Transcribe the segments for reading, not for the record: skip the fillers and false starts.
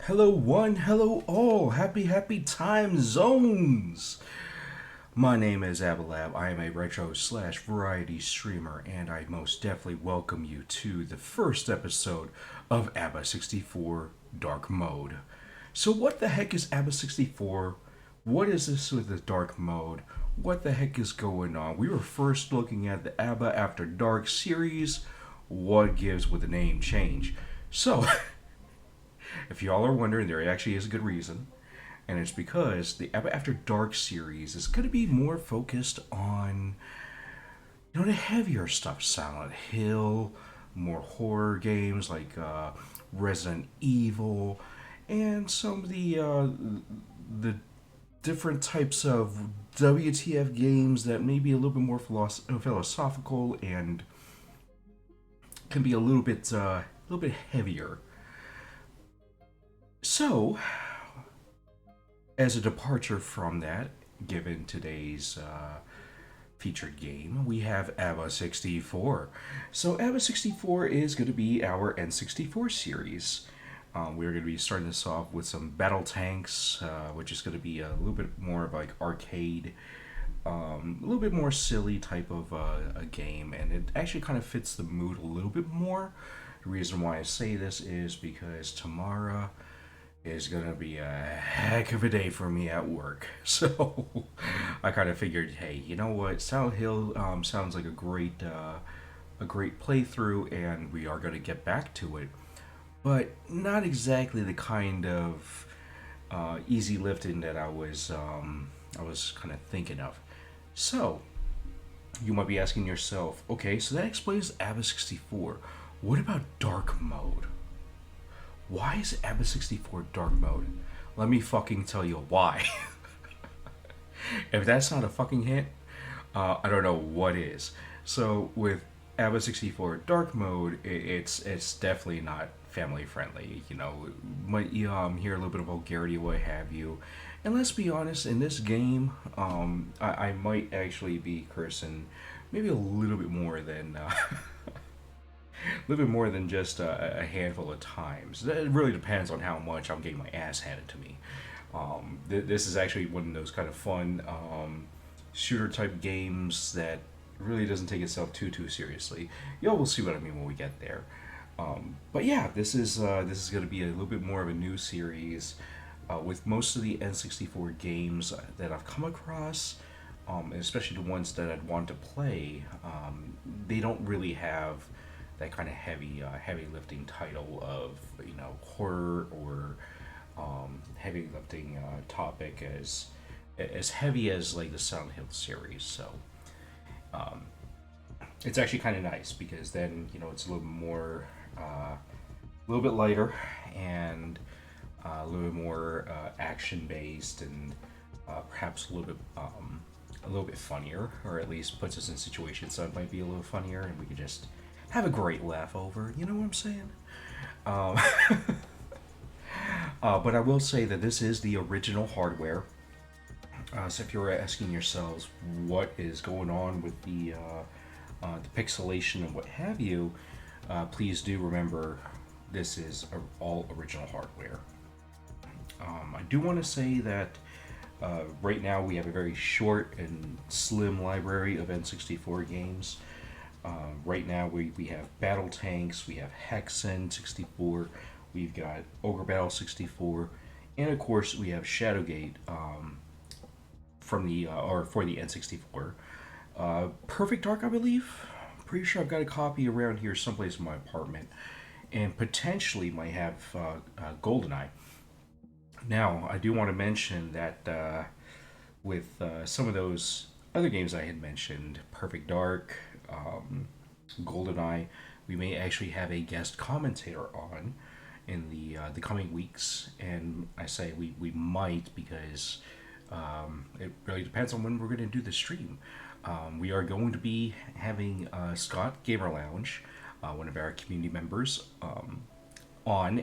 Hello, one, hello, all. Happy time zones. My name is Abba. I am a retro slash variety streamer, and I most definitely welcome you to the first episode of Abba 64 Dark Mode. So, what the heck is Abba 64? What is this with the dark mode? What the heck is going on? We were first looking at the Abba After Dark series. What gives with the name change? So, if y'all are wondering, there actually is a good reason. And it's because the After Dark series is going to be more focused on, the heavier stuff. Silent Hill, more horror games like Resident Evil, and some of the different types of WTF games that may be a little bit more philosophical and can be a little bit heavier. So, as a departure from that, given today's featured game, we have Abba 64. So, Abba 64 is going to be our N64 series. We're going to be starting this off with some BattleTanx, which is going to be a little bit more of like arcade, a little bit more silly type of a game, and it actually kind of fits the mood a little bit more. The reason why I say this is because tomorrow is gonna be a heck of a day for me at work. So I kind of figured, hey, you know what? Silent Hill sounds like a great playthrough, and we are gonna get back to it, but not exactly the kind of easy lifting that I was kind of thinking of. So you might be asking yourself, okay, so that explains Abba 64. What about dark mode? Why is Abba 64 dark mode? Let me fucking tell you why. If that's not a fucking hint, I don't know what is. So with Abba 64 dark mode, it's definitely not family friendly. Might hear a little bit of vulgarity, what have you. And let's be honest, in this game, I might actually be cursing maybe a little bit more than a little bit more than just a handful of times. It really depends on how much I'm getting my ass handed to me. This is actually one of those kind of fun shooter type games that really doesn't take itself too seriously. Y'all will see what I mean when we get there. But yeah, this is going to be a little bit more of a new series. With most of the N64 games that I've come across, and especially the ones that I'd want to play, they don't really have that kind of heavy lifting title of horror or heavy lifting topic as heavy as like the Silent Hill series. So it's actually kind of nice because then it's a little more a little bit lighter and a little bit more action based and perhaps a little bit funnier, or at least puts us in situations so it might be a little funnier and we can just have a great laugh over. You know what I'm saying? Um, but I will say that this is the original hardware. So if you're asking yourselves what is going on with the the pixelation and what have you, please do remember this is all original hardware. I do want to say that right now we have a very short and slim library of N64 games. Right now we have BattleTanx, we have Hexen 64, we've got Ogre Battle 64, and of course we have Shadowgate from the or for the N64. Perfect Dark, I believe. Pretty sure I've got a copy around here someplace in my apartment, and potentially might have GoldenEye. Now, I do want to mention that with some of those other games I had mentioned, Perfect Dark, GoldenEye, we may actually have a guest commentator on in the coming weeks. And I say we might because it really depends on when we're going to do the stream. We are going to be having Scott Gamer Lounge, one of our community members, on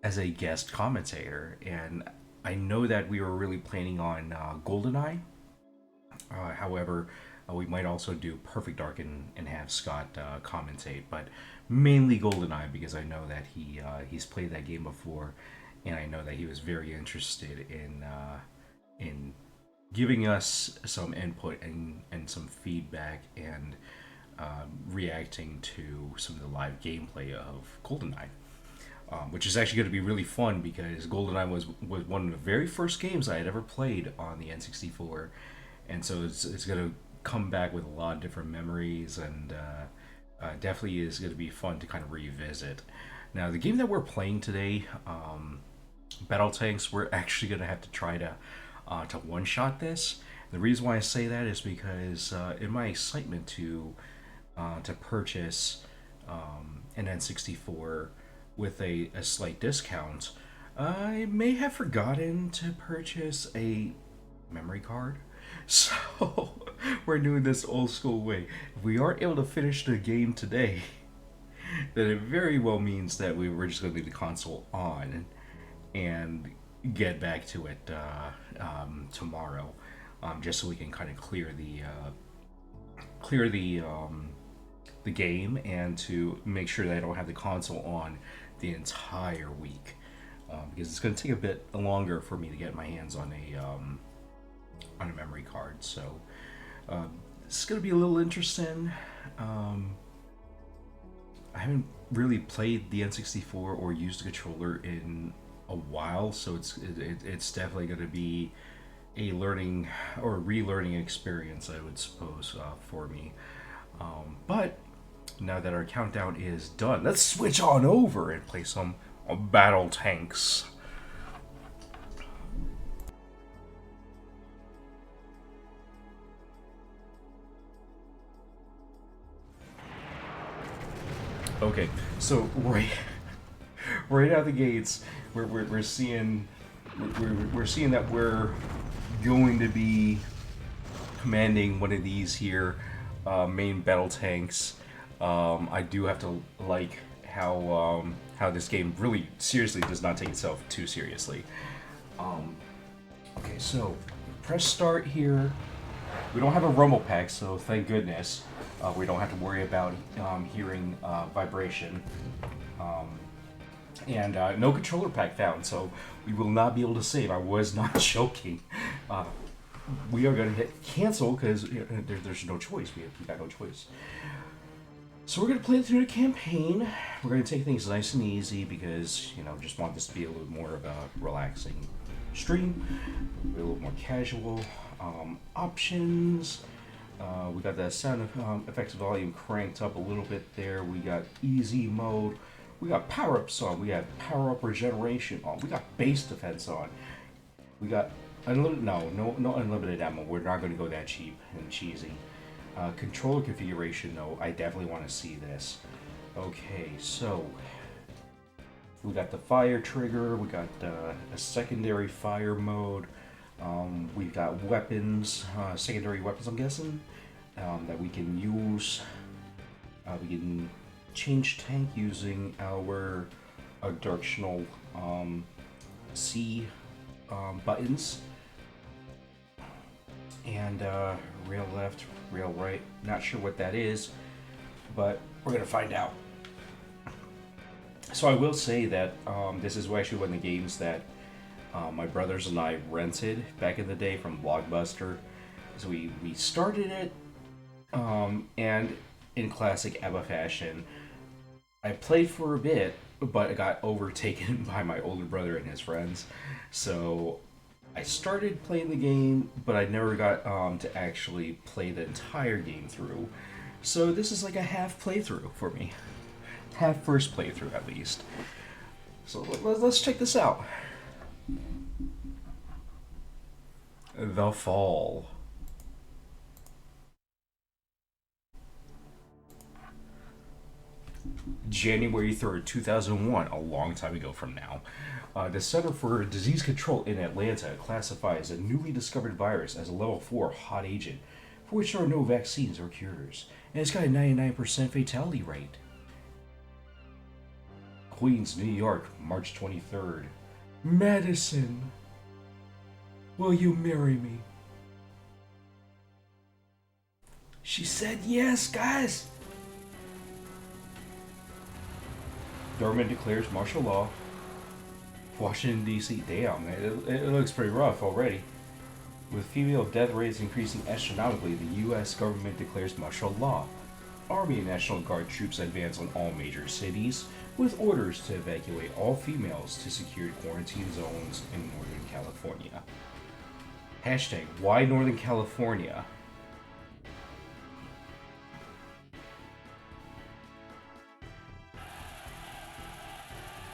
as a guest commentator, and I know that we were really planning on GoldenEye. However, we might also do Perfect Dark and have Scott commentate, but mainly GoldenEye because I know that he's played that game before, and I know that he was very interested in giving us some input and some feedback and reacting to some of the live gameplay of GoldenEye. Which is actually going to be really fun because GoldenEye was one of the very first games I had ever played on the N64, and so it's going to come back with a lot of different memories, and definitely is going to be fun to kind of revisit. Now, the game that we're playing today, BattleTanx, we're actually going to have to try to one-shot this. The reason why I say that is because in my excitement to purchase an N64 with a slight discount, I may have forgotten to purchase a memory card. So we're doing this old school way. If we aren't able to finish the game today, then it very well means that we're just going to leave the console on and get back to it tomorrow, just so we can kind of clear the game and to make sure that I don't have the console on the entire week, because it's going to take a bit longer for me to get my hands on a memory card. So it's going to be a little interesting. I haven't really played the N64 or used a controller in a while, so it's definitely going to be a learning or relearning experience, I would suppose, for me. But now that our countdown is done, let's switch on over and play some BattleTanx. Okay, so right out the gates, we're seeing that we're going to be commanding one of these here main BattleTanx. I do have to like how this game really seriously does not take itself too seriously. Okay, so press start here. We don't have a rumble pack, so thank goodness we don't have to worry about hearing vibration. And no controller pack found, so we will not be able to save. I was not joking. We are going to hit cancel because there's no choice. We got no choice. So we're going to play through the campaign. We're going to take things nice and easy because, just want this to be a little more of a relaxing stream. A little more casual. Options. We got that sound effects volume cranked up a little bit there. We got easy mode. We got power-ups on. We got power-up regeneration on. We got base defense on. We got unlimited. No unlimited ammo. We're not going to go that cheap and cheesy. Controller configuration, though, I definitely want to see this. Okay, so we got the fire trigger. We got a secondary fire mode. We've got weapons, secondary weapons, I'm guessing, that we can use. We can change tank using our directional C buttons. and rail left, rail right. Not sure what that is, but we're gonna find out. So I will say that this is actually one of the games that my brothers and I rented back in the day from Blockbuster. So we started it, and in classic Abba fashion, I played for a bit, but I got overtaken by my older brother and his friends. So I started playing the game, but I never got to actually play the entire game through. So this is like a half playthrough for me. Half first playthrough at least. So let's check this out. The Fall. January 3rd, 2001, a long time ago from now. The Center for Disease Control in Atlanta classifies a newly discovered virus as a level 4 hot agent, for which there are no vaccines or cures, and it's got a 99% fatality rate. Queens, New York, March 23rd. Madison, will you marry me? She said yes, guys! Government declares martial law. Washington, D.C. Damn, it looks pretty rough already. With female death rates increasing astronomically, the U.S. government declares martial law. Army and National Guard troops advance on all major cities, with orders to evacuate all females to secured quarantine zones in Northern California. Hashtag, why Northern California?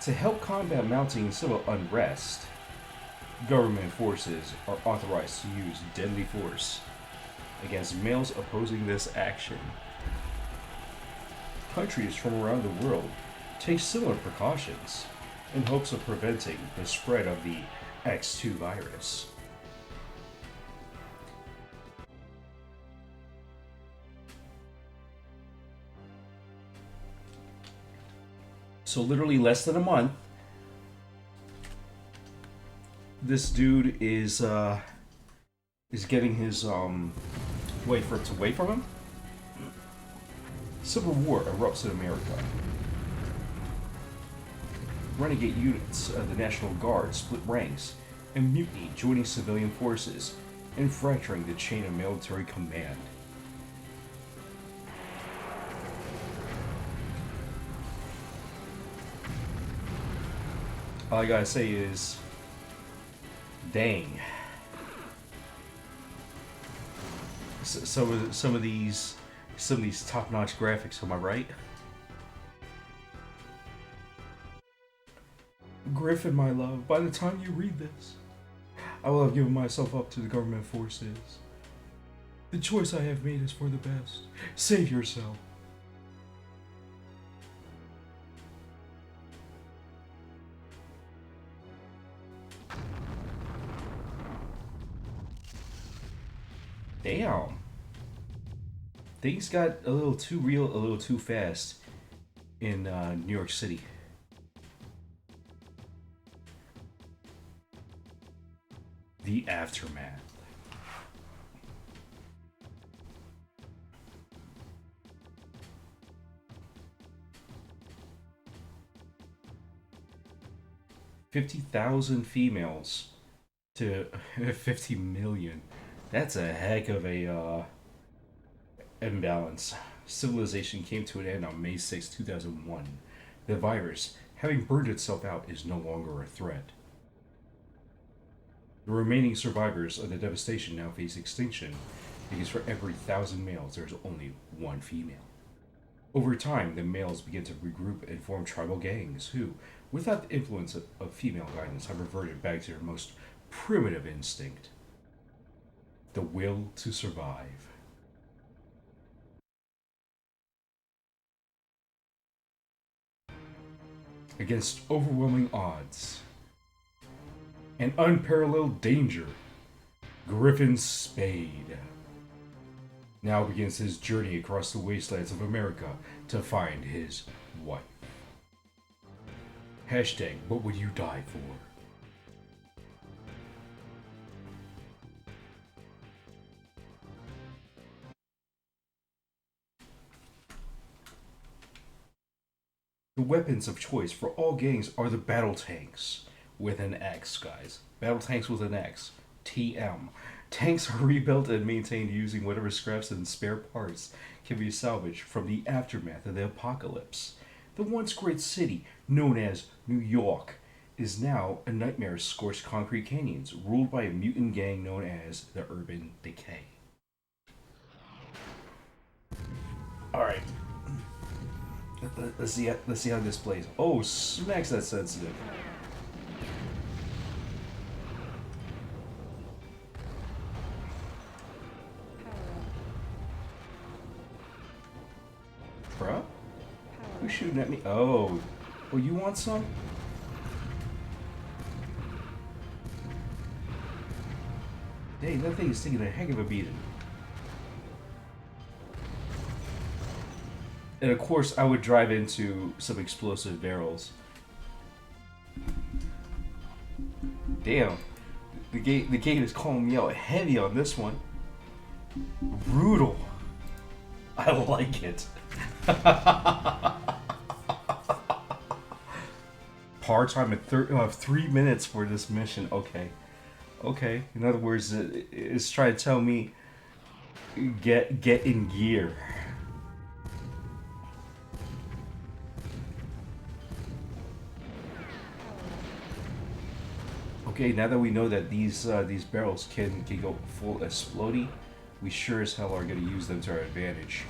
To help combat mounting civil unrest, government forces are authorized to use deadly force against males opposing this action. Countries from around the world take similar precautions in hopes of preventing the spread of the X2 virus. So literally less than a month, this dude is getting his wait for it to wait from him. Civil war erupts in America. Renegade units of the National Guard split ranks and mutiny, joining civilian forces and fracturing the chain of military command. All I gotta say is, dang. Some of these top-notch graphics, am I right? Griffin, my love, by the time you read this, I will have given myself up to the government forces. The choice I have made is for the best. Save yourself. Damn. Things got a little too real, a little too fast in New York City. The aftermath. $50,000 females to 50 million. That's a heck of a imbalance. Civilization came to an end on May 6, 2001. The virus, having burned itself out, is no longer a threat. The remaining survivors of the devastation now face extinction because for every 1,000 males, there's only one female. Over time, the males begin to regroup and form tribal gangs who, without the influence of female guidance, have reverted back to their most primitive instinct: the will to survive. Against overwhelming odds and unparalleled danger, Griffin Spade now begins his journey across the wastelands of America to find his wife. Hashtag, what would you die for? weapons of choice for all gangs are the battle tanks with an X, guys. Battle tanks with an X. TM. Tanks are rebuilt and maintained using whatever scraps and spare parts can be salvaged from the aftermath of the apocalypse. The once great city, known as New York, is now a nightmare of scorched concrete canyons ruled by a mutant gang known as the Urban Decay. Alright. Let's see how this plays. Oh, smacks that sensitive. Bruh? Who's shooting at me? Oh. Oh, you want some? Dang, that thing is taking a heck of a beating. And of course, I would drive into some explosive barrels. Damn. The gate is calling me out heavy on this one. Brutal. I like it. Par time at 3 minutes for this mission. Okay. Okay. In other words, it's trying to tell me get in gear. Okay, now that we know that these barrels can go full explodey, we sure as hell are going to use them to our advantage.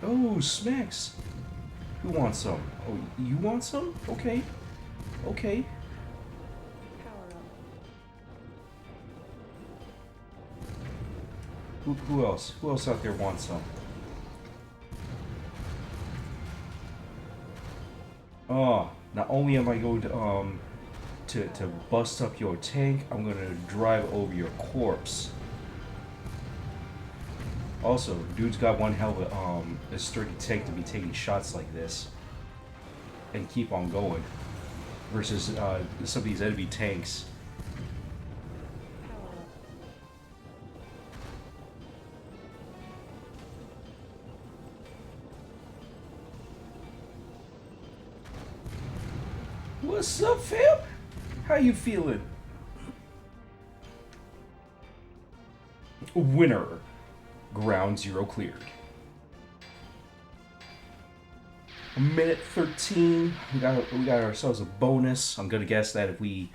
Oh, smacks! Who wants some? Oh, you want some? Okay. Okay. Who else? Who else out there wants some? Oh, not only am I going to bust up your tank, I'm going to drive over your corpse. Also, dude's got one hell of a sturdy tank to be taking shots like this and keep on going versus some of these enemy tanks. What's up, fam? How you feeling? Winner. Ground zero cleared. A minute 13. We got ourselves a bonus. I'm gonna guess that if we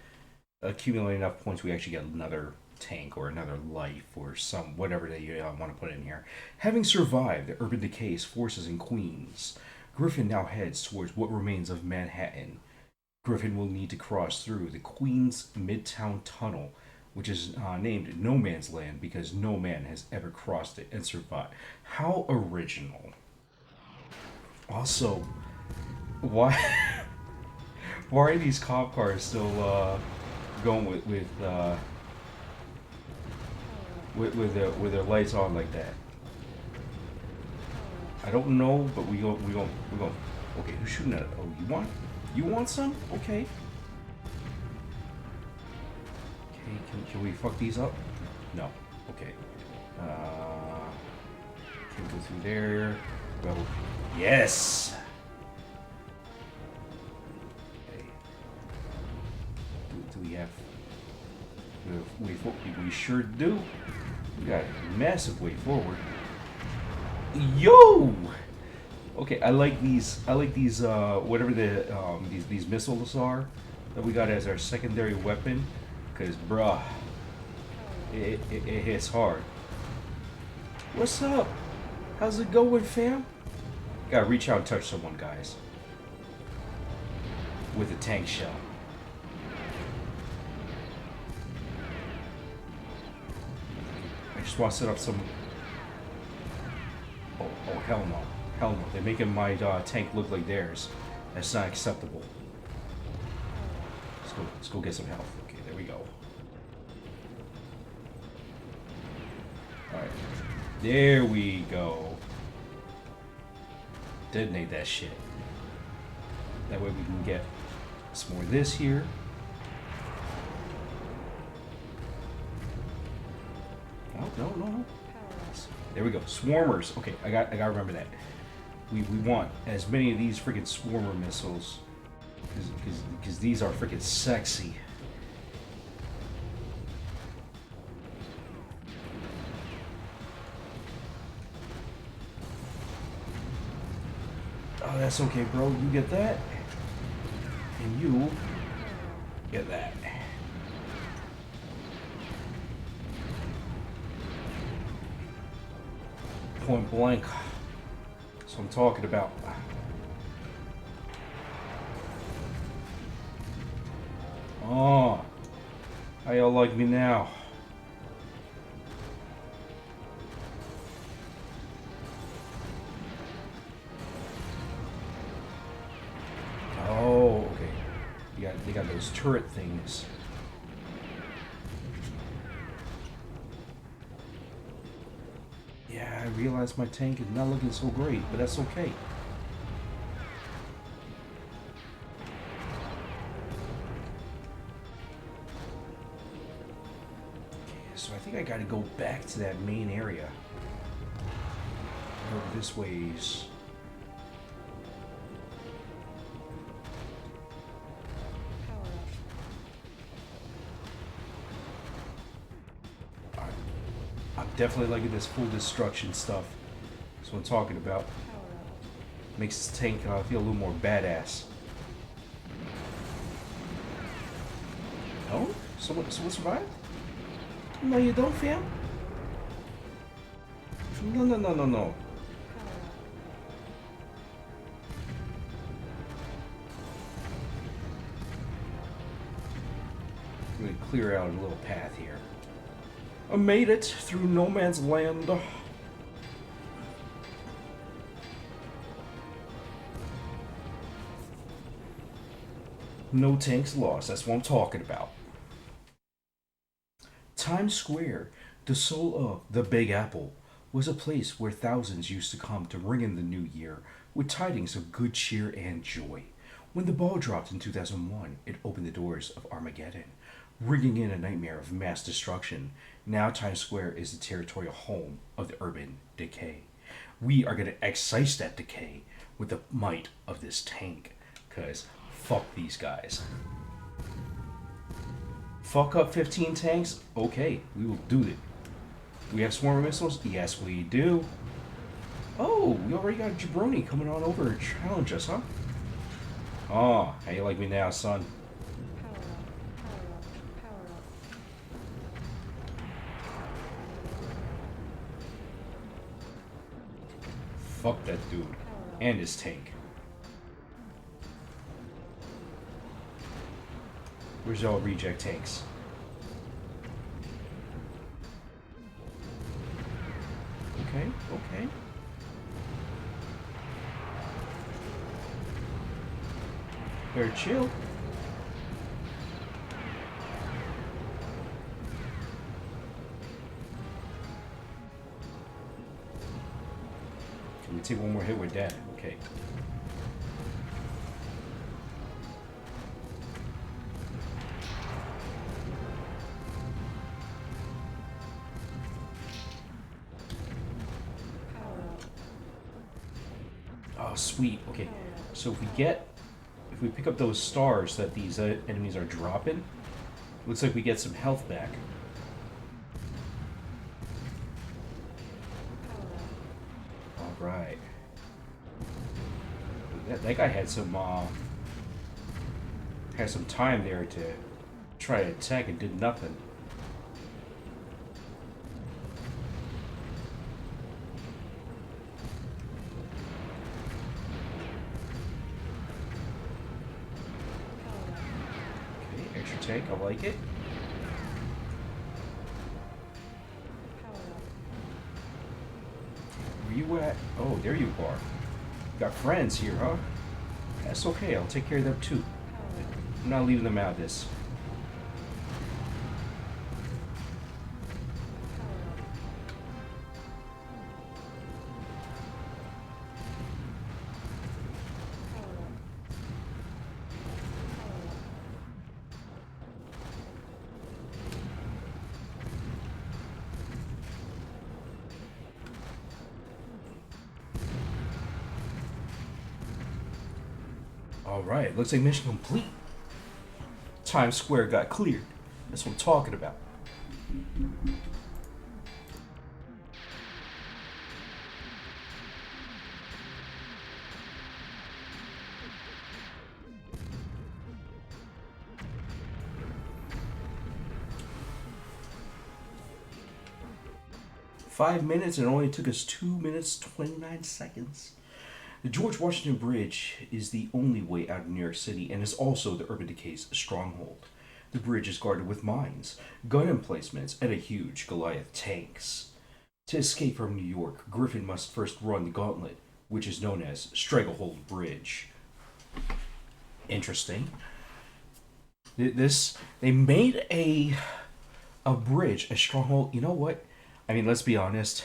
accumulate enough points, we actually get another tank or another life or some whatever they want to put in here. Having survived the Urban Decay's forces in Queens, Griffin now heads towards what remains of Manhattan. Griffin will need to cross through the Queens Midtown Tunnel, which is named No Man's Land because no man has ever crossed it and survived. How original. Also, why are these cop cars still going with their lights on like that? I don't know, but we go. Okay, who's shooting at? Oh, you want some? Okay. Can we fuck these up? No. Okay. Can we go through there? Well, yes! Okay. Do we have... We sure do. We got a massive way forward. Yo! Okay, I like these, whatever these missiles are that we got as our secondary weapon. Because, bruh, it hits hard. What's up? How's it going, fam? Gotta reach out and touch someone, guys. With a tank shell. I just want to set up some... Oh, hell no. Hell no. They're making my tank look like theirs. That's not acceptable. Let's go get some health. Okay, there we go. Alright. There we go. Detonate that shit. That way we can get some more of this here. No. There we go. Swarmers. Okay, I gotta remember that. We want as many of these freaking swarmer missiles. Because these are freaking sexy. Oh, that's okay, bro. You get that. And you get that. Point blank. That's what I'm talking about. Oh, how y'all like me now? Oh, okay. They got those turret things. Yeah, I realize my tank is not looking so great, but that's okay. So I think I gotta go back to that main area. Go this ways. I'm definitely liking this full destruction stuff. That's what I'm talking about. Makes this tank feel a little more badass. Oh? Someone survived? No, you don't, fam? No. I'm gonna clear out a little path here. I made it through no man's land. No tanks lost, that's what I'm talking about. Times Square, the soul of the Big Apple, was a place where thousands used to come to ring in the new year with tidings of good cheer and joy. When the ball dropped in 2001, it opened the doors of Armageddon, ringing in a nightmare of mass destruction. Now Times Square is the territorial home of the urban decay. We are going to excise that decay with the might of this tank, because fuck these guys. Fuck up 15 tanks? Okay, we will do it. Do we have swarm missiles? Yes, we do. Oh, we already got Jabroni coming on over and challenge us, huh? Oh, how you like me now, son? Fuck that dude. And his tank. Where's all reject tanks? Okay. Better chill. Can we take one more hit with that? Okay. Oh, sweet. Okay. So if we pick up those stars that these enemies are dropping, looks like we get some health back. All right. That guy had some time there to try to attack and did nothing. Tank, I like it. Where you at? Oh, there you are. Got friends here, huh? That's okay, I'll take care of them too. I'm not leaving them out of this. Alright, looks like mission complete. Times Square got cleared. That's what I'm talking about. .5 minutes and it only took us 2 minutes 29 seconds. The George Washington Bridge is the only way out of New York City and is also the Urban Decay's stronghold. The bridge is guarded with mines, gun emplacements, and a huge Goliath tanks. To escape from New York, Griffin must first run the gauntlet, which is known as Stranglehold Bridge. Interesting. They made a bridge, a stronghold. You know what? I mean, let's be honest.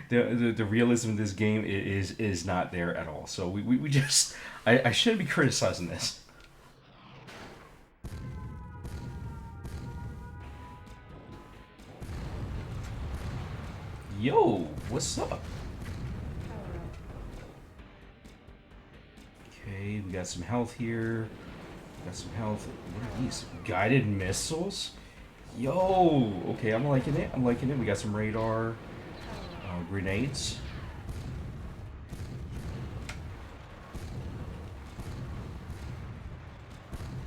The realism in this game is not there at all. So we just I shouldn't be criticizing this. Yo, what's up? Okay, we got some health here. Got some health. What are these? Guided missiles? Yo, okay, I'm liking it. I'm liking it. We got some radar. Grenades.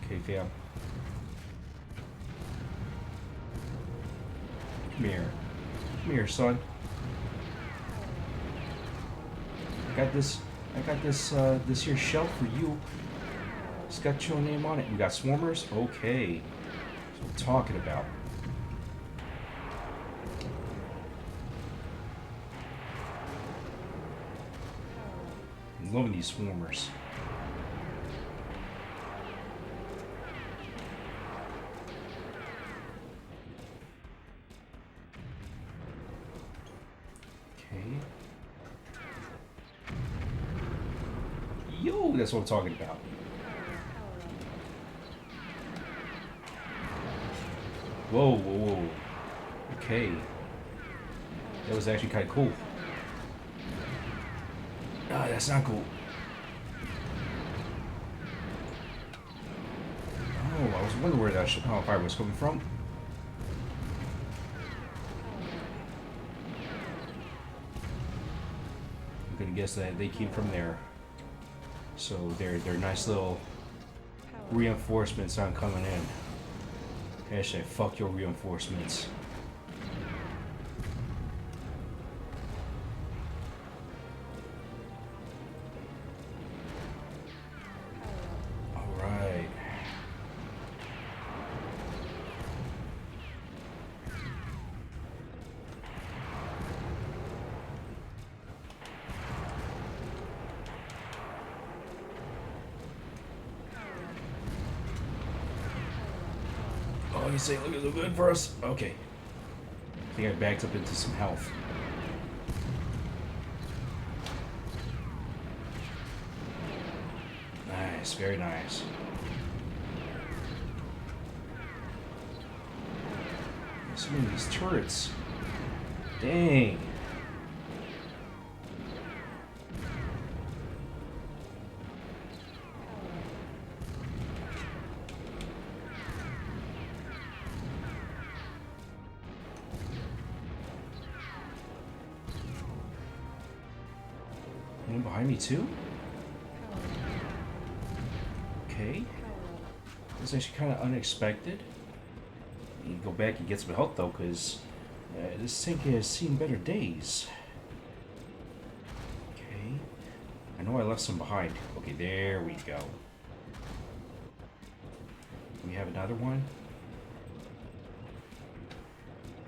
Okay, fam. Come here. Come here, son. I got this. This here shelf for you. It's got your name on it. We got swarmers. Okay. That's what I'm talking about. I'm loving these swarmers. Okay. Yo, that's what I'm talking about. Whoa, whoa, whoa. Okay. That was actually kind of cool. Ah, that's not cool. Oh, I was wondering where that fire was coming from. I'm gonna guess that they came from there. So they're nice little reinforcements aren't coming in. Hashtag fuck your reinforcements. Alright. Oh, you say look good for us? Okay. I think I backed up into some health. Nice, very nice. So many of these turrets. Dang. Anyone behind me too? Okay. This is actually kind of unexpected. You can go back and get some help though, because this tank has seen better days. Okay. I know I left some behind. Okay, there we go. We have another one.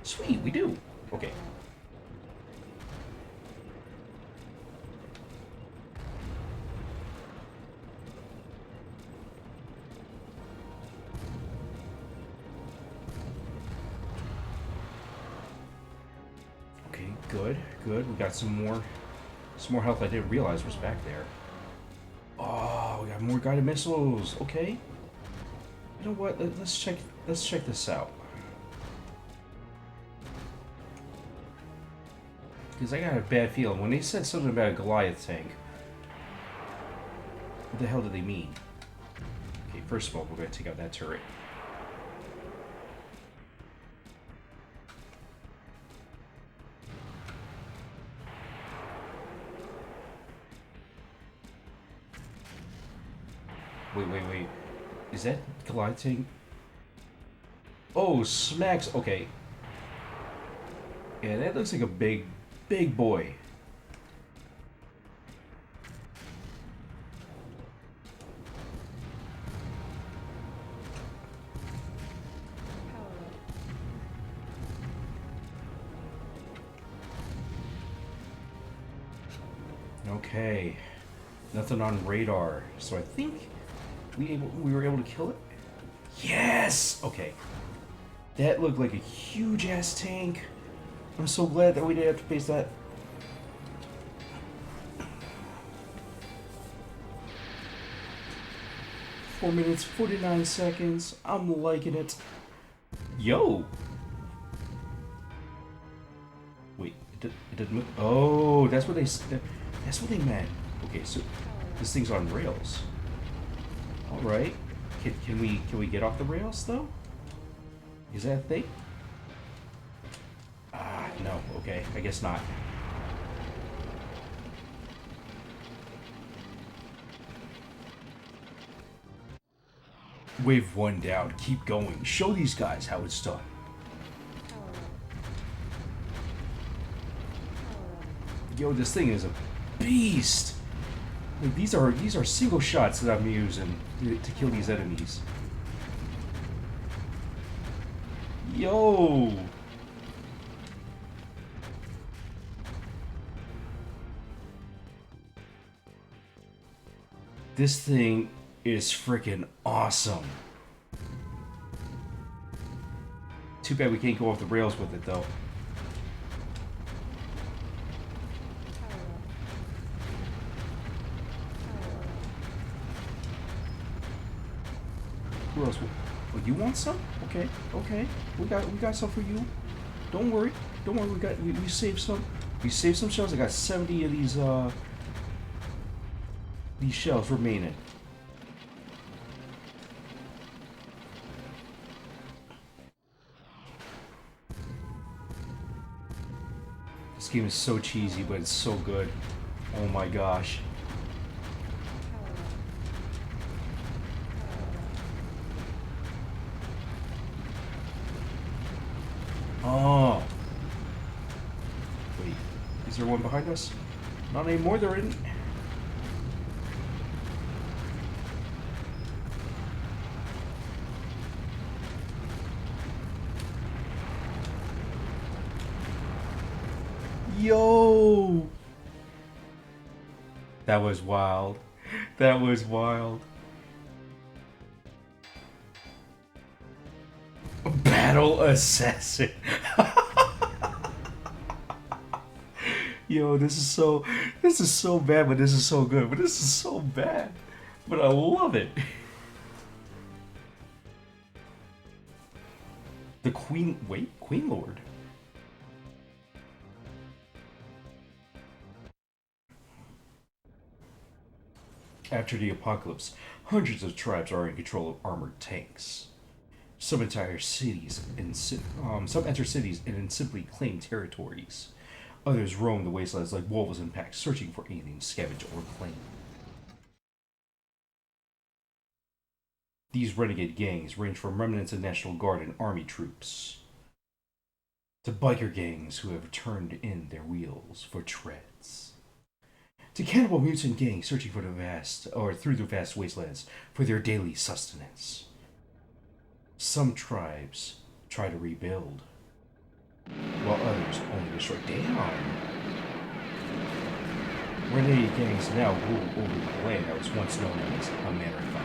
Sweet, we do. Okay. Good, good. We got some more health I didn't realize was back there. Oh, we got more guided missiles. Okay. You know what? Let's check this out. Because I got a bad feeling when they said something about a Goliath tank. What the hell do they mean? Okay, first of all, we're going to take out that turret. Wait. Is that gliding? Oh, smacks. Okay. Yeah, that looks like a big boy. Okay. Nothing on radar. So I think we were able to kill it? Yes! Okay. That looked like a huge ass tank. I'm so glad that we didn't have to face that. Four minutes, 49 seconds. I'm liking it. Yo! Wait, it didn't move. Oh, that's what they meant. Okay, so this thing's on rails. All right. Can we get off the rails though? Is that a thing? Ah, no. Okay, I guess not. Wave 1 down. Keep going. Show these guys how it's done. Yo, this thing is a beast. Like, these are single shots that I'm using to kill these enemies. Yo. This thing is freaking awesome. Too bad we can't go off the rails with it though. Who else? Oh, you want some? Okay. We got some for you. Don't worry. We saved some. We saved some shells. I got 70 of these shells remaining. This game is so cheesy, but it's so good. Oh my gosh. Oh. Wait, is there one behind us? Not anymore, there isn't. Yo! That was wild. That was wild. Battle Assassin. Yo, this is so bad, but this is so good. But this is so bad. But I love it. The Queen... Wait, Queen Lord? After the apocalypse, hundreds of tribes are in control of armored tanks. Some enter cities and simply claim territories. Others roam the wastelands like wolves in packs, searching for anything to scavenge or claim. These renegade gangs range from remnants of National Guard and Army troops to biker gangs who have turned in their wheels for treads, to cannibal mutant gangs searching for through the vast wastelands for their daily sustenance. Some tribes try to rebuild, while others only destroy. Damn! Renegade gangs now rule over the land that was once known as America.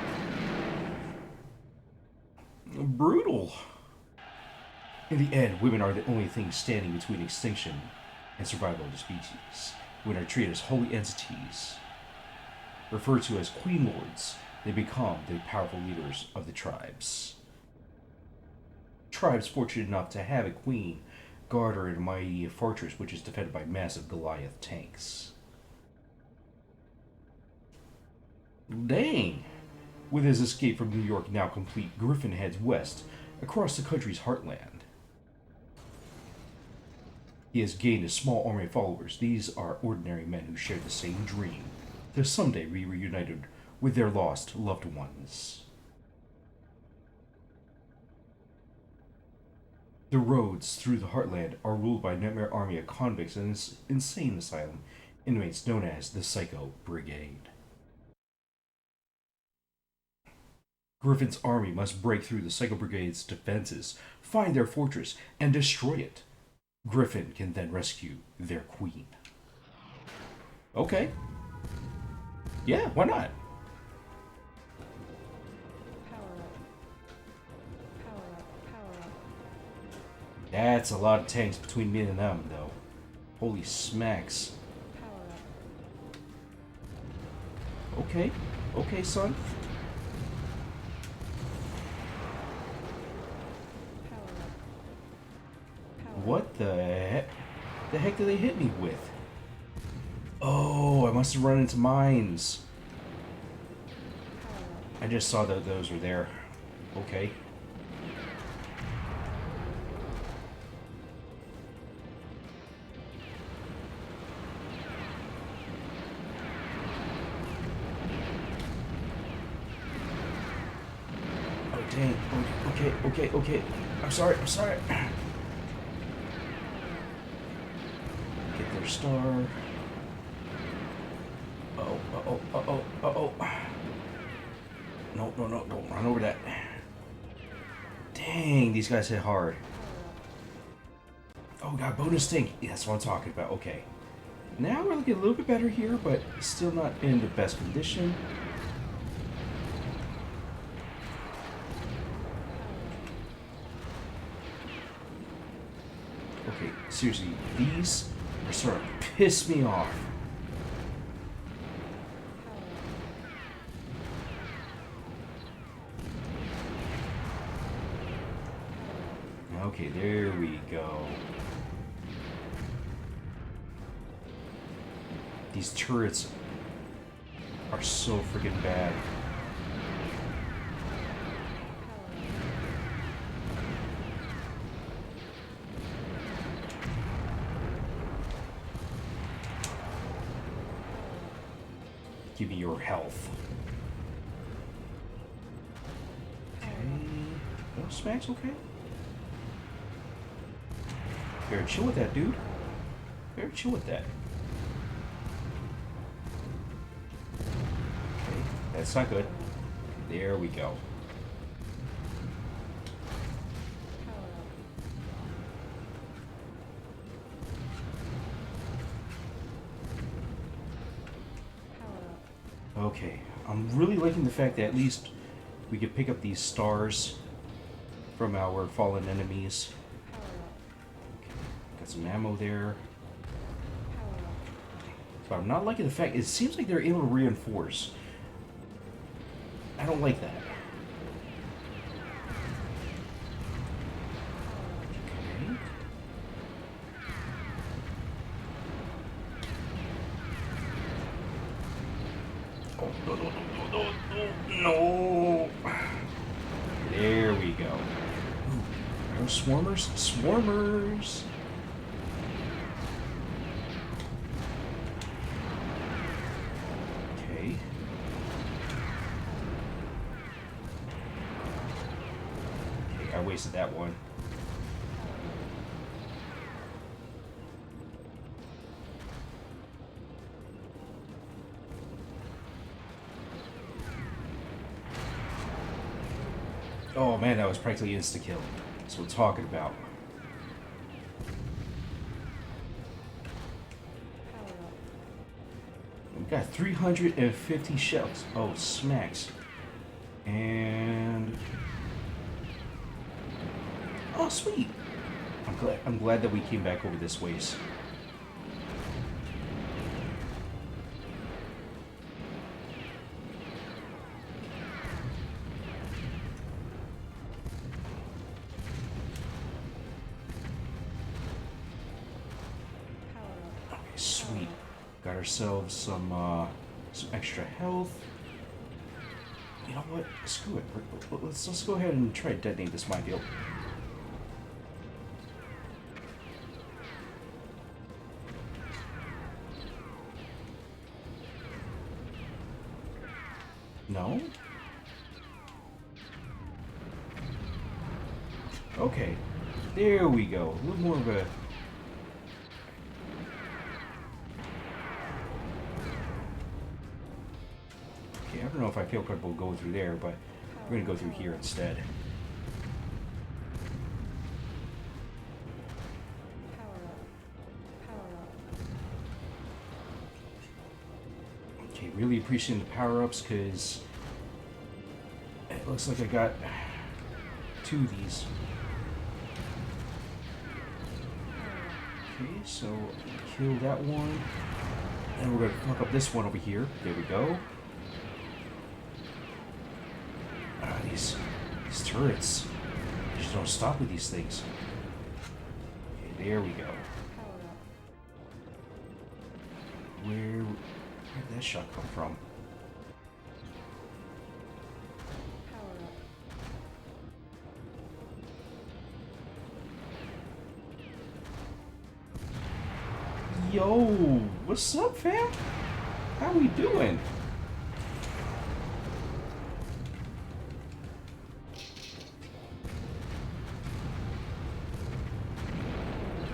Brutal! In the end, women are the only thing standing between extinction and survival of the species. Women are treated as holy entities. Referred to as Queen Lords, they become the powerful leaders of the tribes. Tribes fortunate enough to have a queen guard her in a mighty fortress which is defended by massive Goliath tanks. Dang! With his escape from New York now complete, Griffin heads west, across the country's heartland. He has gained a small army of followers. These are ordinary men who share the same dream to someday be reunited with their lost loved ones. The roads through the heartland are ruled by a nightmare army of convicts and an insane asylum inmates known as the Psycho Brigade. Griffin's army must break through the Psycho Brigade's defenses, find their fortress, and destroy it. Griffin can then rescue their queen. Okay. Yeah, why not? That's a lot of tanks between me and them, though. Holy smacks. Okay. Okay, son. What the heck? The heck did they hit me with? Oh, I must have run into mines. I just saw that those were there. Okay. Oh, dang. Okay. I'm sorry. Get their star. Uh-oh. No, don't run over that. Dang, these guys hit hard. Oh, got bonus tank. Yeah, that's what I'm talking about. Okay. Now we're looking a little bit better here, but still not in the best condition. Okay, seriously, these are starting to piss me off. Okay, there we go. These turrets are so freaking bad. Give me your health. Okay. Oh, Smack's okay. Better chill with that, dude. Better chill with that. Okay, that's not good. There we go. Okay, I'm really liking the fact that at least we could pick up these stars from our fallen enemies. Got some ammo there. But I'm not liking the fact it seems like they're able to reinforce. I don't like that. Okay. Oh, no. There we go. Ooh, are those swarmers? Swarmers! I wasted that one. Oh man, that was practically insta-kill. That's what I'm talking about. We got 350 shells. Oh, smacks. And... oh, sweet. I'm glad that we came back over this ways. Okay, sweet. Got ourselves some extra health. You know what? Screw it. Let's go ahead and try to detonate this minefield. No? Okay. There we go. A little more of a... Okay, I don't know if I feel comfortable going through there, but we're going to go through here instead. Okay, really appreciating the power-ups because it looks like I got 2 of these. Okay, so kill that one. And we're going to fuck up this one over here. There we go. Ah, these turrets. I just don't stop with these things. Okay, there we go. Where'd that shot come from? Yo, what's up, fam? How we doing?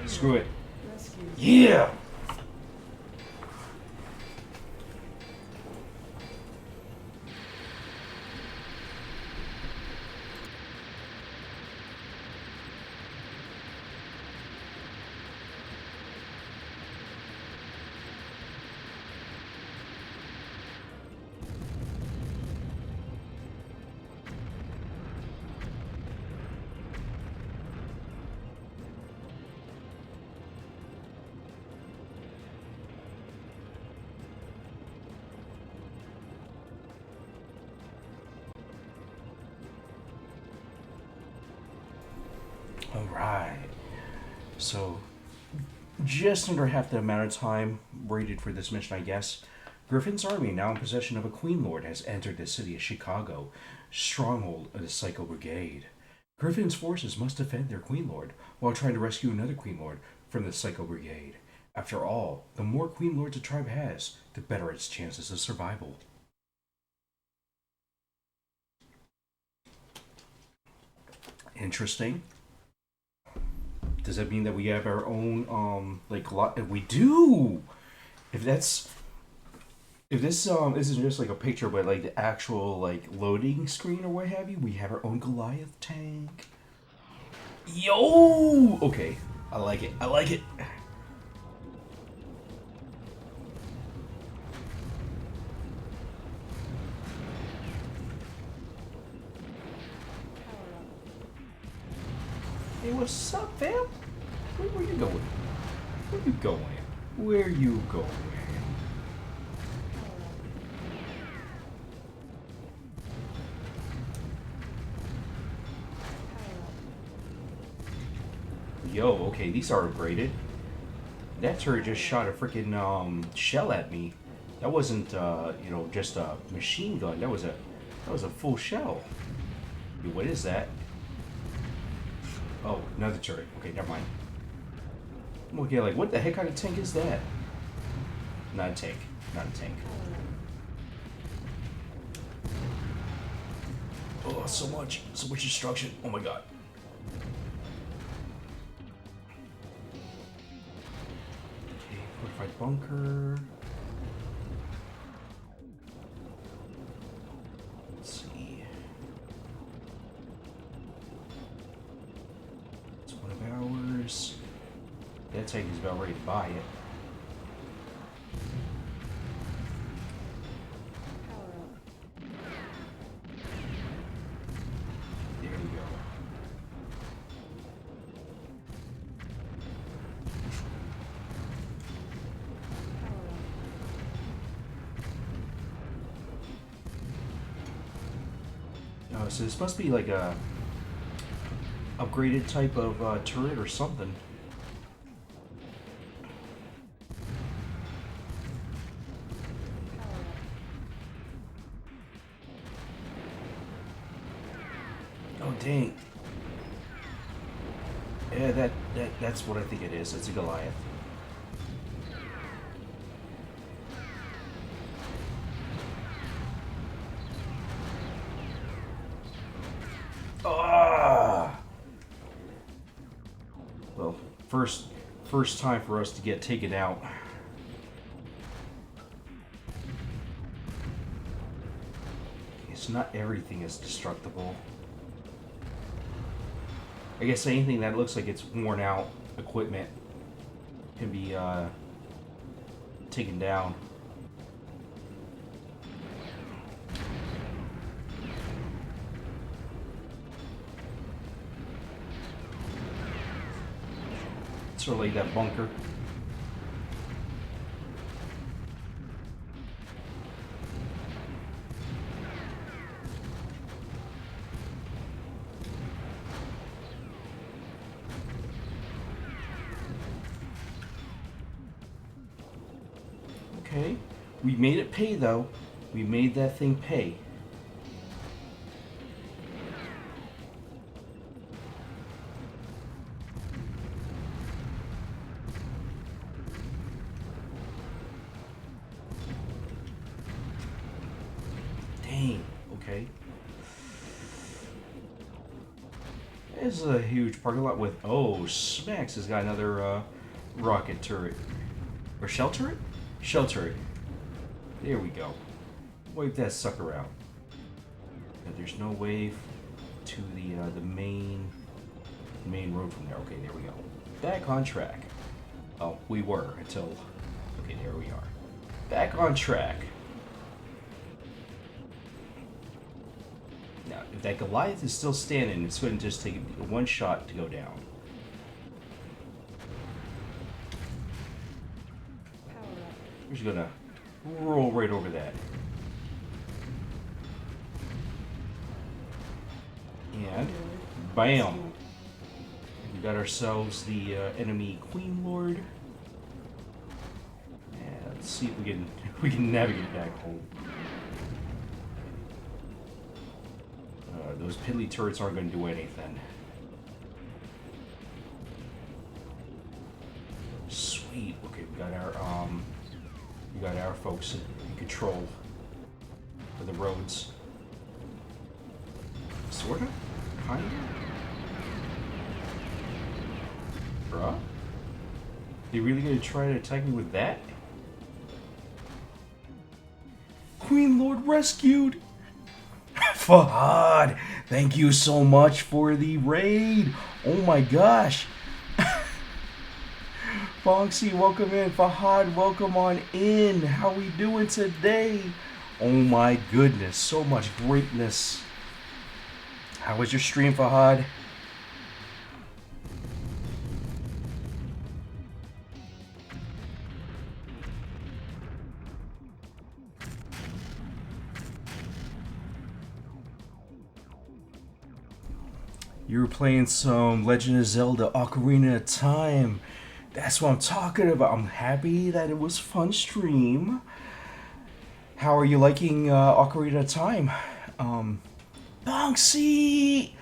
Screw it. Yeah! Alright. So, just under half the amount of time waited for this mission, I guess. Griffin's army, now in possession of a Queen Lord, has entered the city of Chicago, stronghold of the Psycho Brigade. Griffin's forces must defend their Queen Lord while trying to rescue another Queen Lord from the Psycho Brigade. After all, the more Queen Lords a tribe has, the better its chances of survival. Interesting. Does that mean that we have our own like lot? We do. If this isn't just like a picture, but like the actual like loading screen or what have you, we have our own Goliath tank. Yo. Okay, I like it. I like it. Hey, what's up, fam? Where you going? Where you going? Where you going? Yo, okay, these are upgraded. That turret just shot a freaking shell at me. That wasn't you know, just a machine gun. That was a full shell. Dude, what is that? Oh, another turret. Okay, never mind. Okay, like, what the heck kind of tank is that? Not a tank. Not a tank. Oh, so much destruction. Oh my god. Okay, fortified bunker. Let's see. It's one of ours. That tank is about ready to buy it. There we go. Oh, so this must be like a upgraded type of turret or something. Oh dang. Yeah, that's what I think it is. It's a Goliath. Ah! Well, first time for us to get taken out. Okay, so not everything is destructible. I guess anything that looks like it's worn out equipment can be taken down. Sort of like that bunker. Okay, we made it pay though. We made that thing pay. Dang, okay. This is a huge parking lot with, oh, Smacks has got another rocket turret. Or shell turret? Shell turret. There we go. Wipe that sucker out. And there's no way to the main road from there. Okay, there we go. Back on track. Oh, we were until... Okay, there we are. Back on track. Now, if that Goliath is still standing, it's going to just take one shot to go down. We're just gonna roll right over that. And bam! We got ourselves the enemy Queen Lord. And let's see if we can navigate back home. Those piddly turrets aren't going to do anything. Sweet. Okay, we got our folks in control of the roads. Sorta? Kinda? Bruh? They really gonna try to attack me with that? Queen Lord rescued! Fahad, thank you so much for the raid. Oh my gosh. Fonksy, welcome in. Fahad, welcome on in. How we doing today? Oh my goodness, so much greatness. How was your stream, Fahad? You were playing some Legend of Zelda Ocarina of Time. That's what I'm talking about. I'm happy that it was a fun stream. How are you liking Ocarina of Time? Bonksy!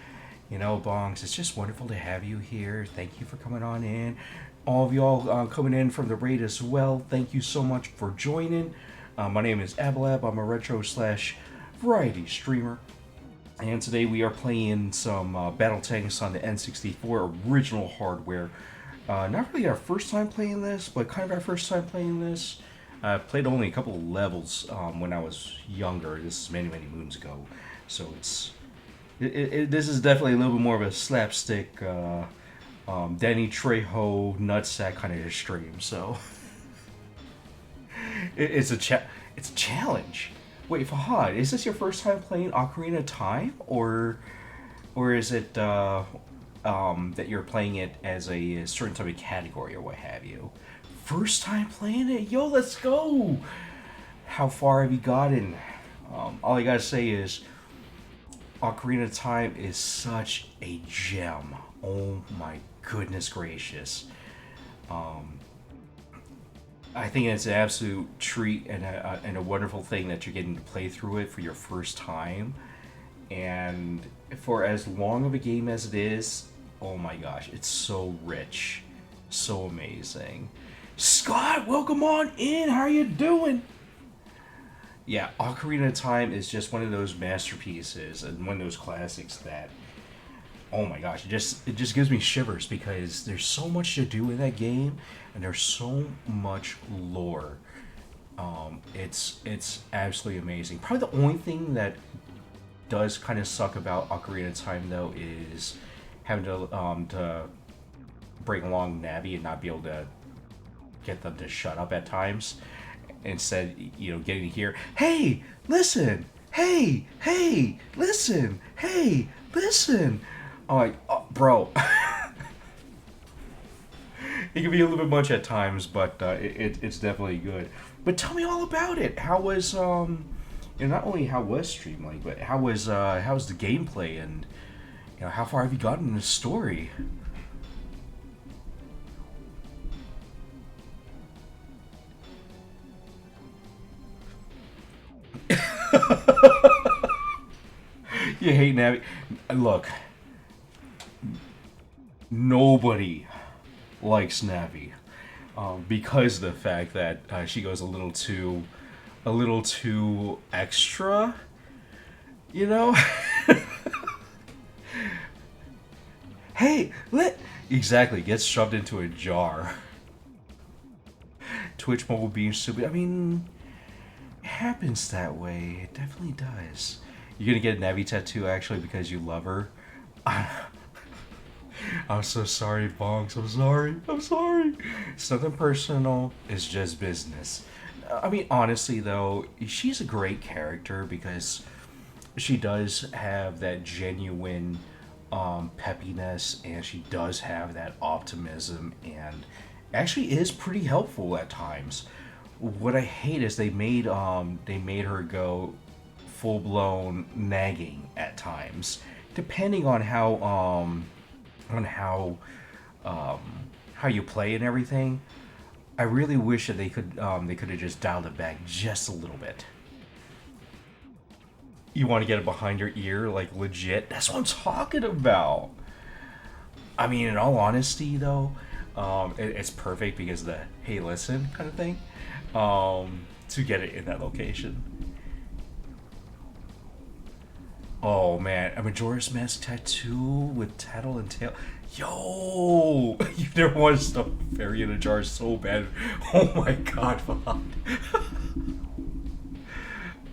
You know, Bonks, it's just wonderful to have you here. Thank you for coming on in. All of y'all coming in from the raid as well. Thank you so much for joining. My name is Abba. I'm a retro slash variety streamer. And today we are playing some BattleTanx on the N64 original hardware. Not really our first time playing this, but kind of our first time playing this. I played only a couple of levels when I was younger. This is many, many moons ago. So this is definitely a little bit more of a slapstick, Danny Trejo nutsack kind of stream. So it's a challenge. Wait, Fahad, is this your first time playing Ocarina of Time, or is it that you're playing it as a certain type of category or what have you? First time playing it? Yo, let's go! How far have you gotten? All I gotta say is Ocarina of Time is such a gem. Oh my goodness gracious. I think it's an absolute treat and a wonderful thing that you're getting to play through it for your first time. And for as long of a game as it is, oh my gosh, it's so rich, so amazing. Scott, welcome on in. How are you doing? Yeah, Ocarina of Time is just one of those masterpieces and one of those classics that, oh my gosh, it just gives me shivers because there's so much to do in that game and there's so much lore. It's absolutely amazing. Probably the only thing that does kind of suck about Ocarina of Time though is having to bring along Navi and not be able to get them to shut up at times. Instead, getting to hear, "Hey, listen! Hey, listen! Hey, listen!" I'm like, oh, bro. It can be a little bit much at times, but it's definitely good. But tell me all about it. How was not only how was Streamlink, but how was the gameplay, and how far have you gotten in the story? You hate Navi. Look, nobody likes Navi, because of the fact that she goes a little too extra. You know. Hey, let exactly gets shoved into a jar. Twitch mobile being stupid. I mean, it happens that way. It definitely does. You're gonna get a Navi tattoo actually because you love her. I'm so sorry, Bonks. I'm sorry. I'm sorry. It's nothing personal. It's just business. I mean, honestly, though, she's a great character because she does have that genuine peppiness, and she does have that optimism, and actually is pretty helpful at times. What I hate is they made her go full blown nagging at times, depending on how um, how you play and everything. I really wish that they could have just dialed it back just a little bit. You want to get it behind your ear, like legit. That's what I'm talking about. I mean, in all honesty, though, it's perfect because the "hey, listen" kind of thing, to get it in that location. Oh man, a Majora's Mask tattoo with tattle and tail. Yo, you've never wanted to stuff a fairy in a jar so bad. Oh my god, Vaughn.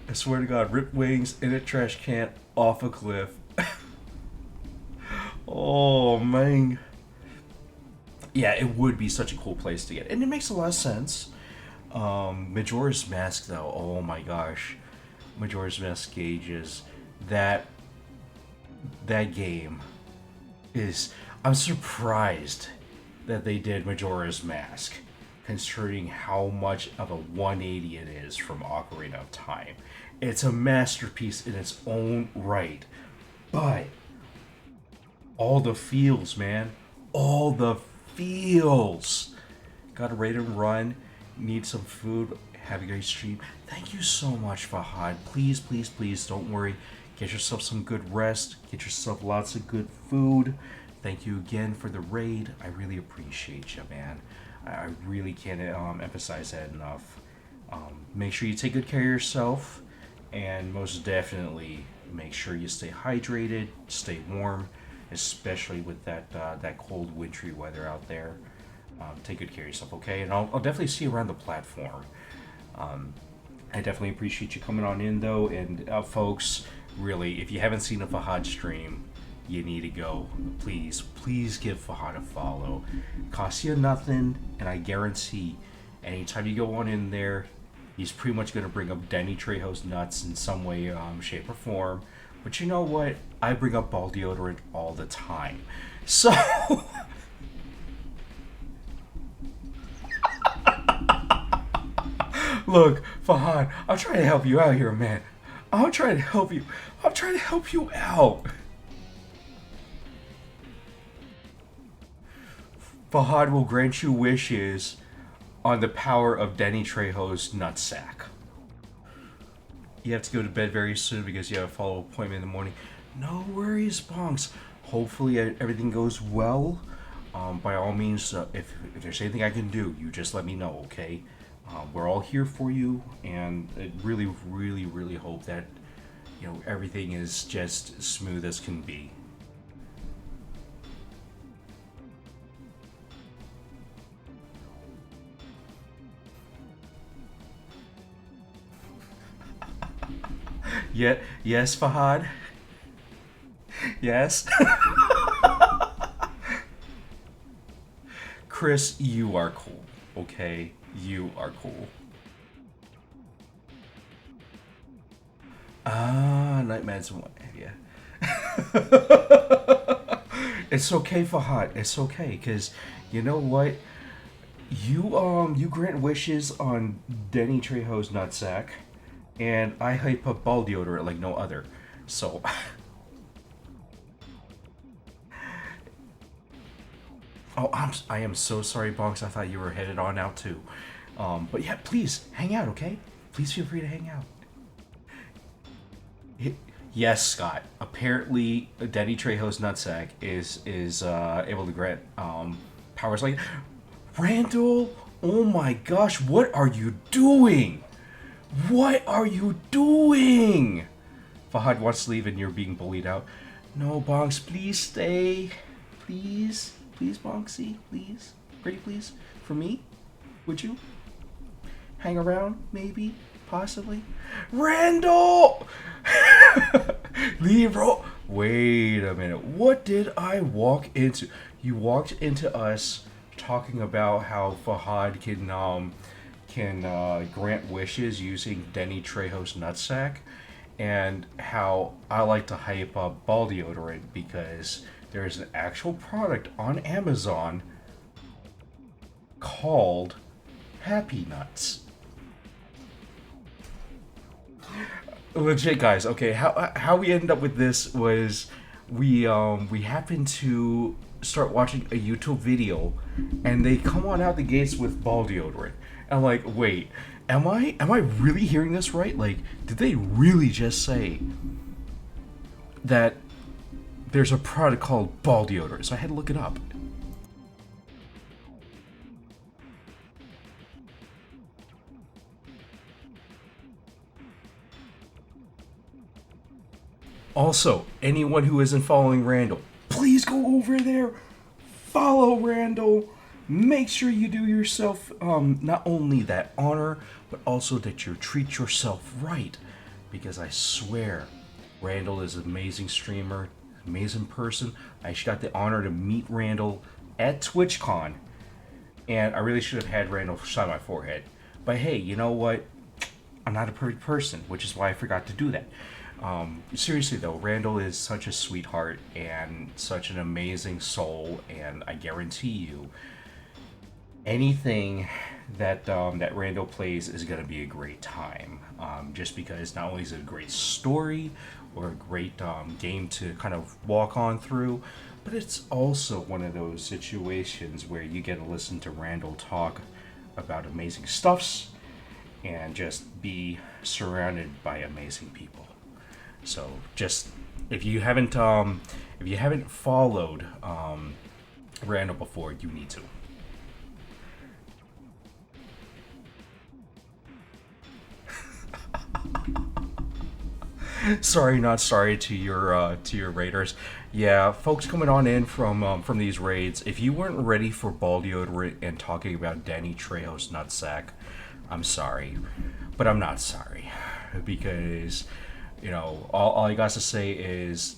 I swear to God, ripped wings in a trash can off a cliff. Oh man. Yeah, it would be such a cool place to get, and it makes a lot of sense. Majora's Mask, though, oh my gosh, Majora's Mask gauges that that game is. I'm surprised that they did Majora's Mask, considering how much of a 180 it is from Ocarina of Time. It's a masterpiece in its own right, but all the feels, man, all the feels. Got to rate and run. Need some food. Have a great stream. Thank you so much, Fahad. Please, please, please don't worry. Get yourself some good rest. Get yourself lots of good food. Thank you again for the raid. I really appreciate you, man. I really can't emphasize that enough. Make sure you take good care of yourself, and most definitely make sure you stay hydrated, stay warm, especially with that cold, wintry weather out there. Take good care of yourself, okay? And I'll definitely see you around the platform. I definitely appreciate you coming on in, though. And folks, really, if you haven't seen a Fahad stream, you need to go. Please, please give Fahad a follow. Costs you nothing, and I guarantee anytime you go on in there, he's pretty much going to bring up Danny Trejo's nuts in some way, shape, or form. But you know what? I bring up ball deodorant all the time. So... Look, Fahad, I'm trying to help you out here, man. I'm trying to help you. I'm trying to help you out. Fahad will grant you wishes on the power of Danny Trejo's nutsack. you have to go to bed very soon because you have a follow-up appointment in the morning. No worries, Bonks. Hopefully everything goes well. By all means, if there's anything I can do, you just let me know, okay? We're all here for you, and I really, really, really hope that everything is just smooth as can be. Yeah, yes, Fahad. Yes. Chris, you are cool. Okay, you are cool. Ah, Nightmare's one. Yeah. It's okay, Fahad. It's okay, cause you know what? You grant wishes on Denny Trejo's nutsack, and I hype up ball deodorant like no other. So, oh, I am so sorry, Bonks. I thought you were headed on out too. But yeah, please hang out, okay? Please feel free to hang out. Yes, Scott. Apparently, Denny Trejo's nutsack is able to grant powers like Randall. Oh my gosh, what are you doing? What are you doing? Fahad wants to leave and you're being bullied out. No, Bonks, please stay. Please. Please, Bonksy. Please. Pretty please. For me? Would you? Hang around, maybe? Possibly? Randall! Leroy! Wait a minute. What did I walk into? You walked into us talking about how Fahad can grant wishes using Denny Trejo's nutsack, and how I like to hype up ball deodorant because there's an actual product on Amazon called Happy Nuts. Legit, guys. Okay, how we ended up with this was we happened to start watching a YouTube video, and they come on out the gates with ball deodorant. And I'm like, wait, am I really hearing this right? Like, did they really just say that there's a product called ball deodorant? So I had to look it up. Also, anyone who isn't following Randall, please go over there, follow Randall. Make sure you do yourself not only that honor, but also that you treat yourself right. Because I swear, Randall is an amazing streamer, amazing person. I actually got the honor to meet Randall at TwitchCon, and I really should have had Randall shine my forehead. But hey, you know what? I'm not a perfect person, which is why I forgot to do that. Seriously though, Randall is such a sweetheart and such an amazing soul, and I guarantee you, anything that Randall plays is gonna be a great time. Just because not only is it a great story or a great game to kind of walk on through, but it's also one of those situations where you get to listen to Randall talk about amazing stuffs and just be surrounded by amazing people. So just if you haven't followed Randall before, you need to. Sorry, not sorry to your raiders. Yeah, folks coming on in from these raids. If you weren't ready for ball deodorant and talking about Danny Trejo's nutsack, I'm sorry, but I'm not sorry because all I got to say is,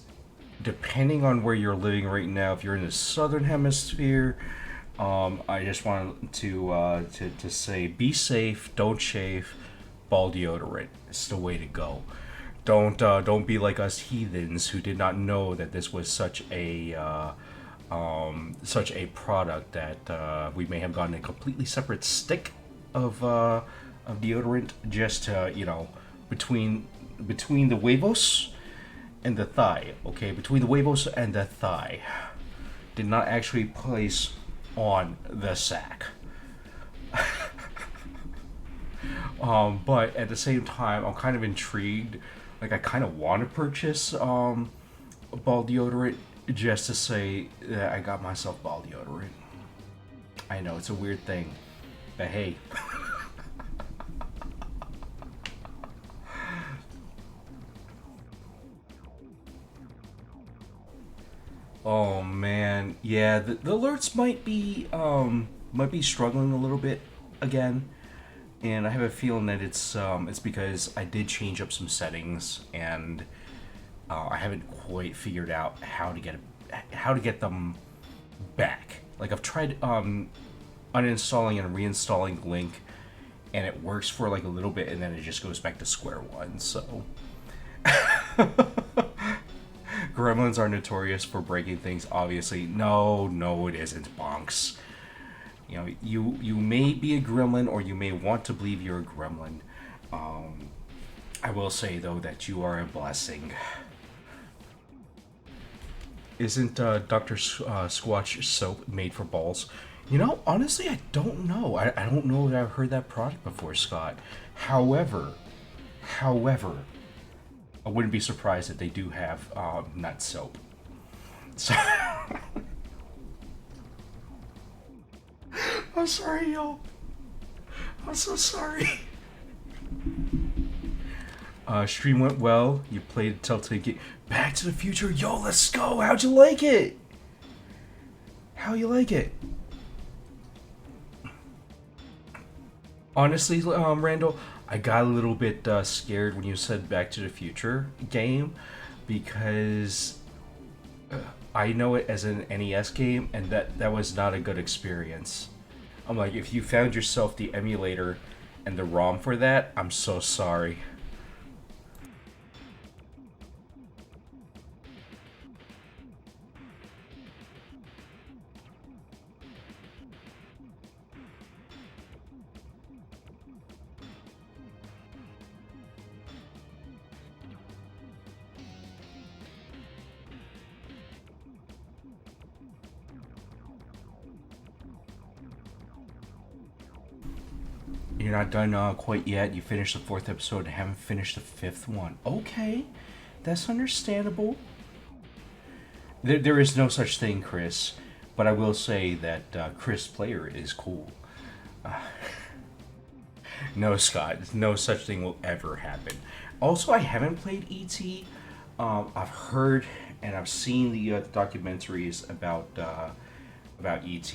depending on where you're living right now, if you're in the southern hemisphere, I just want to say be safe, don't chafe, ball deodorant. It's the way to go. Don't be like us heathens who did not know that this was such a product that we may have gotten a completely separate stick of deodorant just to between the huevos and the thigh. Okay, between the huevos and the thigh, did not actually place on the sack. But at the same time, I'm kind of intrigued. Like, I kind of want to purchase ball deodorant just to say that I got myself ball deodorant. I know it's a weird thing, but hey. Oh man, yeah, the alerts might be struggling a little bit again, and I have a feeling that it's because I did change up some settings, and I haven't quite figured out how to get them back. Like, I've tried uninstalling and reinstalling Link, and it works for like a little bit, and then it just goes back to square one. So gremlins are notorious for breaking things. Obviously, no, no, it isn't, Bonks. You know, you may be a gremlin, or you may want to believe you're a gremlin. I will say though that you are a blessing. Isn't Dr. Squatch soap made for balls? You know, honestly, I don't know. I don't know that I've heard that product before, Scott. However, however, I wouldn't be surprised if they do have nut soap. So, I'm sorry, y'all. I'm so sorry. Stream went well. You played Telltale game. Back to the Future. Yo, let's go. How'd you like it? How you like it? Honestly, Randall, I got a little bit scared when you said Back to the Future game because I know it as an NES game, and that was not a good experience. I'm like, if you found yourself the emulator and the ROM for that, I'm so sorry. You're not done quite yet. You finished the fourth episode and haven't finished the fifth one. Okay, that's understandable. There is no such thing, Chris. But I will say that Chris Player is cool. No, Scott, no such thing will ever happen. Also, I haven't played ET. I've heard and I've seen the documentaries about ET,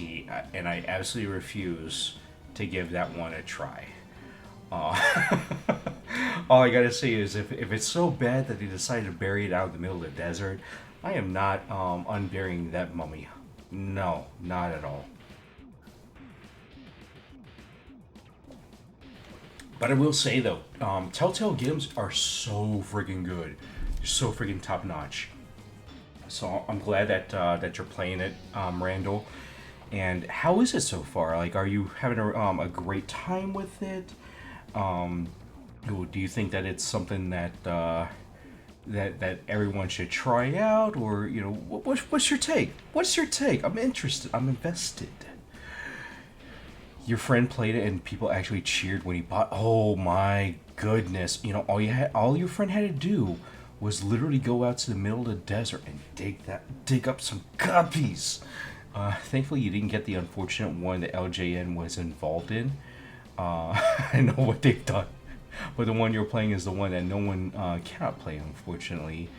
and I absolutely refuse to give that one a try. Uh, all I gotta say is, if it's so bad that they decided to bury it out in the middle of the desert, I am not unburying that mummy. No, not at all. But I will say though, Telltale games are so freaking good, so freaking top notch. So I'm glad that that you're playing it, Randall. And how is it so far? Like, are you having a great time with it? Um, do you think that it's something that that everyone should try out, or you know, what's your take? What's your take? I'm interested. I'm invested. Your friend played it, and people actually cheered when he bought. Oh my goodness! You know, all your friend had to do was literally go out to the middle of the desert and dig up some copies. Thankfully, you didn't get the unfortunate one that LJN was involved in. I know what they've done, but the one you're playing is the one that no one cannot play, unfortunately,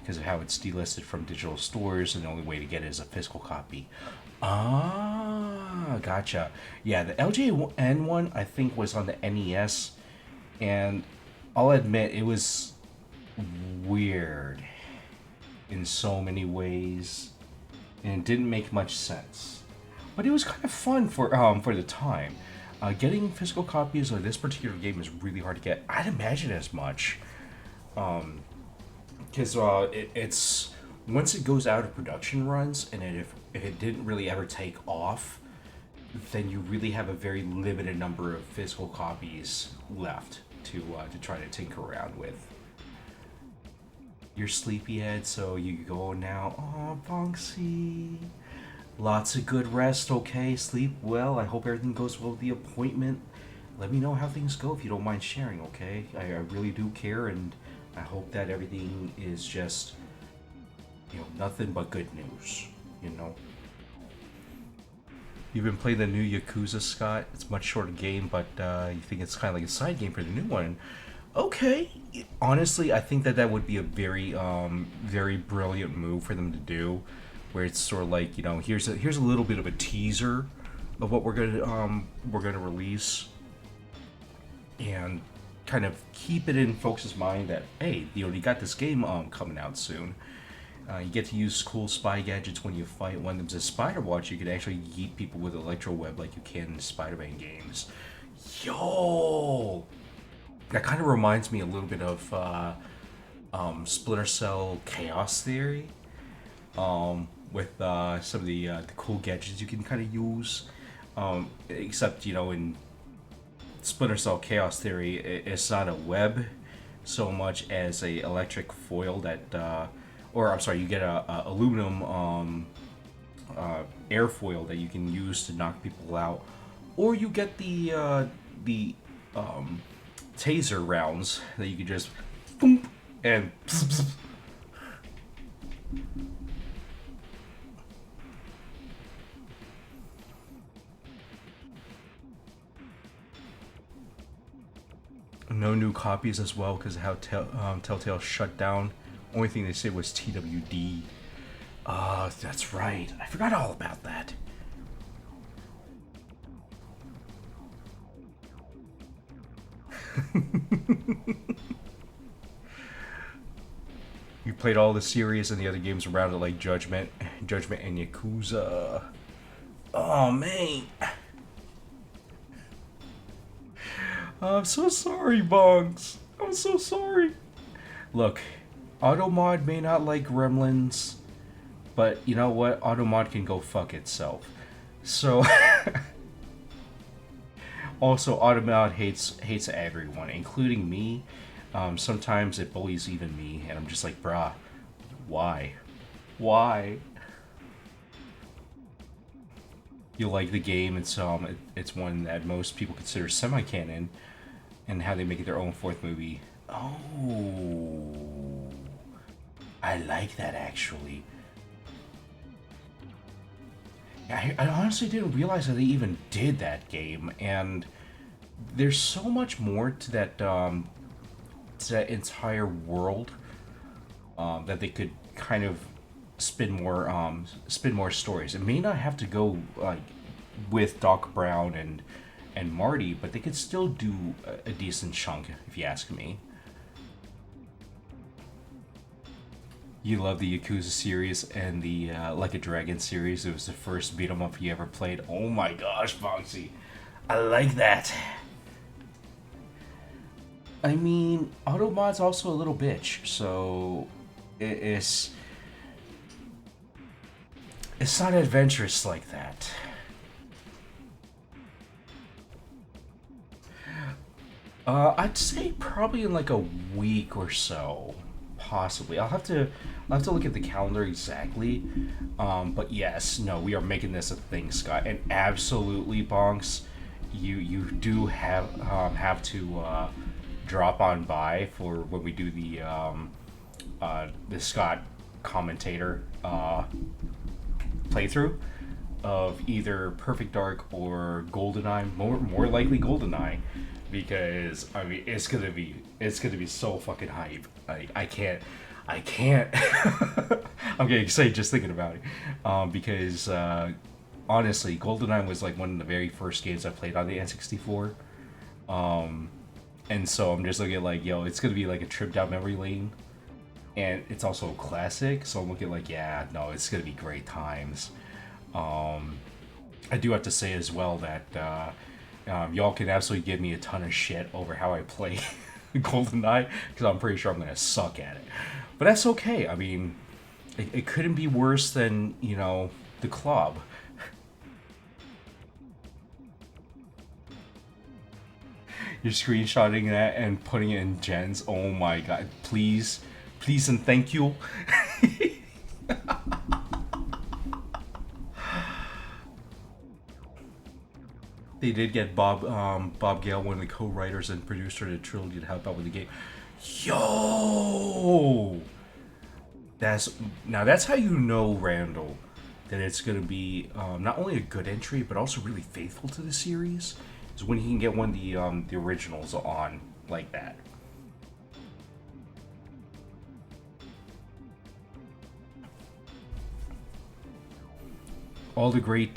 because of how it's delisted from digital stores, and the only way to get it is a physical copy. Ah, gotcha. Yeah, the LJN one I think was on the NES, and I'll admit it was weird in so many ways, and it didn't make much sense. But it was kind of fun for the time. Getting physical copies of this particular game is really hard to get. I'd imagine as much, because it's once it goes out of production runs, and if it didn't really ever take off, then you really have a very limited number of physical copies left to try to tinker around with. You're sleepyhead, so you go now. Oh, Bonksy. Lots of good rest, okay? Sleep well. I hope everything goes well with the appointment. let me know how things go if you don't mind sharing, okay? I really do care, and I hope that everything is just, nothing but good news, you know? You've been playing the new Yakuza, Scott. It's a much shorter game, but you think it's kind of like a side game for the new one. Okay. Honestly, I think that that would be a very, very brilliant move for them to do, where it's sort of like, here's a little bit of a teaser of what we're gonna release, and kind of keep it in folks' mind that, hey, you got this game coming out soon. You get to use cool spy gadgets when you fight. One of them's a spider watch. You could actually yeet people with electro web like you can in Spider-Man games. Yo, that kind of reminds me a little bit of Splinter Cell Chaos Theory, with some of the cool gadgets you can kind of use. Except in Splinter Cell Chaos Theory, it's not a web so much as a electric foil that, or I'm sorry, you get a aluminum airfoil that you can use to knock people out, or you get the taser rounds that you can just boom and pss, pss. No new copies as well because of how Telltale shut down. Only thing they said was TWD. That's right. I forgot all about that. You played all the series and the other games around it, like Judgment and Yakuza. Oh man. I'm so sorry, Bongs. I'm so sorry. Look, Automod may not like Gremlins, but you know what? Automod can go fuck itself. So, also, Automod hates everyone, including me. Sometimes it bullies even me, and I'm just like, bruh, why? Why? You like the game, it's one that most people consider semi-canon, and how they make it their own fourth movie. Oh, I like that actually. I honestly didn't realize that they even did that game, and there's so much more to that entire world that they could kind of spin more stories. It may not have to go like with Doc Brown and Marty, but they could still do a decent chunk, if you ask me. You love the Yakuza series and the Like a Dragon series. It was the first beat 'em up you ever played. Oh my gosh, Foxy, I like that. I mean, Automod's also a little bitch, so it's not adventurous like that. I'd say probably in like a week or so, possibly. I'll have to look at the calendar exactly. But yes, no, we are making this a thing, Scott, and absolutely, Bonks, you do have to drop on by for when we do the Scott commentator playthrough of either Perfect Dark or GoldenEye. More likely GoldenEye, because I mean it's gonna be so fucking hype. I can't. I'm getting excited just thinking about it, because honestly, GoldenEye was like one of the very first games I played on the N64. And so I'm just looking at like, yo, it's gonna be like a trip down memory lane, and it's also a classic. So I'm looking like, yeah, no, it's gonna be great times. I do have to say as well that y'all can absolutely give me a ton of shit over how I play GoldenEye, because I'm pretty sure I'm gonna suck at it. But that's okay. I mean, it couldn't be worse than the club. You're screenshotting that and putting it in Jen's. Oh my god. Please. Please and thank you. they did get Bob Gale, one of the co-writers and producer of the trilogy, to help out with the game. Yo, that's that's how you know, Randall, that it's gonna be not only a good entry but also really faithful to the series. Is when he can get one of the originals on like that. All the great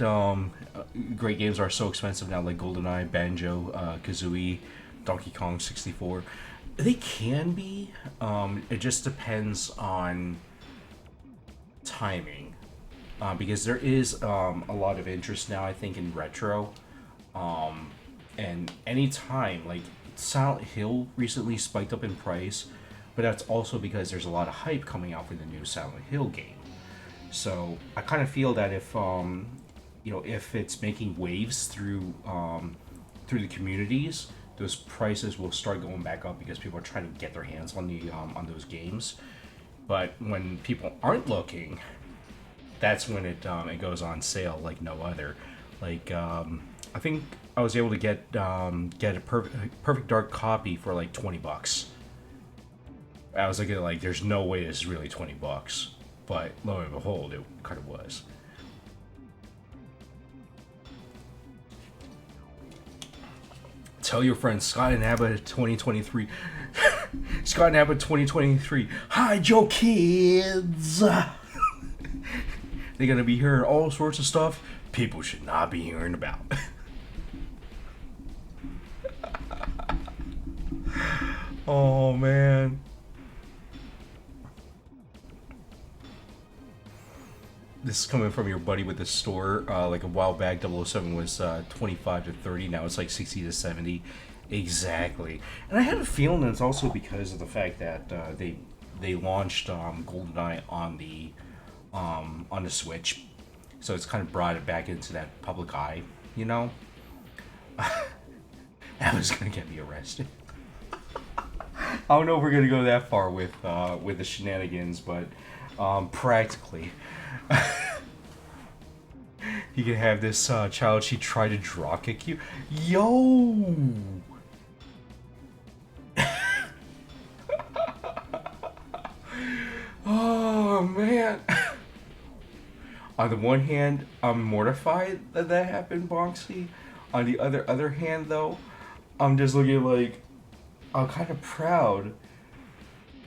games are so expensive now, like GoldenEye, Banjo, Kazooie, Donkey Kong 64. They can be. It just depends on timing, because there is a lot of interest now, I think, in retro. And anytime, like, Silent Hill recently spiked up in price, but that's also because there's a lot of hype coming out for the new Silent Hill game. So I kind of feel that if it's making waves through the communities, those prices will start going back up because people are trying to get their hands on the on those games. But when people aren't looking, that's when it goes on sale like no other. Like I think I was able to get a perfect dark copy for like $20. I was looking at like, there's no way this is really $20, but lo and behold, it kind of was. Tell your friends, Scott and Abba 2023. Scott and Abba 2023. Hide your kids. They're gonna be hearing all sorts of stuff people should not be hearing about. Oh man. This is coming from your buddy with the store. Like a while back, 007 was 25 to 30. Now it's like 60 to 70. Exactly. And I had a feeling it's also because of the fact that they launched GoldenEye on the Switch, so it's kind of brought it back into that public eye. You know, that was gonna get me arrested. I don't know if we're gonna go that far with the shenanigans, but practically. You can have this child, she tried to draw kick you. Yo! Oh, man. On the one hand, I'm mortified that that happened, Bonksy. On the other hand, though, I'm just looking like, I'm kind of proud,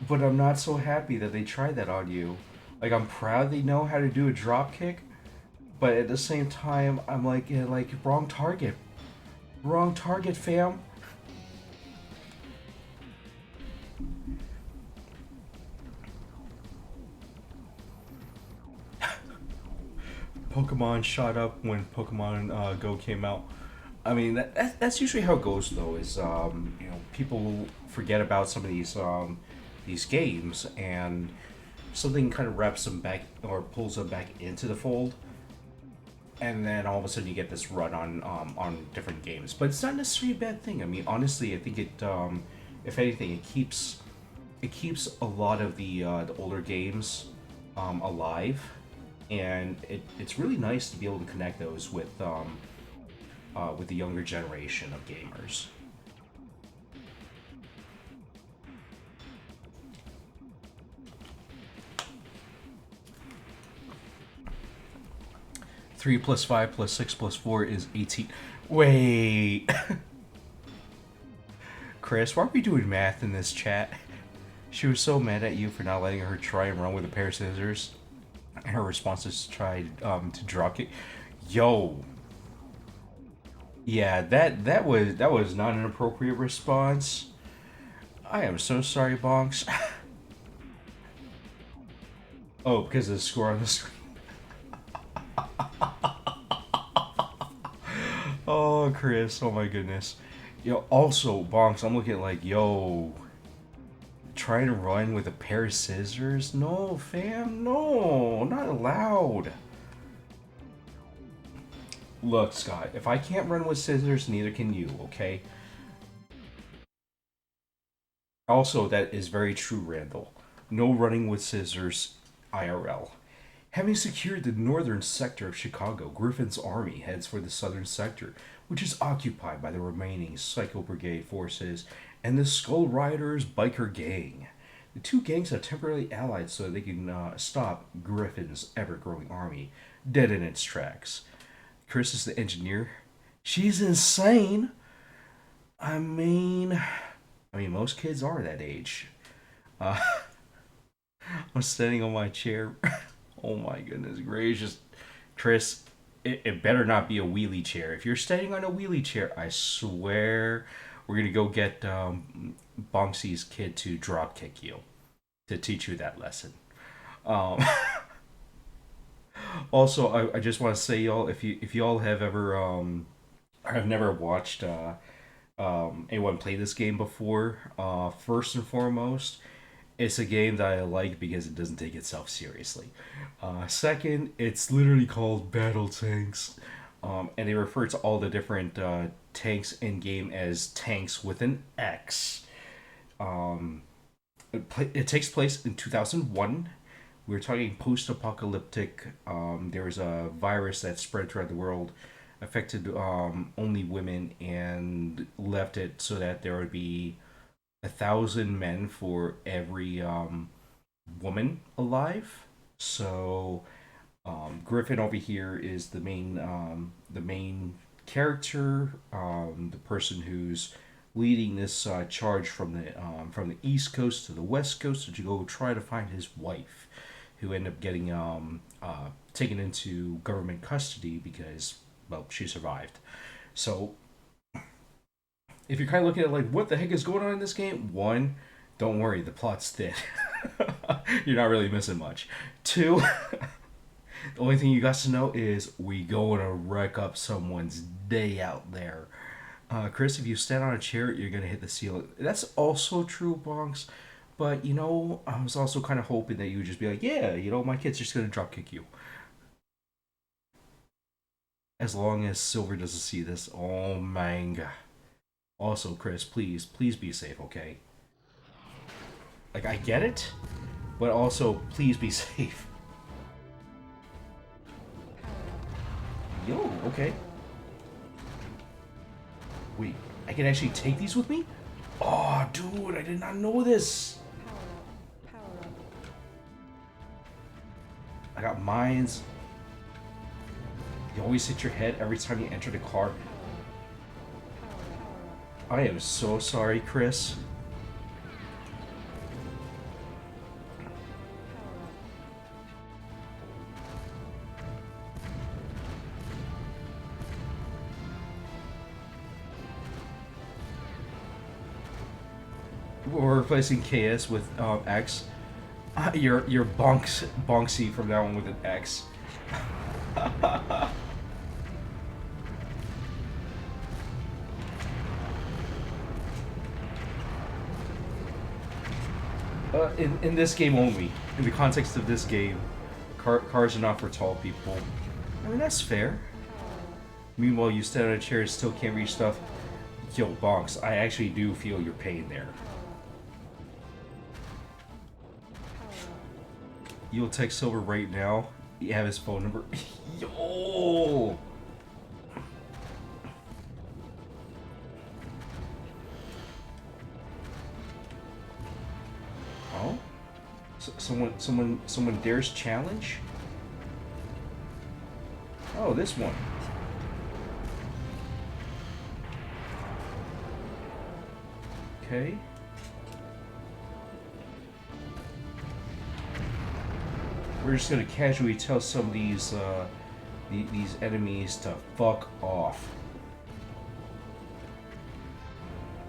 but I'm not so happy that they tried that on you. Like, I'm proud they know how to do a drop kick, but at the same time, I'm like, yeah, like, wrong target. Wrong target, fam. Pokemon shot up when Pokemon Go came out. I mean, that's usually how it goes, though. Is people forget about some of these games, and something kind of wraps them back or pulls them back into the fold, and then all of a sudden you get this run on different games. But it's not necessarily a bad thing. I mean, honestly, I think if anything, it keeps a lot of the older games alive, and it's really nice to be able to connect those with the younger generation of gamers. 3 plus 5 plus 6 plus 4 is 18. Wait. Chris, why are we doing math in this chat? She was so mad at you for not letting her try and run with a pair of scissors. And her response is to try to drop kick. Yo. Yeah, that was not an appropriate response. I am so sorry, Bonks. Oh, because of the score on the screen. Oh, Chris, oh my goodness. Yo, also, Bonks, I'm looking at like, yo, trying to run with a pair of scissors? No, fam, no, not allowed. Look, Scott, if I can't run with scissors, neither can you, okay? Also, that is very true, Randall. No running with scissors, IRL. Having secured the northern sector of Chicago, Griffin's army heads for the southern sector, which is occupied by the remaining Psycho Brigade forces and the Skull Riders biker gang. The two gangs have temporarily allied so they can stop Griffin's ever growing army dead in its tracks. Chris is the engineer. She's insane. I mean, most kids are that age. Uh, I'm standing on my chair. Oh my goodness gracious. Chris, it better not be a wheelie chair. If you're standing on a wheelie chair, I swear we're going to go get Bonksy's kid to drop kick you to teach you that lesson. Um, Also, I just want to say, y'all, if y'all have ever have never watched anyone play this game before, first and foremost, it's a game that I like because it doesn't take itself seriously. Second, it's literally called BattleTanx, and they refer to all the different tanks in game as tanks with an X. Um, it takes place in 2001. We're talking post-apocalyptic. There was a virus that spread throughout the world, affected only women, and left it so that there would be 1,000 men for every woman alive. So Griffin over here is the main character, the person who's leading this charge from the East Coast to the West Coast to go try to find his wife, who ended up getting taken into government custody because, well, she survived. So if you're kind of looking at like what the heck is going on in this game, one, don't worry, the plot's thin. You're not really missing much. Two, the only thing you got to know is we going to wreck up someone's day out there. Chris, if you stand on a chair, you're gonna hit the ceiling. That's also true, Bonks. But I was also kind of hoping that you would just be like, yeah, my kid's just gonna drop kick you. As long as Silver doesn't see this, oh manga. Also, Chris, please be safe, okay? Like I get it, but also please be safe. Yo, okay. Wait, I can actually take these with me? Oh, dude, I did not know this. I got mines. You always hit your head every time you enter the car. I am so sorry, Chris. We're replacing KS with X. You're Bonksy from that one with an X. In this game only, in the context of this game, cars are not for tall people. I mean, that's fair. Meanwhile, you stand on a chair and still can't reach stuff. Yo, Bonks, I actually do feel your pain there. You'll text Silver right now. You have his phone number. Yo! Oh? Someone dares challenge? Oh, this one. Okay. We're just gonna casually tell some of these enemies to fuck off.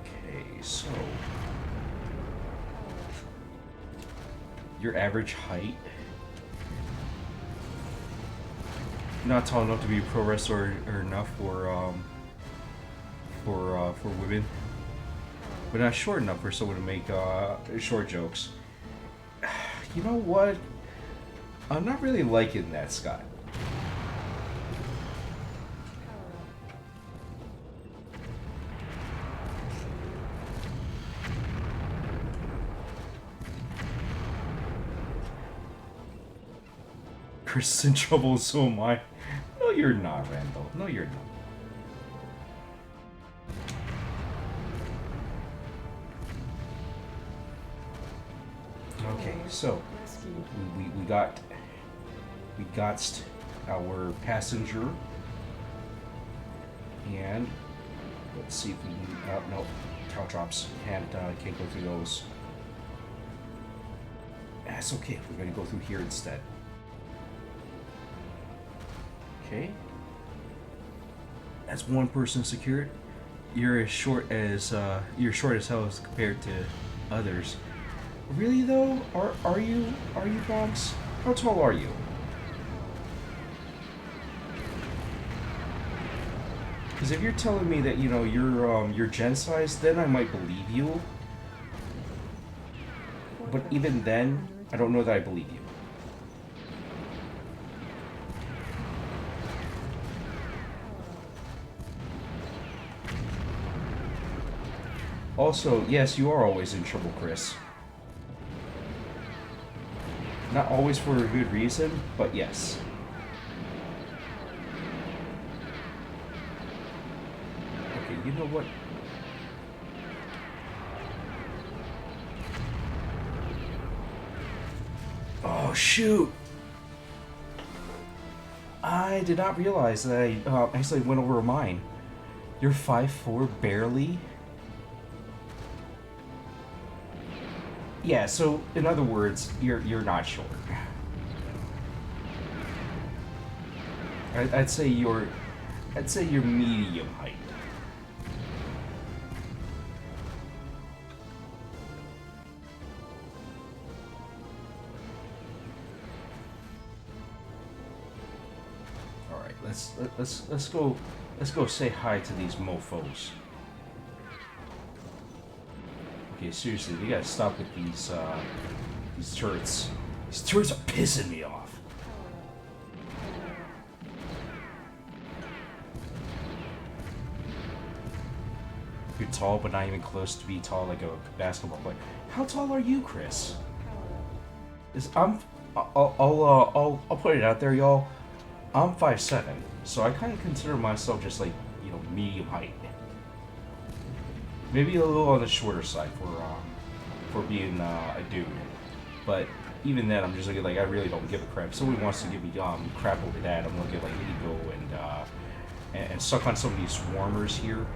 Okay, so your average height, not tall enough to be a pro wrestler or enough for women, but not short enough for someone to make short jokes. You know what? I'm not really liking that, Scott. Chris is in trouble, so am I. No, you're not, Randall. No, you're not. Okay, so we got our passenger, and let's see if we can. No, caltrops can't go through those. That's okay. We're gonna go through here instead. Okay. That's one person secured. You're short as hell as compared to others. Really though? Are you Bronx? How tall are you? Because if you're telling me that you're gen size, then I might believe you. But even then, I don't know that I believe you. Also, yes, you are always in trouble, Chris. Not always for a good reason, but yes. Okay, you know what? Oh, shoot! I did not realize that I actually went over mine. You're 5'4", barely? Yeah, so in other words, you're not short. I'd say you're medium height. All right, let's go say hi to these mofos. Okay, seriously, you gotta stop with these turrets. These turrets are pissing me off. You're tall, but not even close to be tall like a basketball player. How tall are you, Chris? I'll put it out there, y'all. I'm 5'7", so I kind of consider myself just like medium height. Maybe a little on the shorter side for being a dude, but even then, I'm just like I really don't give a crap. If somebody wants to give me crap over that, I'm gonna get like ego and suck on some of these swarmers here.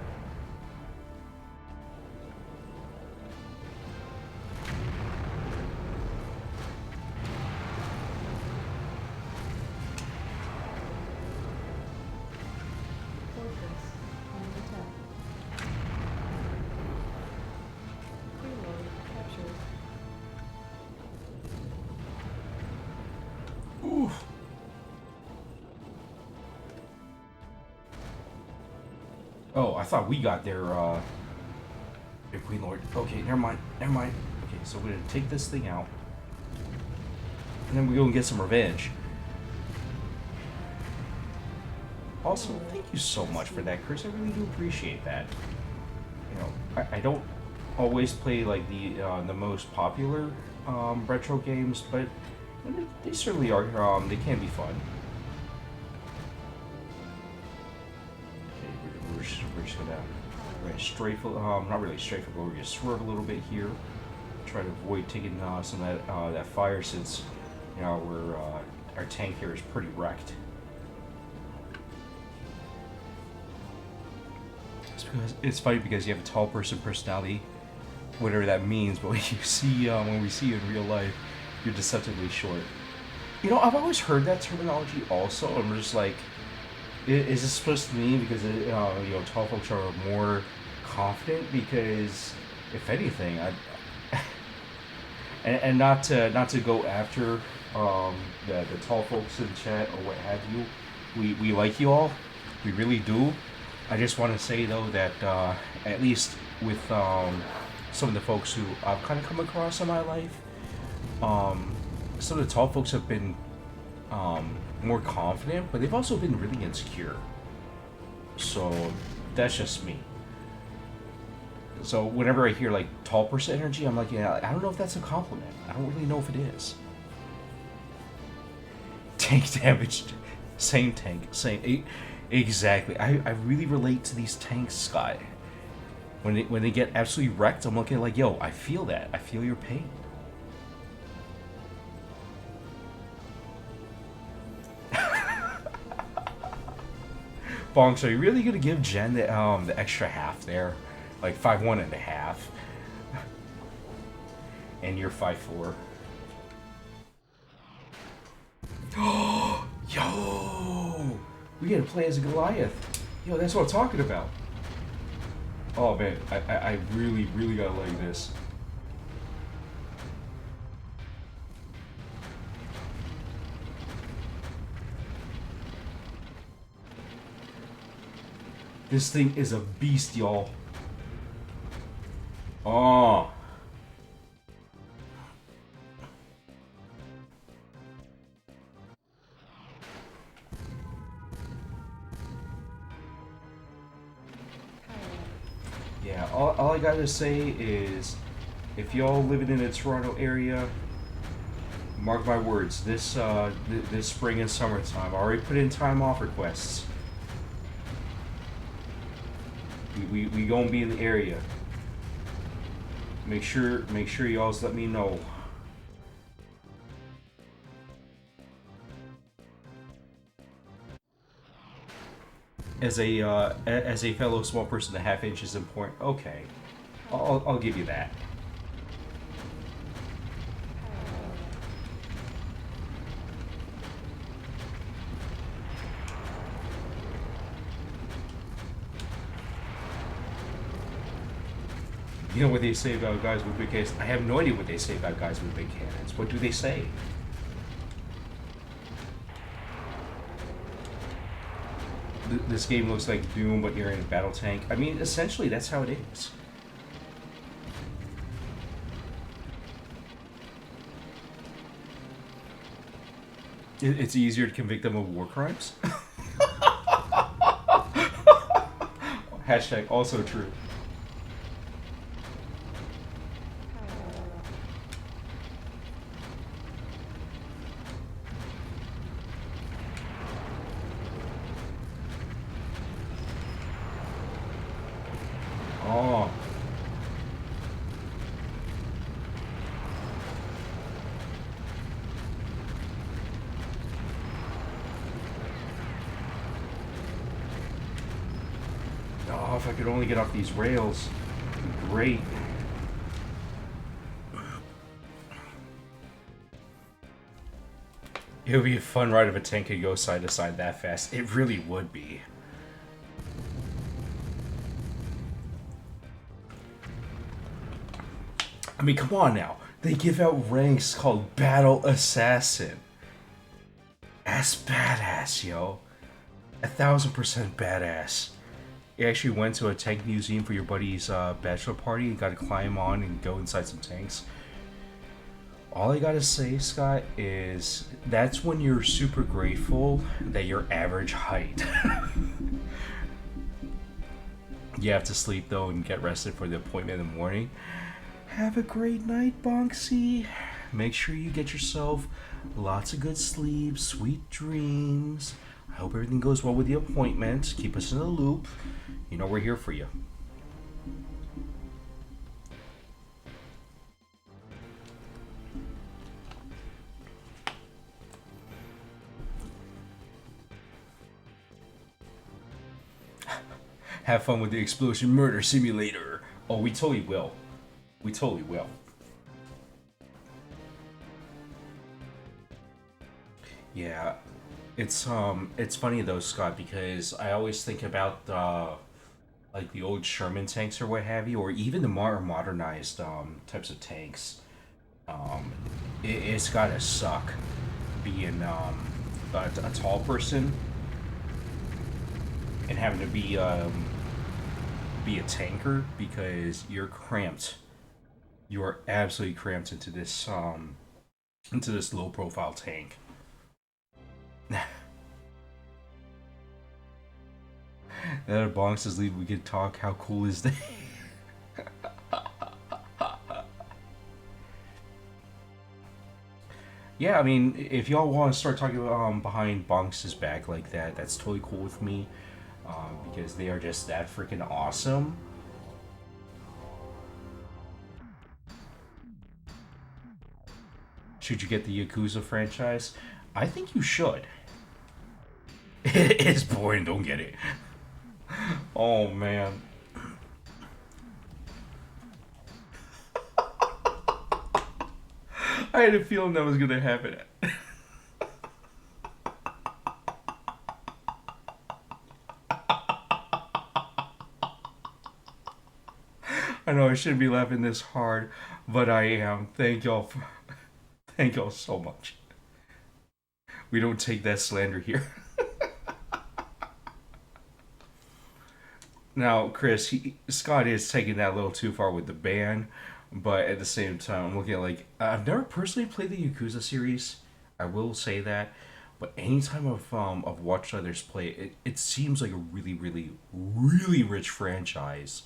Oh, I thought we got there, Queen Lord. Okay, never mind. Okay, so we're gonna take this thing out. And then we go and get some revenge. Also, thank you so much for that, Chris. I really do appreciate that. I don't always play, like, the most popular, retro games, but they certainly are, they can be fun. We're just gonna strafe, not really strafe, but we're gonna swerve a little bit here. Try to avoid taking some of that fire, since our tank here is pretty wrecked. It's funny because you have a tall person personality, whatever that means. But when we see you in real life, you're deceptively short. I've always heard that terminology. Also, I'm just like, is this supposed to mean because tall folks are more confident? Because if anything, and not to go after the tall folks in the chat or what have you, we like you all, we really do. I just want to say though that at least with some of the folks who I've kind of come across in my life, some of the tall folks have been more confident, but they've also been really insecure. So that's just me. So whenever I hear like tall person energy, I'm like, yeah, I don't know if that's a compliment. I don't really know if it is. tank damage. Same tank. Exactly. I really relate to these tanks, Scott. When they get absolutely wrecked, I'm looking like, yo, I feel that. I feel your pain. Bonks, are you really gonna give Jen the extra half there? Like 5'1.5"? And you're 5'4". Yo! We gotta play as a Goliath. Yo, that's what I'm talking about. Oh man, I really, really gotta like this. This thing is a beast, y'all. Oh. Yeah, all I gotta say is, if y'all living in the Toronto area, mark my words, this spring and summertime, I already put in time off requests. We gonna be in the area. Make sure y'all's let me know. As a fellow small person, the half inch is important. Okay, I'll give you that. You know what they say about guys with big cannons? I have no idea what they say about guys with big cannons. What do they say? This game looks like Doom, but you're in a battle tank. I mean, essentially, that's how it is. It's easier to convict them of war crimes. Hashtag also true. Oh. Oh, if I could only get off these rails. Great. It would be a fun ride if a tank could go side to side that fast. It really would be. I mean, come on now. They give out ranks called Battle Assassin. That's badass, yo. 1000% badass. You actually went to a tank museum for your buddy's bachelor party and got to climb on and go inside some tanks. All I gotta say, Scott, is that's when you're super grateful that you're average height. You have to sleep though and get rested for the appointment in the morning. Have a great night, Bonksy. Make sure you get yourself lots of good sleep, sweet dreams. I hope everything goes well with the appointment. Keep us in the loop. You know we're here for you. Have fun with the explosion murder simulator. Oh, we totally will. We totally will. Yeah, it's funny though, Scott, because I always think about like the old Sherman tanks or what have you, or even the more modernized types of tanks. It's gotta suck being a tall person and having to be a tanker because you're cramped. You are absolutely cramped into this low profile tank. That a bonk says leave we could talk. How cool is that? Yeah, I mean, if y'all want to start talking about behind Bonks' back like that, that's totally cool with me. Because they are just that freaking awesome. Should you get the Yakuza franchise? I think you should. It's boring, don't get it. Oh man. I had a feeling that was gonna happen. I know I shouldn't be laughing this hard, but I am. Thank y'all so much. We don't take that slander here. Now, Chris, Scott is taking that a little too far with the ban, but at the same time, I'm looking at like I've never personally played the Yakuza series. I will say that, but anytime I've watched others play, it seems like a really, really, really rich franchise.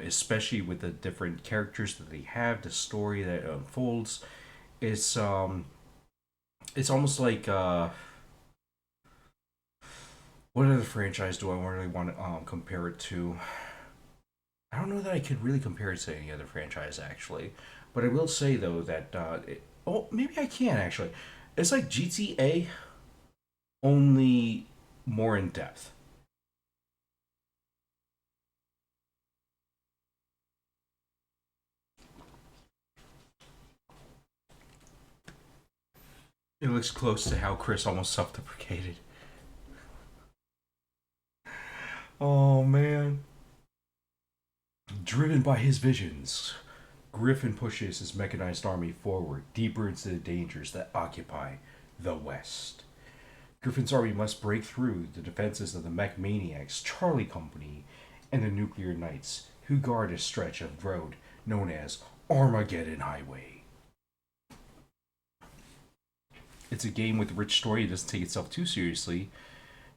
Especially with the different characters that they have, the story that unfolds. It's um, it's almost like what other franchise do I really want to compare it to? I don't know that I could really compare it to any other franchise actually, but I will say though that oh maybe I can actually. It's like GTA, only more in depth. It looks close to how Chris almost self-deprecated. Oh man. Driven by his visions, Griffin pushes his mechanized army forward, deeper into the dangers that occupy the West. Griffin's army must break through the defenses of the mech maniacs Charlie Company and the Nuclear Knights, who guard a stretch of road known as Armageddon Highway. It's a game with a rich story. It doesn't take itself too seriously.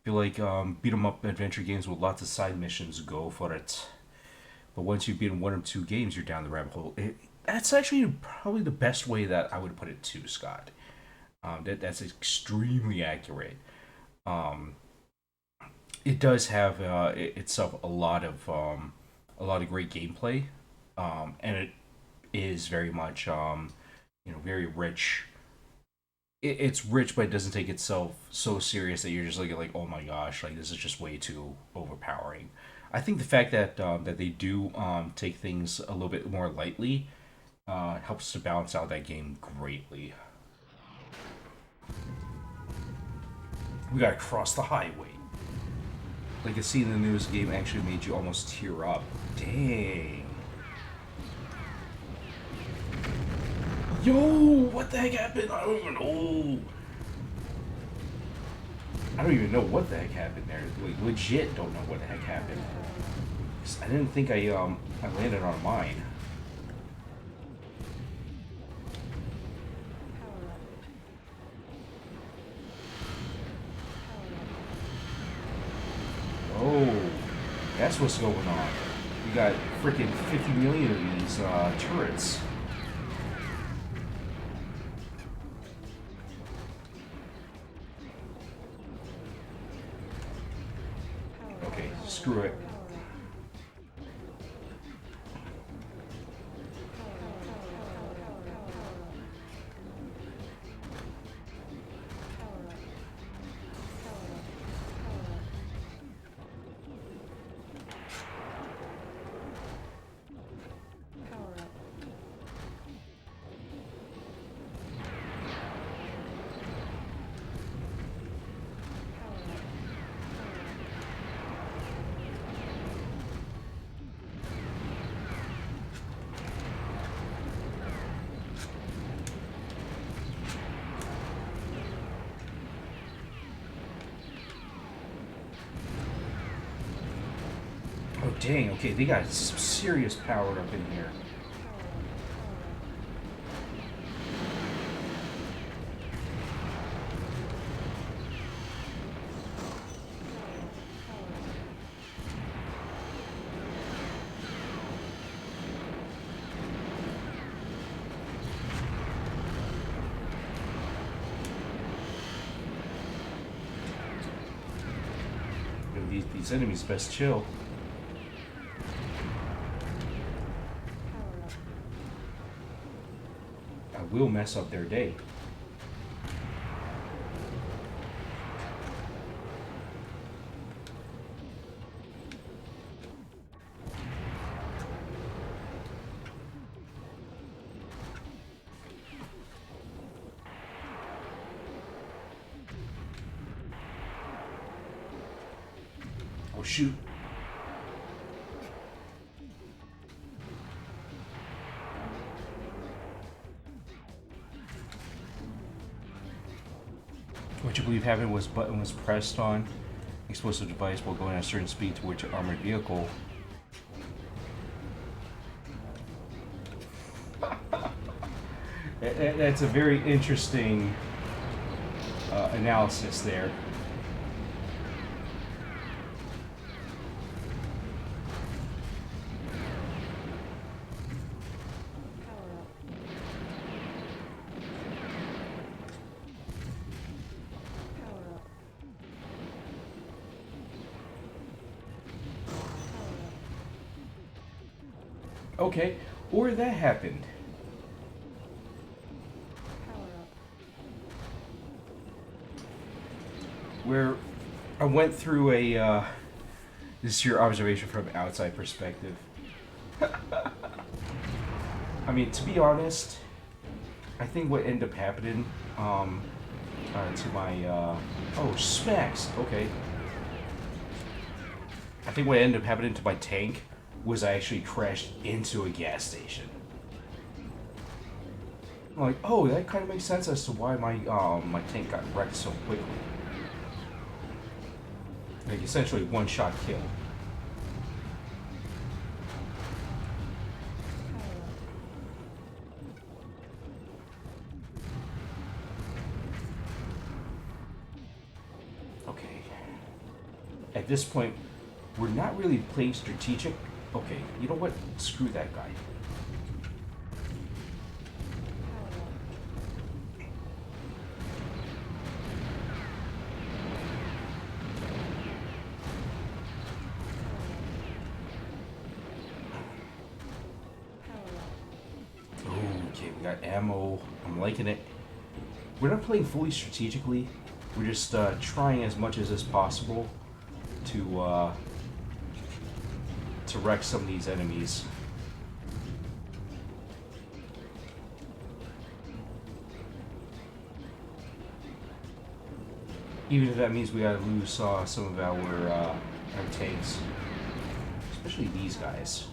If you like beat 'em up adventure games with lots of side missions, go for it. But once you've beaten one or two games, you're down the rabbit hole. That's actually probably the best way that I would put it too, Scott. That's extremely accurate. Um, it does have itself a lot of great gameplay, and it is very much very rich. It's rich, but it doesn't take itself so serious that you're just looking like, oh my gosh, like this is just way too overpowering. I think the fact that they do take things a little bit more lightly helps to balance out that game greatly. We gotta cross the highway. Like a scene in the news game actually made you almost tear up. Dang. Yo, what the heck happened? I don't even know. I don't even know what the heck happened there. Like, legit don't know what the heck happened. I didn't think I landed on mine. Oh, that's what's going on. You got freaking 50 million of these turrets. Okay, screw it. Oh dang, okay, they got some serious power up in here. these enemies best chill. I will mess up their day. Oh, shoot. What you believe happened was button was pressed on explosive device while going at a certain speed towards your armored vehicle. That's a very interesting analysis there. Okay, or that happened. Where I went through a, this is your observation from an outside perspective. I mean, to be honest, I think what ended up happening, to my, oh, smacks, okay. I think what ended up happening to my tank was I actually crashed into a gas station. I'm like, oh, that kind of makes sense as to why my tank got wrecked so quickly. Like, essentially one-shot kill. Okay. At this point, we're not really playing strategic. Okay, you know what? Screw that guy. Okay, we got ammo. I'm liking it. We're not playing fully strategically. We're just trying as much as is possible to wreck some of these enemies. Even if that means we gotta lose some of our tanks. Especially these guys.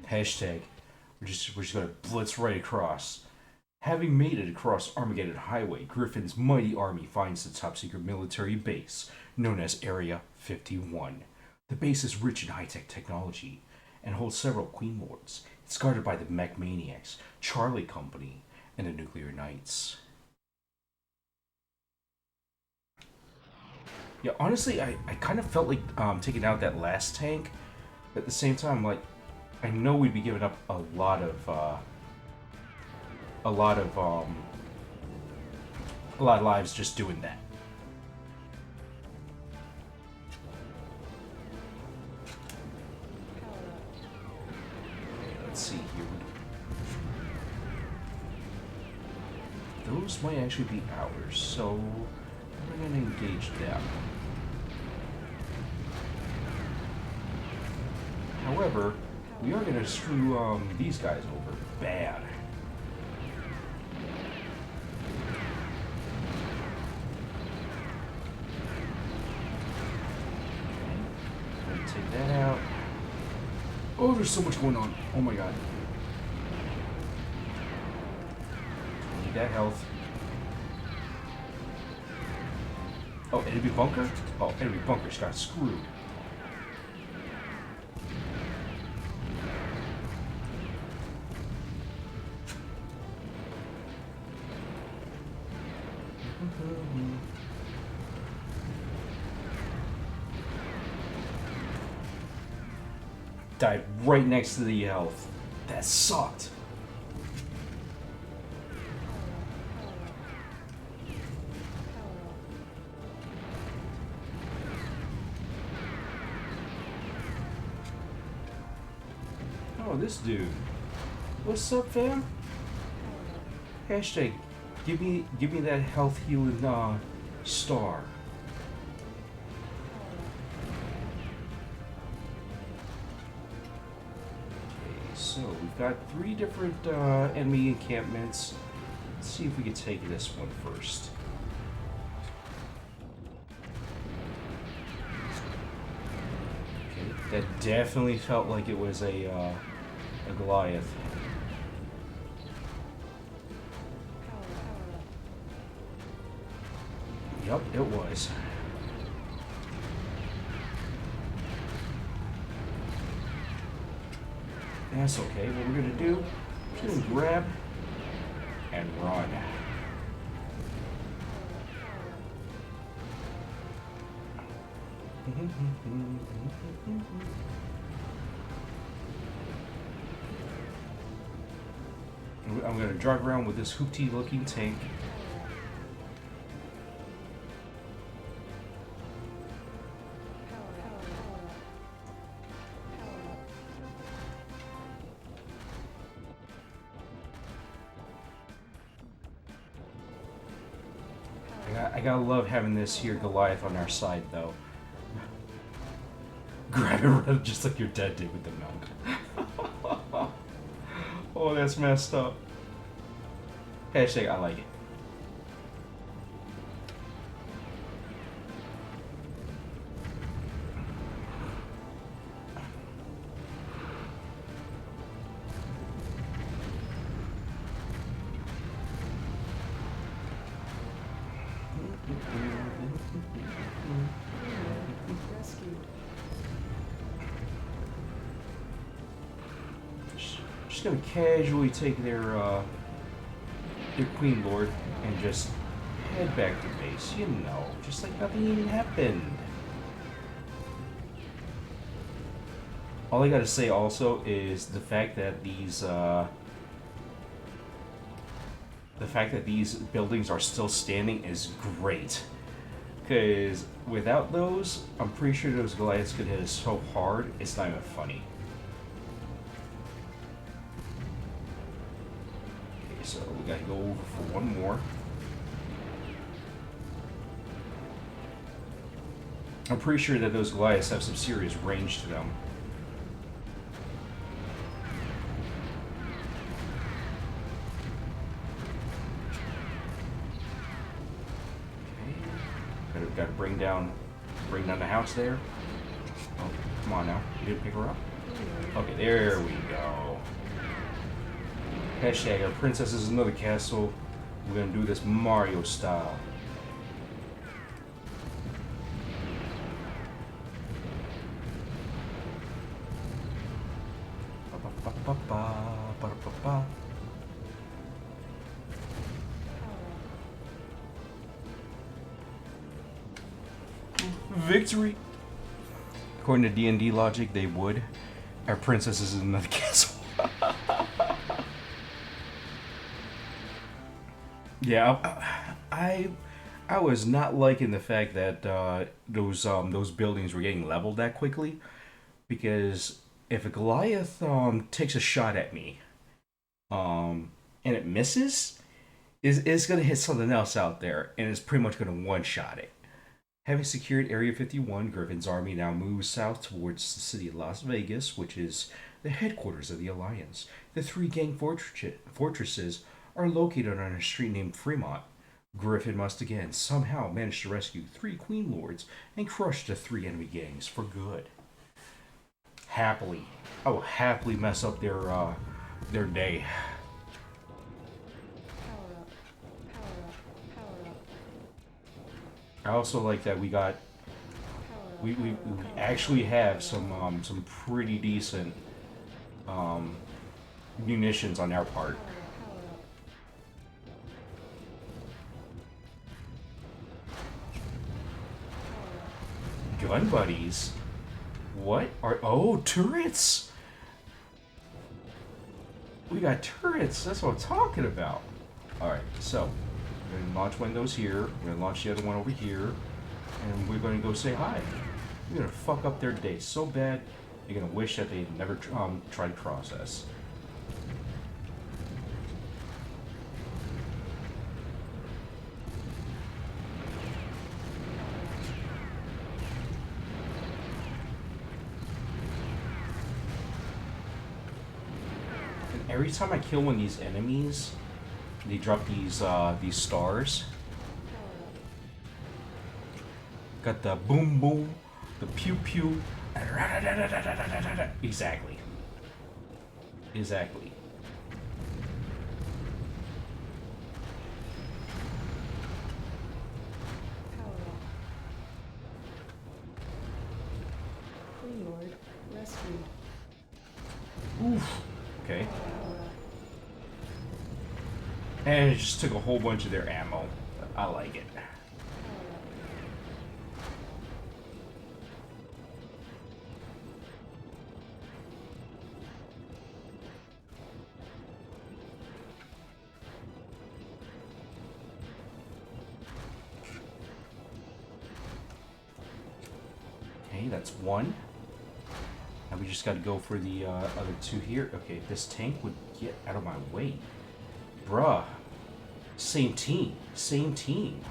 Hashtag, we're just gonna blitz right across. Having made it across Armageddon Highway, Griffin's mighty army finds the top-secret military base, known as Area 51. The base is rich in high-tech technology and holds several Queen wards. It's guarded by the Mech Maniacs, Charlie Company, and the Nuclear Knights. Yeah, honestly, I kind of felt like taking out that last tank, but at the same time, like, I know we'd be giving up a lot of lives just doing that. Let's see here. Those might actually be ours, so we're gonna engage them. However, we are going to screw these guys over bad. Okay. Take that out. Oh, there's so much going on. Oh my god. Need that health. Oh, enemy bunker? Oh, enemy bunker's got screwed. died right next to the health. That sucked. Oh, this dude. What's up, fam? Hashtag, give me that health healing star. Okay, so we've got 3 different enemy encampments. Let's see if we can take this one first. Okay, that definitely felt like it was a Goliath. Yep, it was. That's okay. What we're gonna do, we're gonna grab and run. I'm gonna drive around with this hoopty looking tank. I gotta love having this here Goliath on our side, though. Grab it right just like your dad did with the mount. Oh, that's messed up. Hashtag, I like it. Just gonna casually take their Queen Lord and just head back to base, you know, just like nothing even happened. All I gotta say also is the fact that these buildings are still standing is great. Because without those, I'm pretty sure those Goliaths could hit us so hard, it's not even funny. Okay, so we gotta go over for one more. I'm pretty sure that those Goliaths have some serious range to them. Got to bring down the house there. Oh, come on now. You didn't pick her up? Okay, there we go. Hashtag our princess is another castle. We're gonna do this Mario style. Victory! According to D&D logic, they would. Our princess is in another castle. Yeah, I was not liking the fact that those buildings were getting leveled that quickly, because if a Goliath takes a shot at me, and it misses, it's gonna hit something else out there, and it's pretty much gonna one-shot it. Having secured Area 51, Griffin's army now moves south towards the city of Las Vegas, which is the headquarters of the Alliance. The 3 gang fortresses are located on a street named Fremont. Griffin must again somehow manage to rescue 3 Queen Lords and crush the 3 enemy gangs for good. Happily. I will happily mess up their day. I also like that we actually have some pretty decent munitions on our part. Gun buddies? What are turrets? We got turrets. That's what I'm talking about. All right, so we're gonna launch one of those here. We're gonna launch the other one over here, and we're gonna go say hi. We're gonna fuck up their day so bad. You're gonna wish that they never tried to cross us. Every time I kill one of these enemies, they drop these stars. Got the boom boom, the pew pew, exactly. Exactly. Lord, rescued. Oof. Okay. And it just took a whole bunch of their ammo. I like it. Okay, that's one. Now we just got to go for the other two here. Okay, this tank would get out of my way. Bruh. Same team. Same team.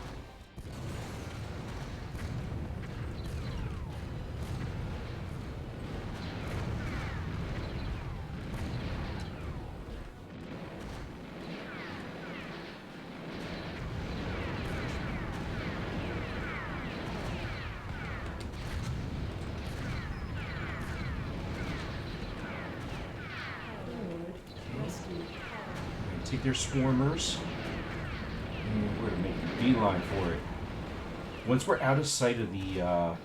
Take their swarmers. And we're gonna make a beeline for it. Once we're out of sight of the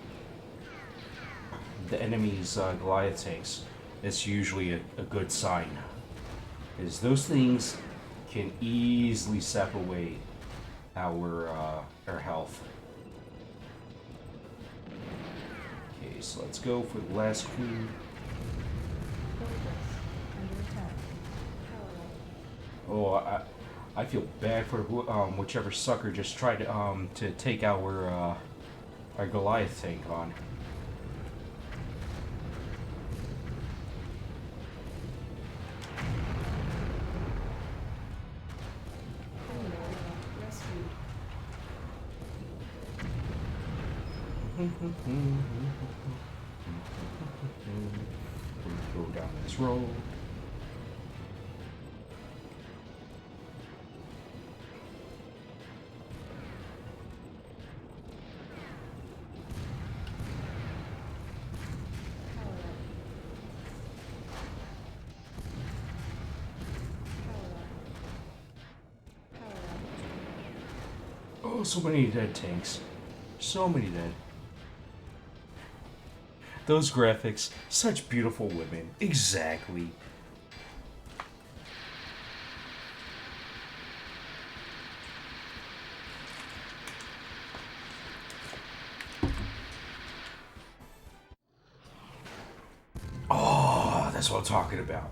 enemy's Goliath tanks, it's usually a good sign. Is those things can easily sap away our health. Okay, so let's go for the last queen. Oh, I feel bad for whichever sucker just tried to take our Goliath tank on. Go down this road. Oh, so many dead tanks. So many dead. Those graphics, such beautiful women. Exactly. Oh, that's what I'm talking about.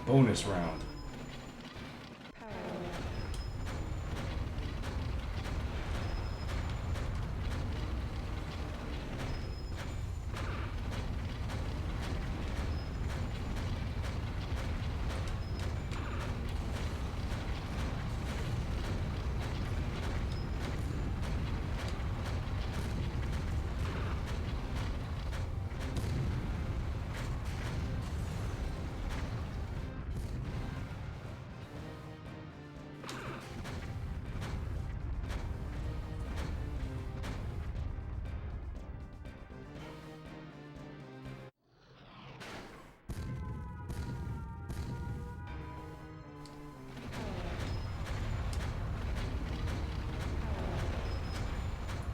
Bonus round.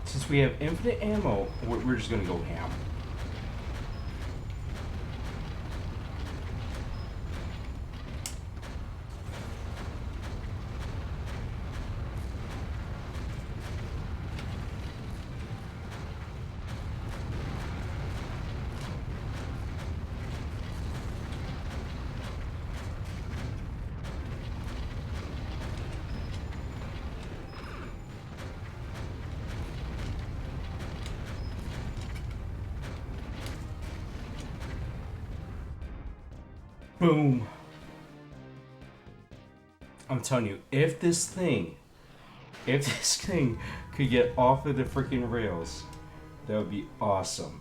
Since we have infinite ammo, we're just gonna go ham. Boom. I'm telling you, if this thing could get off of the freaking rails, that would be awesome.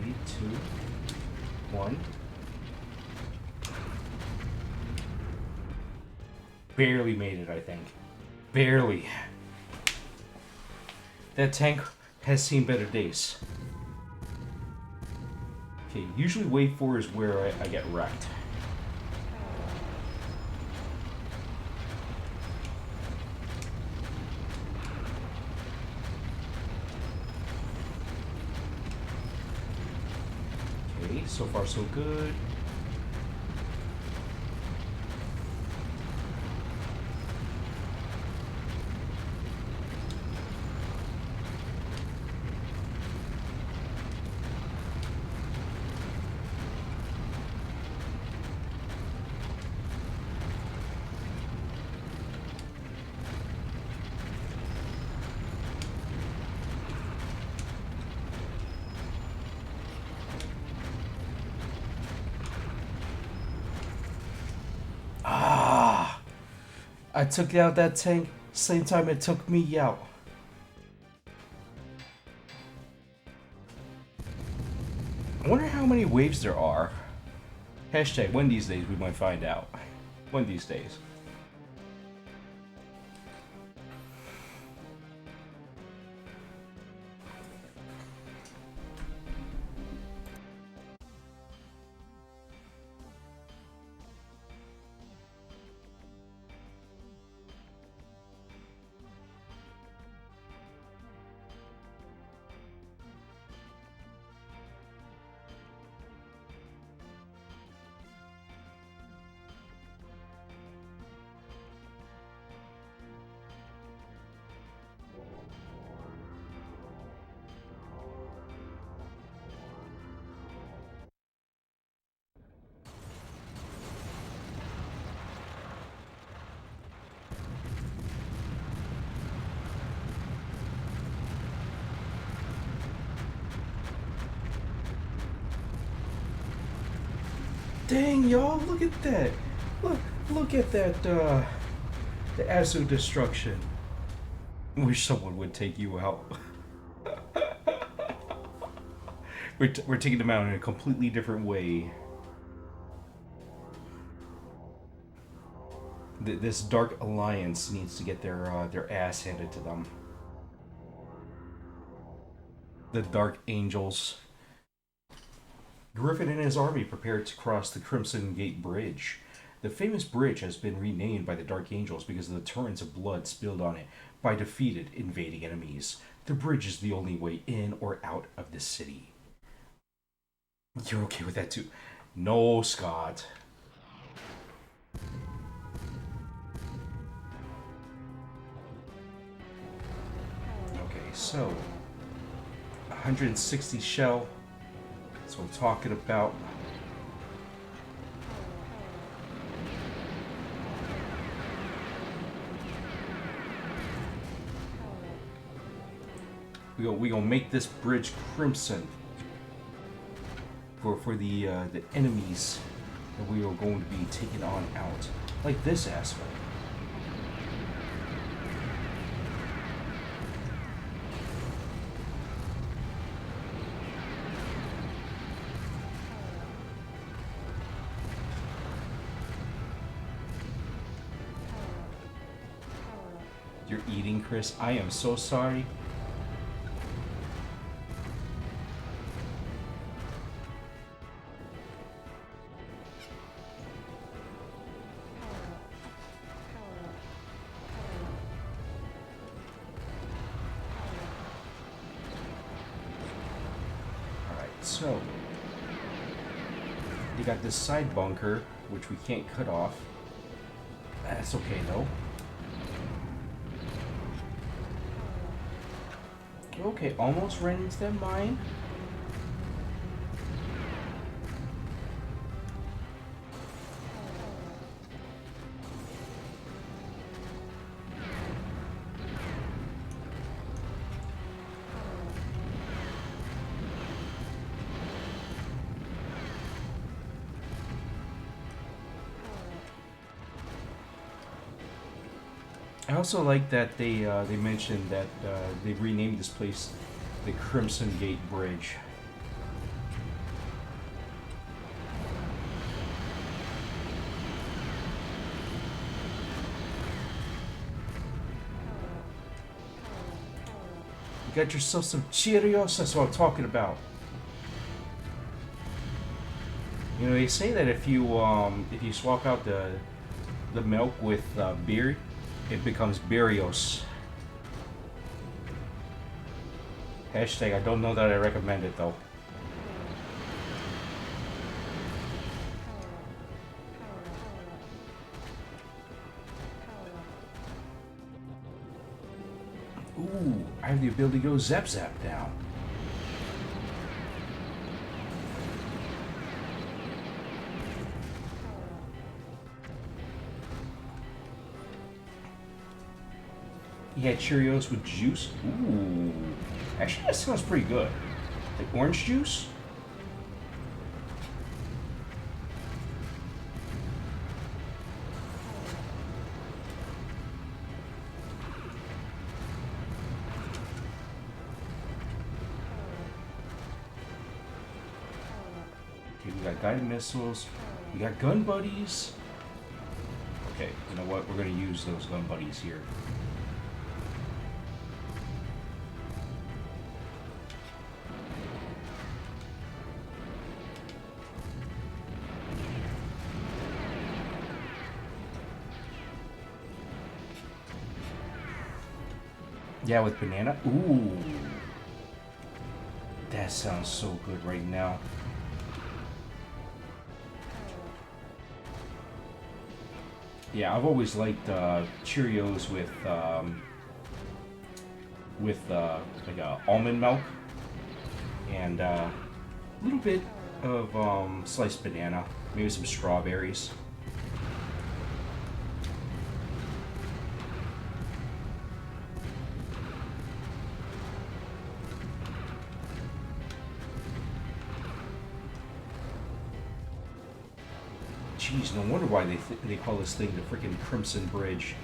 Okay, 2, 1. Barely made it, I think. Barely. That tank has seen better days. Okay, usually wave 4 is where I get wrecked. Okay, so far so good. Ah! I took out that tank same time it took me out. I wonder how many waves there are. Hashtag one of these days we might find out. One of these days. Dang, y'all, look at that. Look at that, the absolute destruction. Wish someone would take you out. We're taking them out in a completely different way. This Dark Alliance needs to get their ass handed to them. The Dark Angels. Griffin and his army prepared to cross the Crimson Gate Bridge. The famous bridge has been renamed by the Dark Angels because of the torrents of blood spilled on it by defeated invading enemies. The bridge is the only way in or out of the city. You're okay with that too? No, Scott. Okay, so 160 shell. That's what I'm talking about. We gonna make this bridge crimson for the enemies that we are going to be taking on out, like this asshole. You're eating, Chris. I am so sorry. So, you got this side bunker, which we can't cut off. That's okay though. Okay, almost ran into that mine. I also like that they mentioned that they renamed this place the Crimson Gate Bridge. You got yourself some Cheerios. That's what I'm talking about. You know, they say that if you swap out the milk with beer, it becomes Berrios. Hashtag, I don't know that I recommend it though. Ooh, I have the ability to go zap zap now. He had Cheerios with juice. Ooh. Actually, that sounds pretty good. Like orange juice? Okay, we got guided missiles. We got gun buddies. Okay, you know what? We're going to use those gun buddies here. Yeah, with banana. Ooh. That sounds so good right now. Yeah, I've always liked Cheerios with like almond milk and a little bit of sliced banana, maybe some strawberries. Jeez, no wonder why they call this thing the freaking Crimson Bridge.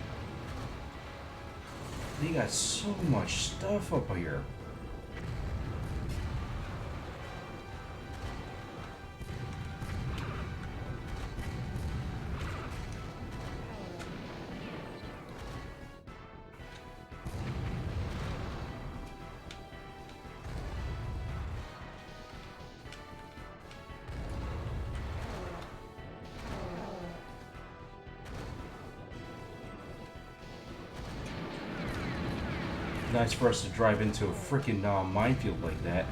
They got so much stuff up here. Nice for us to drive into a freaking minefield like that.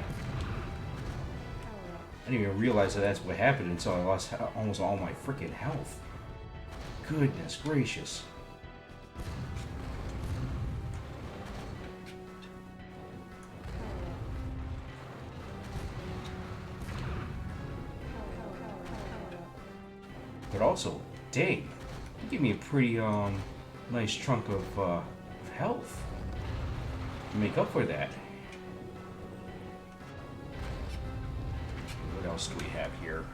I didn't even realize that that's what happened until I lost almost all my freaking health. Goodness gracious. But also, dang, you gave me a pretty nice chunk of health to make up for that. What else do we have here?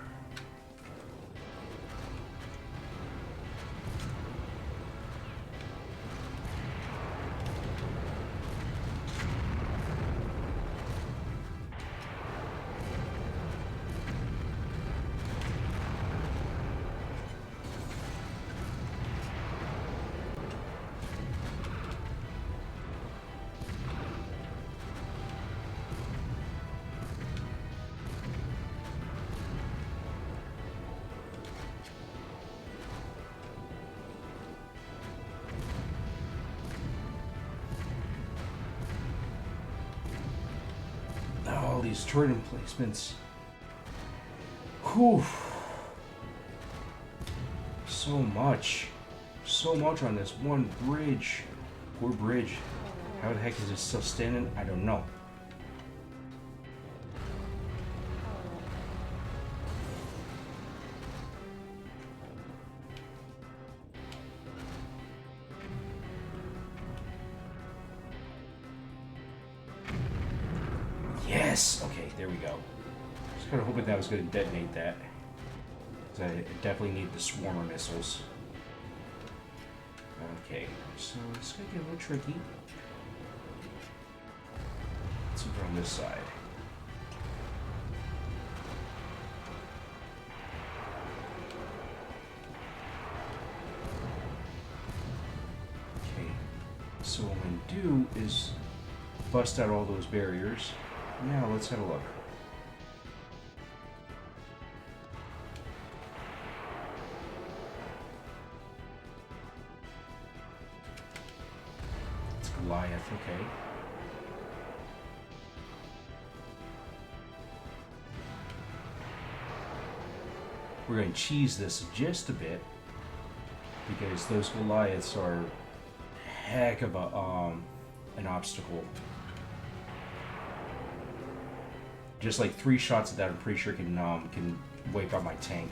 All these turret emplacements. Whew. So much. So much on this one bridge. Poor bridge. How the heck is it still standing? I don't know. Yes! Okay, there we go. Just kind of hoping that was going to detonate that. Because I definitely need the swarmer missiles. Okay, so it's going to get a little tricky. Let's look on this side. Okay, so what I'm going to do is bust out all those barriers. Now let's have a look. It's Goliath, okay. We're going to cheese this just a bit because those Goliaths are heck of a an obstacle. Just like 3 shots of that, I'm pretty sure can wipe out my tank.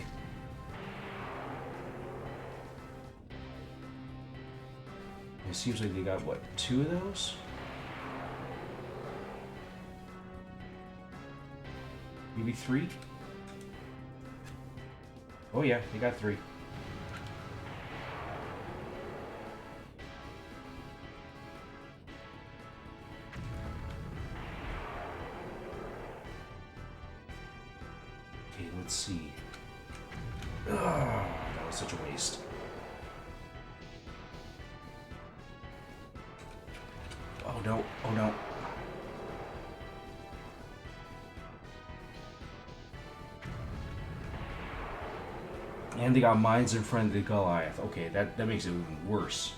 It seems like they got what, 2 of those? Maybe 3? Oh yeah, they got 3. Okay, let's see. Ugh, that was such a waste. Oh no, oh no. And they got mines in front of the Goliath. Okay, that makes it even worse.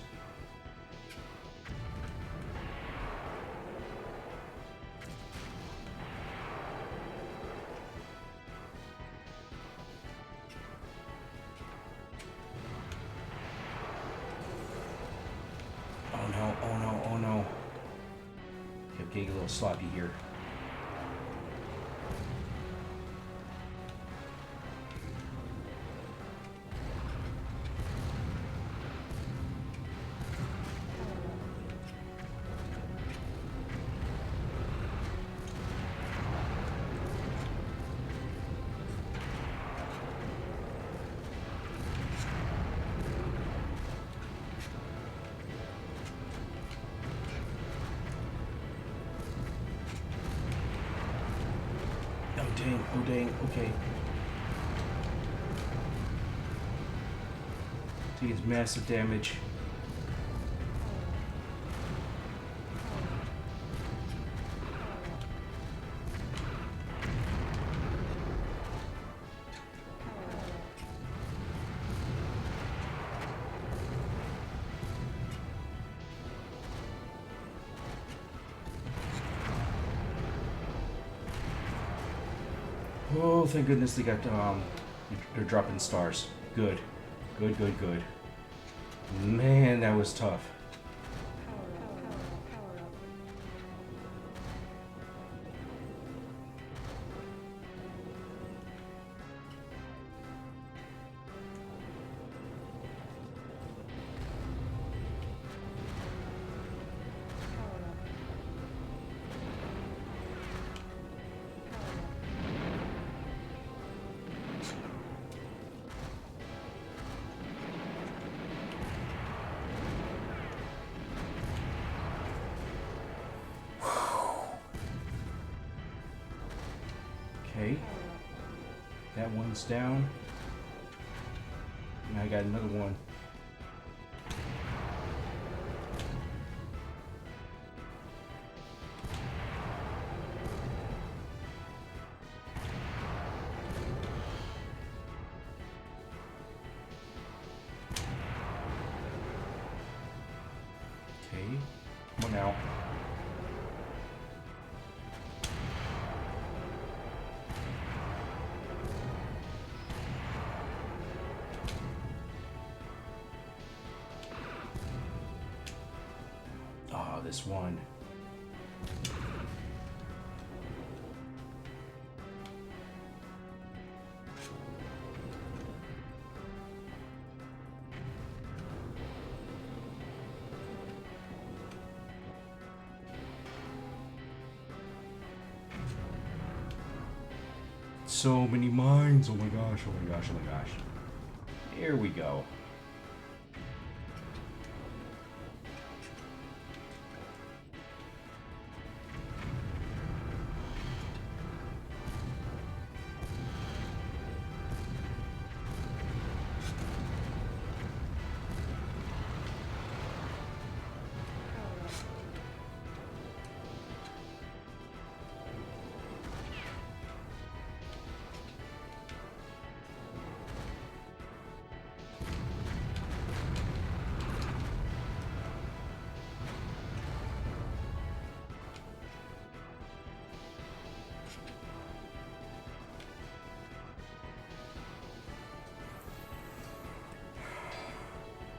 Oh no, oh no, oh no. Okay, I'm getting a little sloppy here. Oh dang, okay. Takes massive damage. Oh, thank goodness they got, they're dropping stars. Good. Good, good, good. Man, that was tough. Okay. That one's down. Now I got another one. Okay. Come on now. this one. So many mines. Oh my gosh, oh my gosh, oh my gosh. Here we go.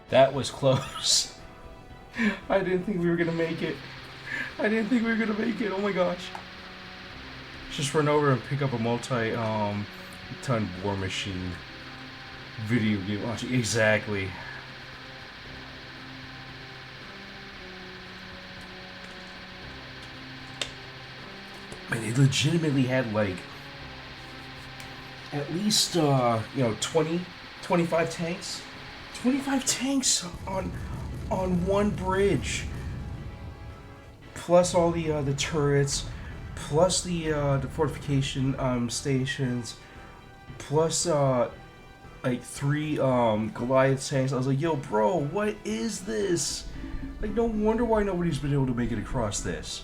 That was close. I didn't think we were gonna make it. I didn't think we were gonna make it. Oh my gosh. Just run over and pick up a ton war machine video game launching. Exactly. Man, they legitimately had like at least 20, 25 tanks. 25 tanks on one bridge. Plus all the turrets, plus the fortification stations, plus like 3 Goliath tanks. I was like, yo, bro, what is this? Like, no wonder why nobody's been able to make it across this.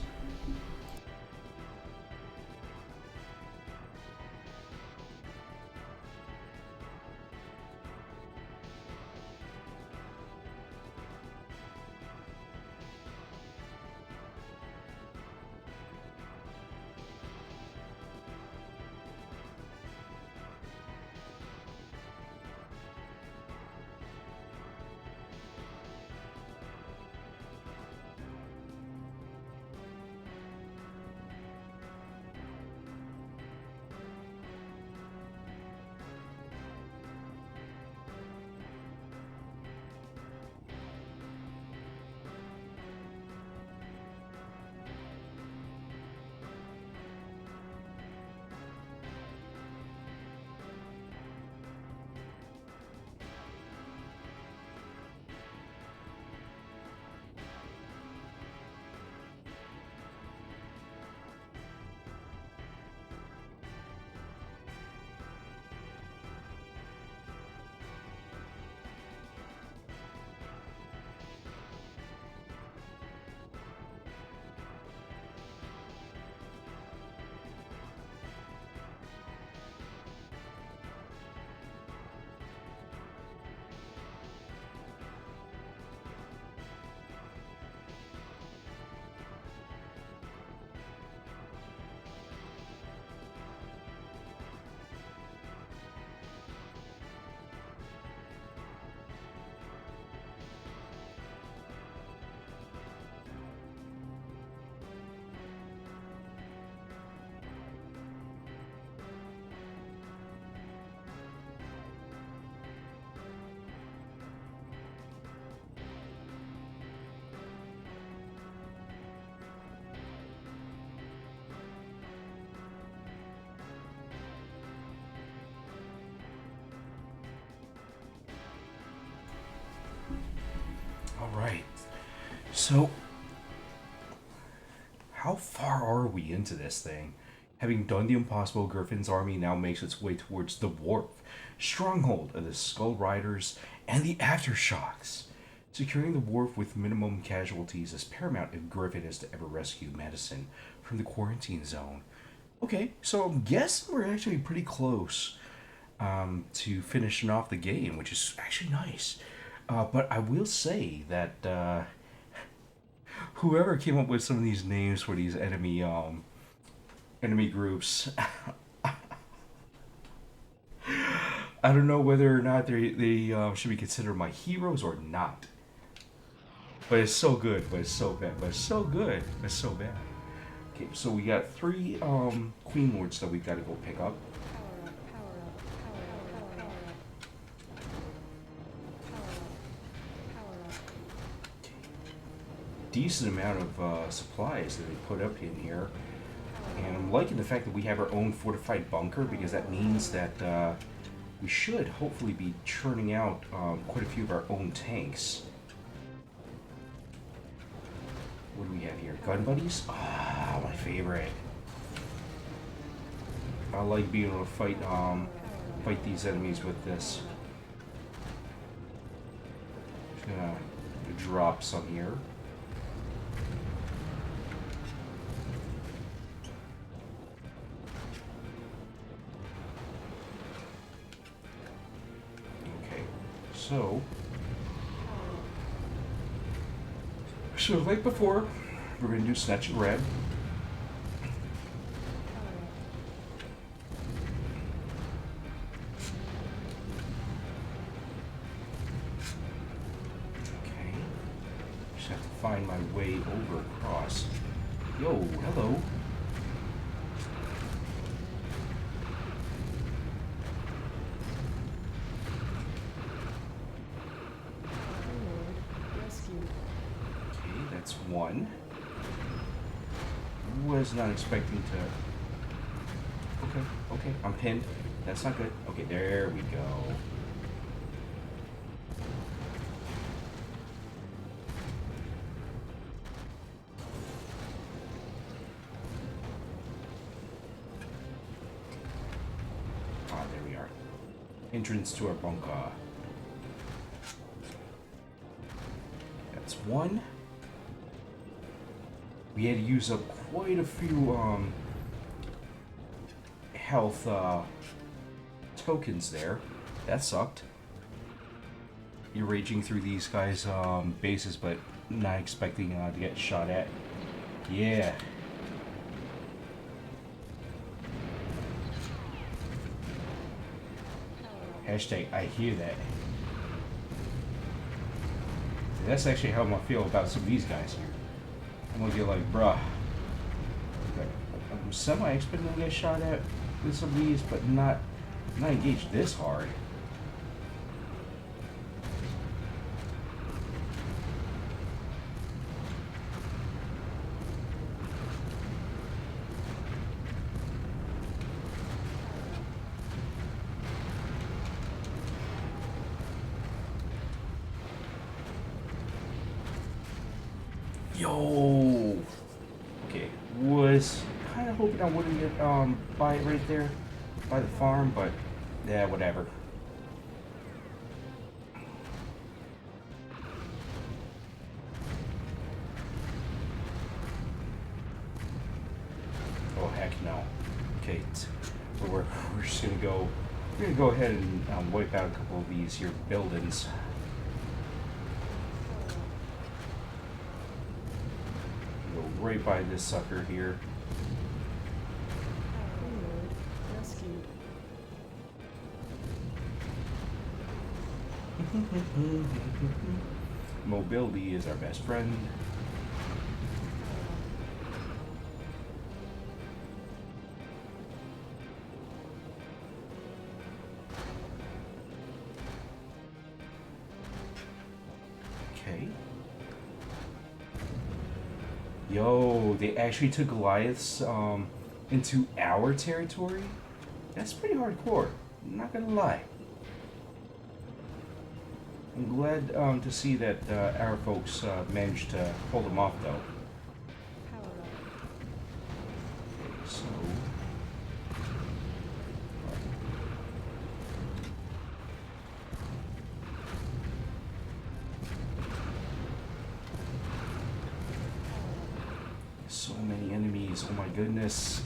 Alright. So, how far are we into this thing? Having done the impossible, Griffin's army now makes its way towards the Wharf, stronghold of the Skull Riders and the Aftershocks. Securing the Wharf with minimum casualties is paramount if Griffin is to ever rescue Madison from the quarantine zone. Okay, so I'm guessing we're actually pretty close to finishing off the game, which is actually nice. But I will say that whoever came up with some of these names for these enemy groups, I don't know whether or not they should be considered my heroes or not. But it's so good. But it's so bad. But it's so good. But it's so bad. Okay, so we got three Queen Lords that we gotta go pick up. Power up, power up, power up, power up, power up, power up. Decent amount of supplies that they put up in here. And I'm liking the fact that we have our own fortified bunker because that means that we should hopefully be churning out quite a few of our own tanks. What do we have here? Gun buddies? Ah, my favorite. I like being able to fight these enemies with this. Just gonna drop some here. Okay, so like before, we're gonna do snatch and grab. Okay, just have to find my way over across. Yo, hello. Lord, rescue. Okay, that's one. Was not expecting to. Okay, I'm pinned. That's not good. Okay, there we go. Ah, there we are. Entrance to our bunker. That's one. We had to use up quite a few health tokens there. That sucked. You're raging through these guys' bases, but not expecting to get shot at. Yeah. Hashtag I hear that. That's actually how I feel about some of these guys here. I'm gonna get like, bruh. Like, I'm semi-expecting to get shot at with some of these, but not engaged this hard. Yo. Okay, was kind of hoping I wouldn't get by it right there, by the farm, but yeah, whatever. Oh heck no. Okay, we're just gonna go. We're gonna go ahead and wipe out a couple of these here buildings. Go right by this sucker here. Lord, rescue. Mobility is our best friend. Okay. Yo, they actually took Goliaths into our territory? That's pretty hardcore, I'm not gonna lie. I'm glad to see that our folks managed to pull them off, though. Power up. So, so many enemies. Oh my goodness.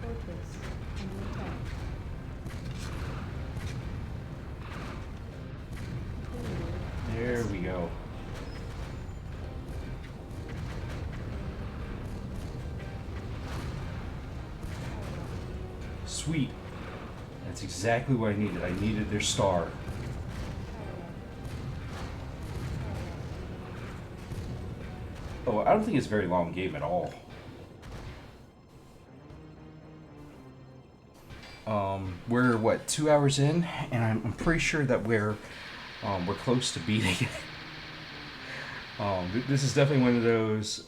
Fortress. Under attack. sweet. That's exactly what I needed. I needed their star. Oh, I don't think it's a very long game at all. We're what, 2 hours in, and I'm pretty sure that we're close to beating it. This is definitely one of those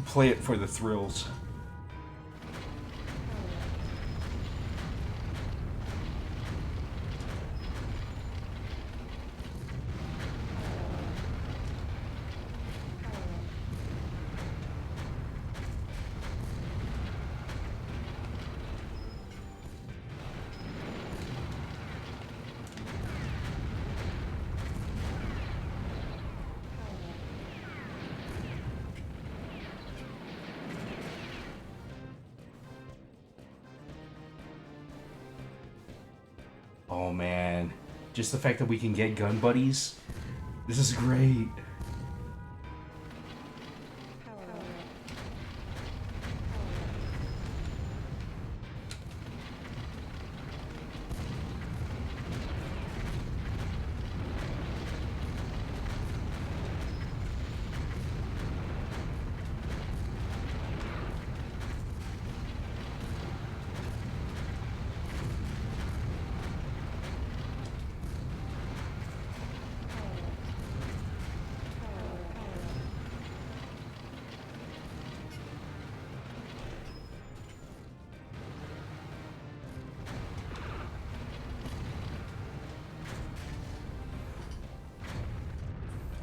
play it for the thrills. Oh man, just the fact that we can get gun buddies, this is great. Power up.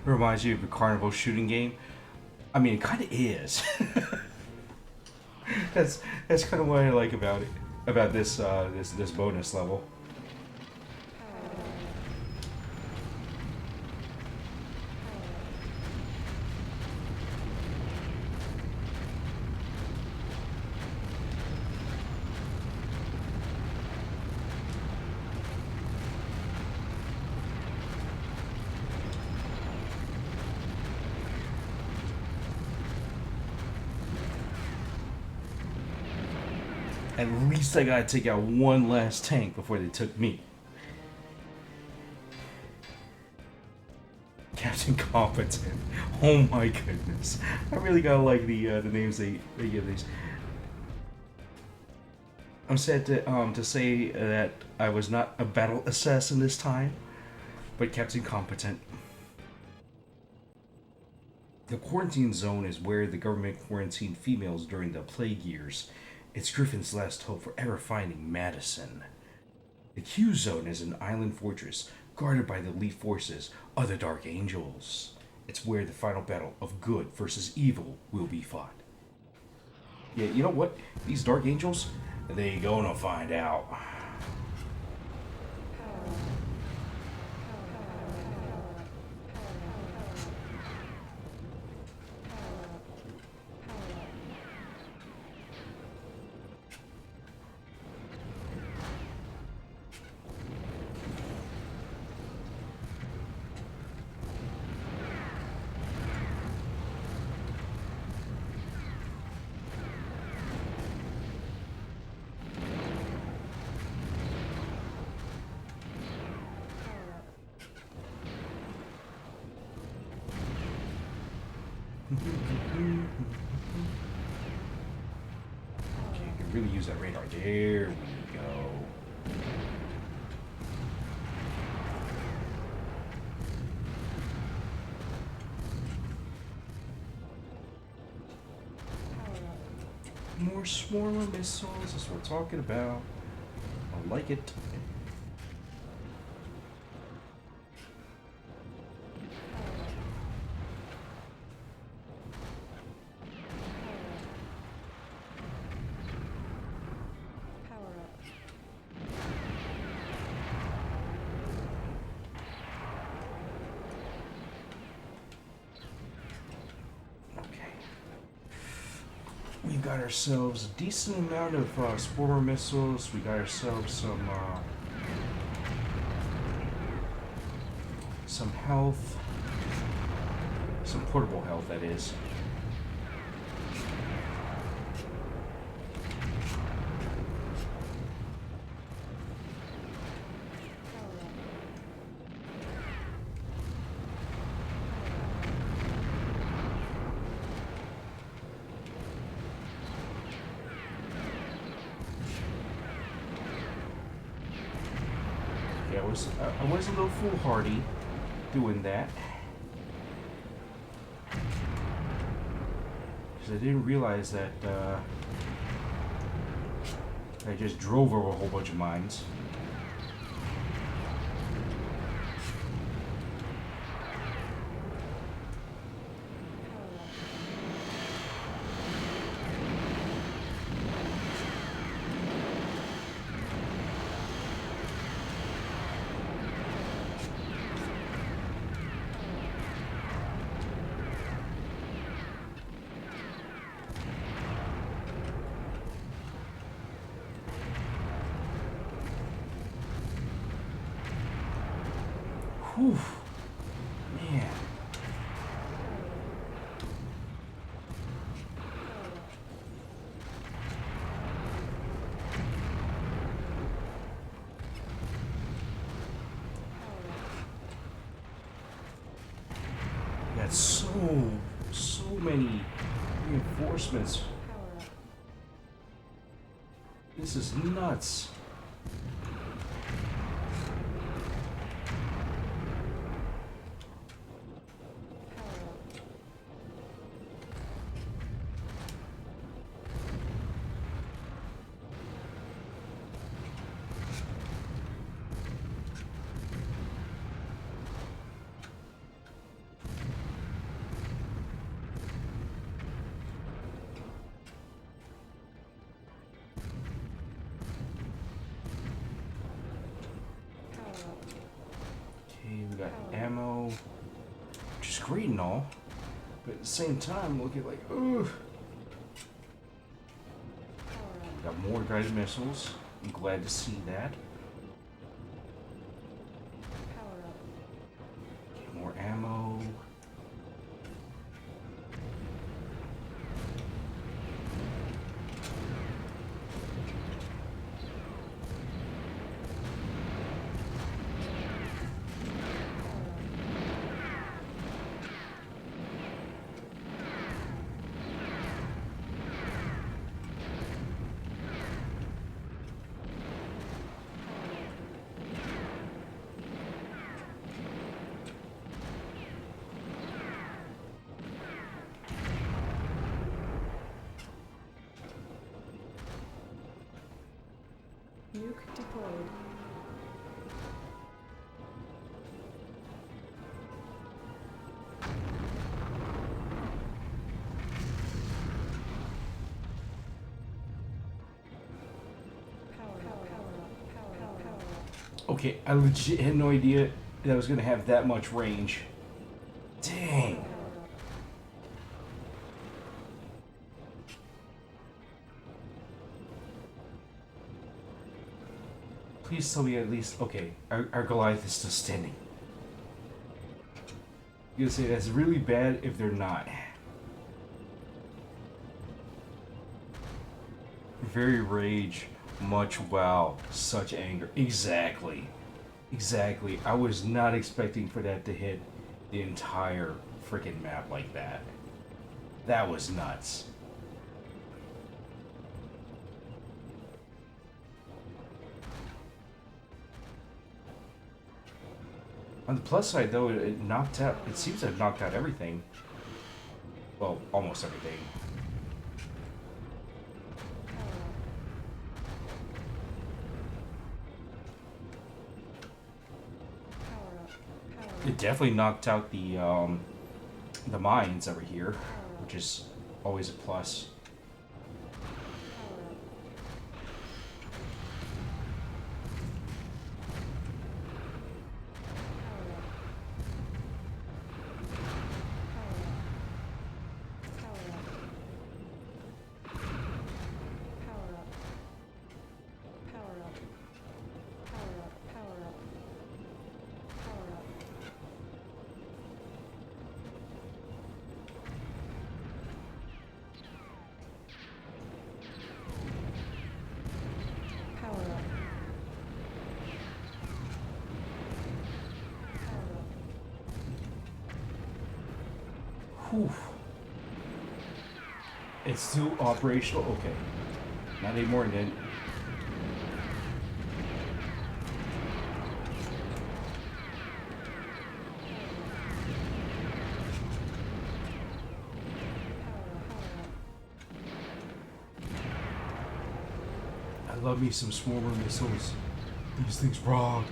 It reminds you of a carnival shooting game. I mean, it kind of is. That's kind of what I like about it, about this bonus level. At least I gotta take out one last tank before they took me. Captain Competent. Oh my goodness. I really gotta like the names they give these. I'm sad to say that I was not a battle assassin this time, but Captain Competent. The quarantine zone is where the government quarantined females during the plague years. It's Griffin's last hope for ever finding Madison. The Q Zone is an island fortress guarded by the elite forces of the Dark Angels. It's where the final battle of good versus evil will be fought. Yeah, you know what? These Dark Angels, they gonna find out. Okay, you can really use that radar. There we go. More swarmer missiles, that's what we're talking about. I like it. We've got ourselves a decent amount of sporer missiles. We got ourselves some health, some portable health, that is. I was a little foolhardy doing that because I didn't realize that I just drove over a whole bunch of mines. Whew. Man. Got so many reinforcements. This is nuts. Okay, we got ammo, which is great and all, but at the same time, looking like, ugh. Got more guided missiles. I'm glad to see that. Okay, more ammo. Nuke deployed. Power up. Okay, I legit had no idea that I was gonna have that much range. Dang. Please tell me at least, okay, our Goliath is still standing. I'm gonna say that's really bad if they're not. Very rage, much wow, such anger. Exactly. Exactly. I was not expecting for that to hit the entire freaking map like that. That was nuts. On the plus side, though, it knocked out. It seems to have knocked out everything. Well, almost everything. It definitely knocked out the mines over here, which is always a plus. Whew. It's still operational? Okay. Not anymore then. love me some swarmer missiles. These things rock.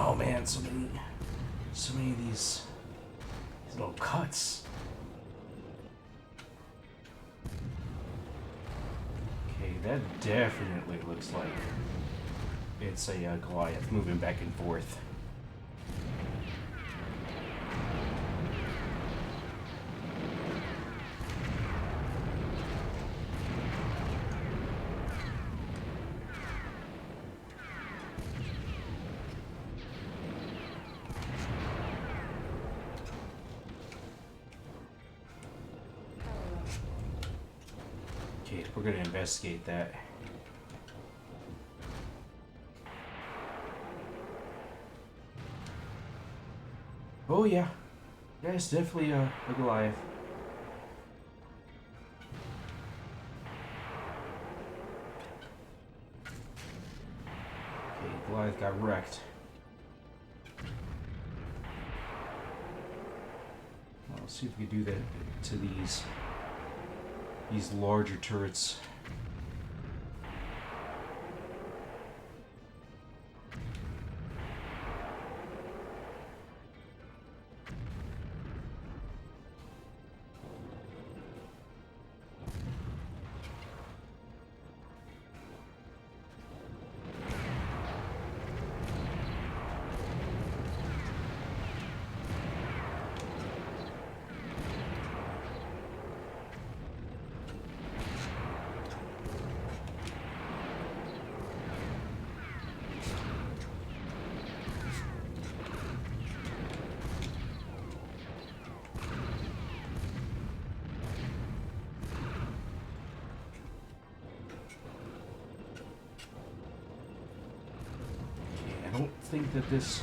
Oh man, so many of these little cuts. Okay, that definitely looks like it's a Goliath moving back and forth. Okay, we're gonna investigate that. Oh yeah, yeah, it's definitely a Goliath. Okay, Goliath got wrecked. Well, let's see if we can do that to these larger turrets. I don't think that this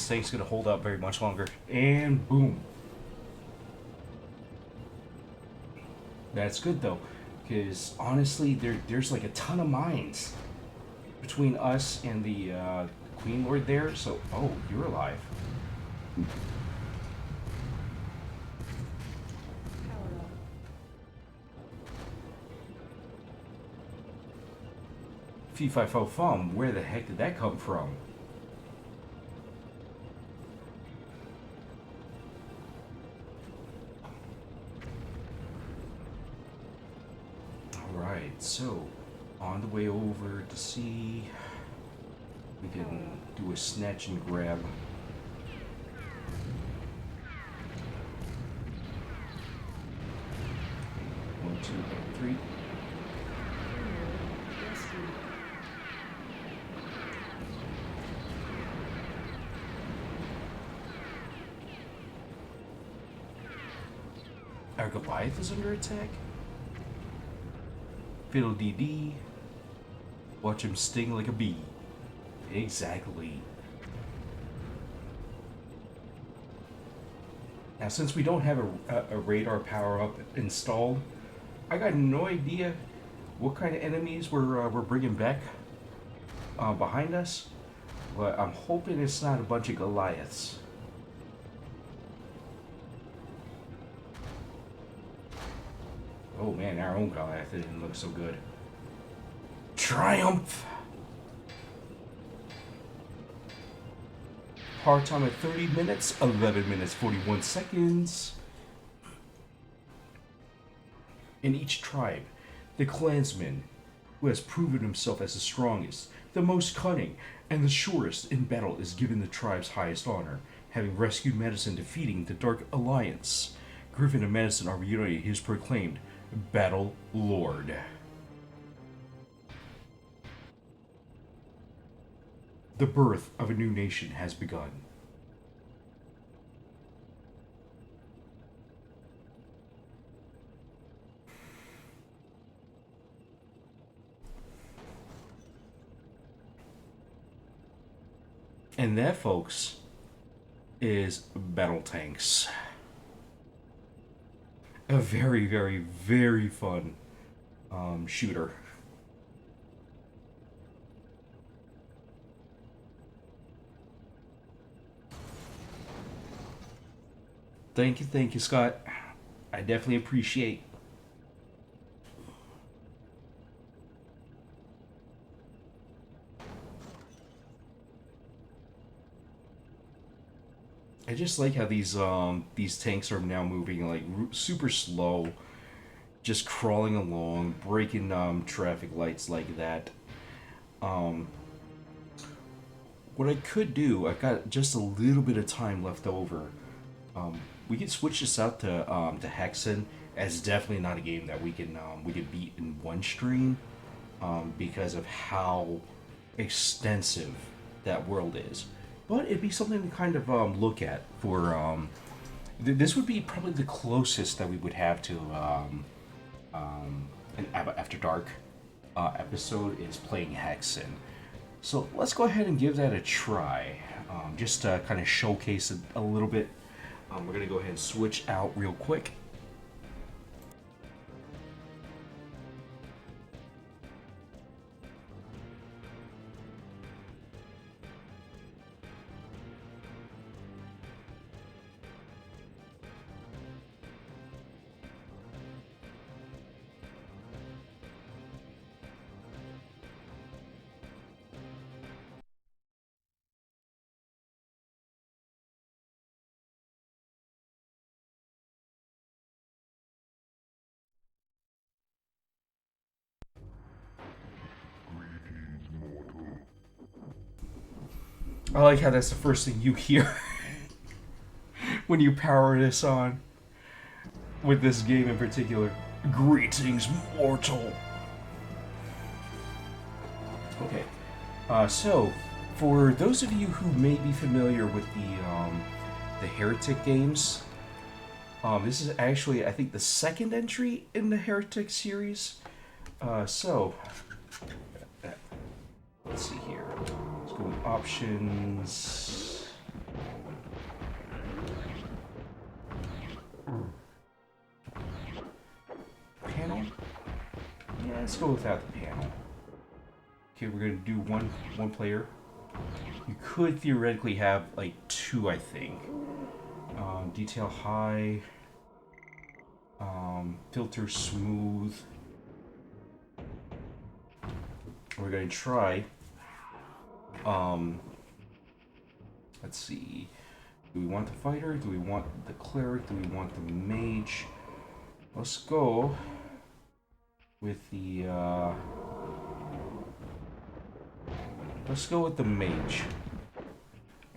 thing's gonna hold up very much longer. And boom. That's good though, because honestly, there's like a ton of mines between us and the Queen Lord there. So, oh, you're alive. Power up. Fee fi fo fum. Where the heck did that come from? Alright, so on the way over to see, we can do a snatch and grab. One, two, and three. Rescue. Our Goliath is under attack? Fiddle dee dee. Watch him sting like a bee. Exactly. Now, since we don't have a radar power up installed, I got no idea what kind of enemies we're bringing back behind us. But I'm hoping it's not a bunch of Goliaths. Oh man, our own Goliath didn't look so good. Triumph! Hard time at 30 minutes, 11 minutes, 41 seconds. In each tribe, the clansman who has proven himself as the strongest, the most cunning, and the surest in battle is given the tribe's highest honor, having rescued Madison defeating the Dark Alliance. Griffin and Madison are reunited. He is proclaimed Battle Lord. The birth of a new nation has begun. And that, folks, is BattleTanx. A very, very, very fun shooter. Thank you, Scott. I definitely appreciate. I just like how these tanks are now moving like super slow, just crawling along, breaking traffic lights like that. Um, what I could do, I've got just a little bit of time left over. We could switch this out to Hexen, as definitely not a game that we can beat in one stream, because of how extensive that world is. But it'd be something to kind of look at for. This would be probably the closest that we would have to an Abba After Dark episode is playing Hexen. So let's go ahead and give that a try. Just to kind of showcase it a little bit. We're going to go ahead and switch out real quick. I like how that's the first thing you hear when you power this on with this game in particular. Greetings, mortal. Okay, so for those of you who may be familiar with the Heretic games, this is actually I think the second entry in the Heretic series. So let's see here. Let's go with options. Panel? Yeah, let's go without the panel. Okay, we're gonna do one player. You could theoretically have like two, I think. Detail high. Filter smooth. We're gonna try. Let's see. Do we want the fighter? Do we want the cleric? Do we want the mage? Let's go with the let's go with the mage.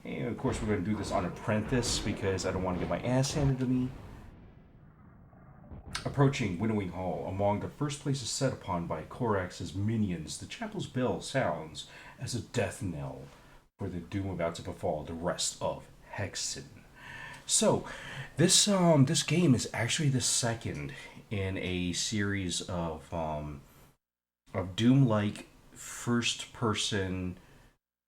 And of course we're going to do this on apprentice because I don't want to get my ass handed to me. Approaching Winnowing Hall, among the first places set upon by Korax's minions, the chapel's bell sounds as a death knell for the doom about to befall the rest of Hexen. So, this game is actually the second in a series of Doom-like first-person.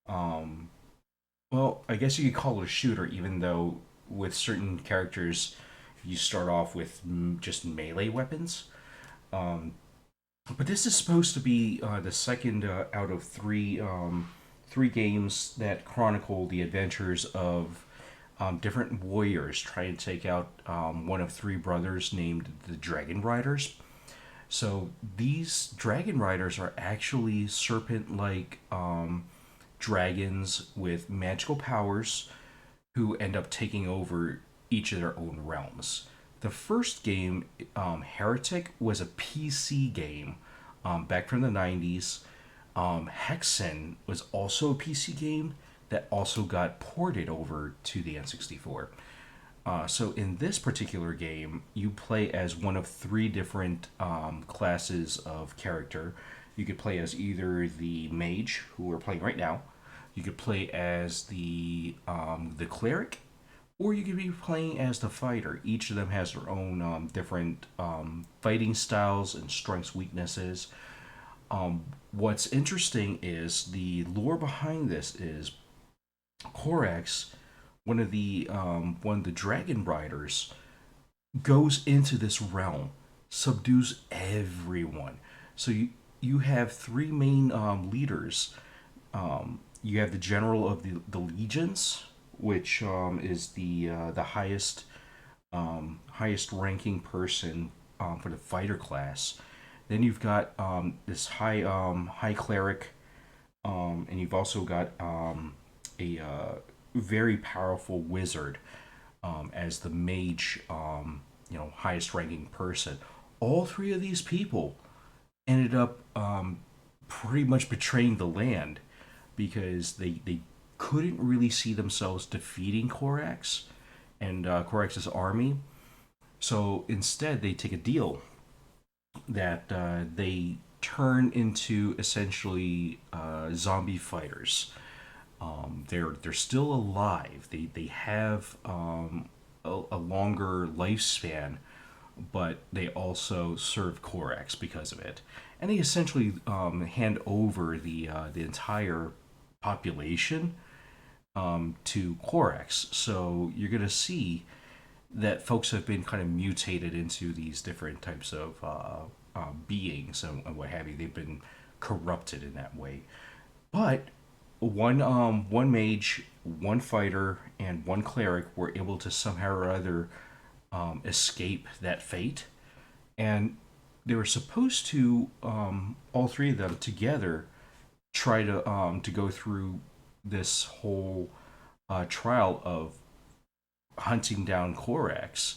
Well, I guess you could call it a shooter, even though with certain characters you start off with just melee weapons. But this is supposed to be the second out of three games that chronicle the adventures of different warriors trying to take out one of three brothers named the Dragon Riders. So these Dragon Riders are actually serpent-like dragons with magical powers who end up taking over each of their own realms. The first game, Heretic, was a PC game back from the 90s. Hexen was also a PC game that also got ported over to the N64. So in this particular game, you play as one of three different classes of character. You could play as either the mage, who we're playing right now, You could play as the cleric, or you could be playing as the fighter. Each of them has their own different fighting styles and strengths, weaknesses. What's interesting is the lore behind this is Korax, one of the dragon riders, goes into this realm, subdues everyone. So you have three main leaders. You have the general of the legions, which is the highest ranking person for the fighter class. Then you've got this high cleric, and you've also got a very powerful wizard as the mage, highest ranking person. All three of these people ended up pretty much betraying the land because they couldn't really see themselves defeating Korax and Korax's army. So instead, they take a deal that they turn into essentially zombie fighters. They're still alive. They have a longer lifespan, but they also serve Korax because of it. And they essentially hand over the entire population to Korax. So you're gonna see that folks have been kind of mutated into these different types of beings and what have you. They've been corrupted in that way. But one mage, one fighter, and one cleric were able to somehow or other escape that fate, and they were supposed to all three of them together try to go through this whole trial of hunting down Korax,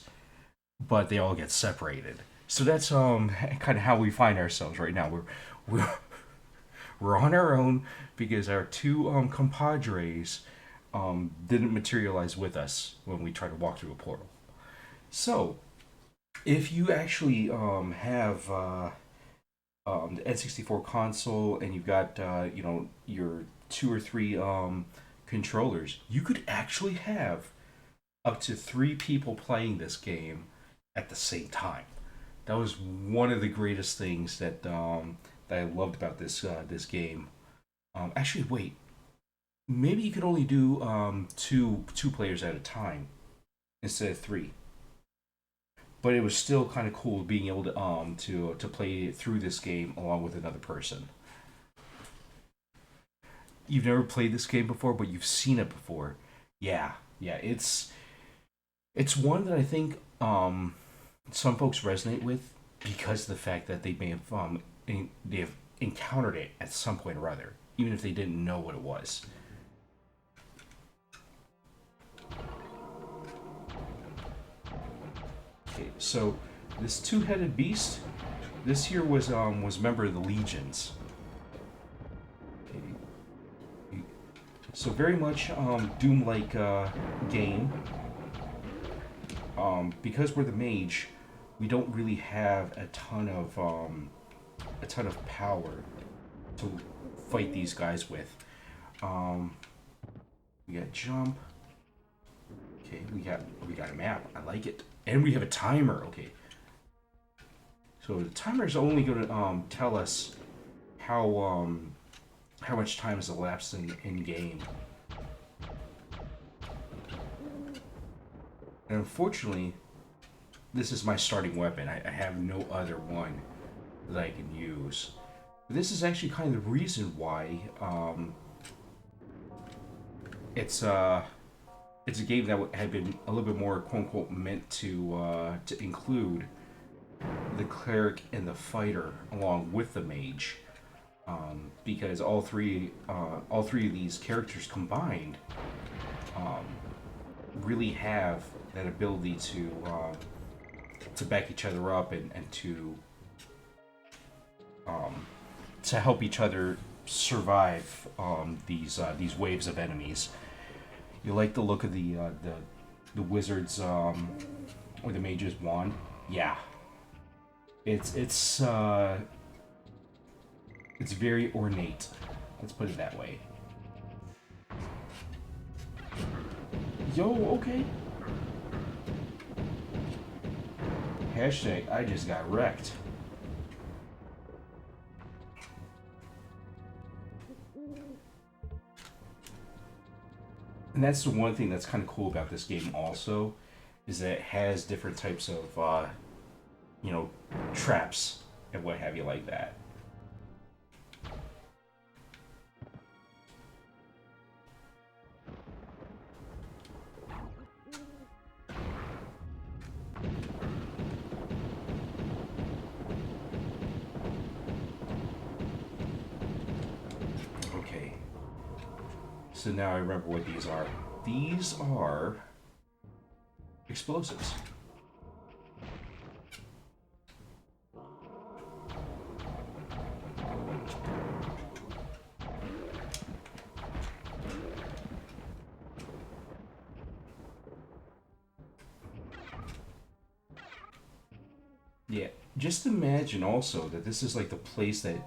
but they all get separated. So that's kind of how we find ourselves right now. We're we're on our own because our two compadres didn't materialize with us when we tried to walk through a portal. So if you actually have the N64 console and you've got your two or three controllers, you could actually have up to three people playing this game at the same time. That was one of the greatest things that I loved about this game. Actually, wait, maybe you could only do two players at a time instead of three. But it was still kind of cool being able to play through this game along with another person. You've never played this game before, but you've seen it before. Yeah, yeah, it's one that I think some folks resonate with because of the fact that they may have they have encountered it at some point or other, even if they didn't know what it was. Okay, so this two-headed beast, this here was a member of the legions. Okay. So very much Doom-like game. Because we're the mage, we don't really have a ton of power to fight these guys with. We got jump. Okay, we got a map. I like it, and we have a timer. Okay, so the timer is only going to tell us how much time has elapsed in game. And unfortunately, this is my starting weapon. I have no other one that I can use. But this is actually kind of the reason why it's a game that had been a little bit more quote unquote meant to include the cleric and the fighter along with the mage, because all three of these characters combined really have that ability to back each other up and to help each other survive these waves of enemies. You like the look of the wizard's or the mage's wand? Yeah, it's very ornate. Let's put it that way. Yo, okay. Hashtag I just got wrecked. And that's the one thing that's kind of cool about this game also, is that it has different types of, you know, traps and what have you like that. Okay. So now I remember what these are. These are explosives. Yeah, just imagine also that this is like the place that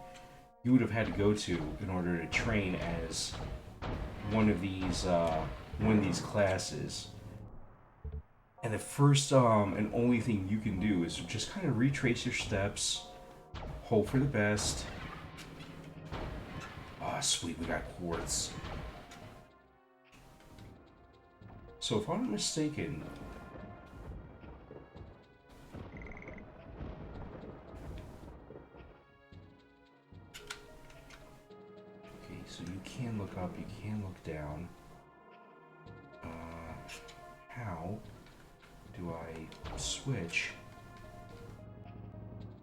you would have had to go to in order to train as one of these classes. And the first and only thing you can do is just kind of retrace your steps, hope for the best. Ah, oh, sweet, we got quartz. So if I'm not mistaken, okay, so you can look up, you can look down. How do I switch?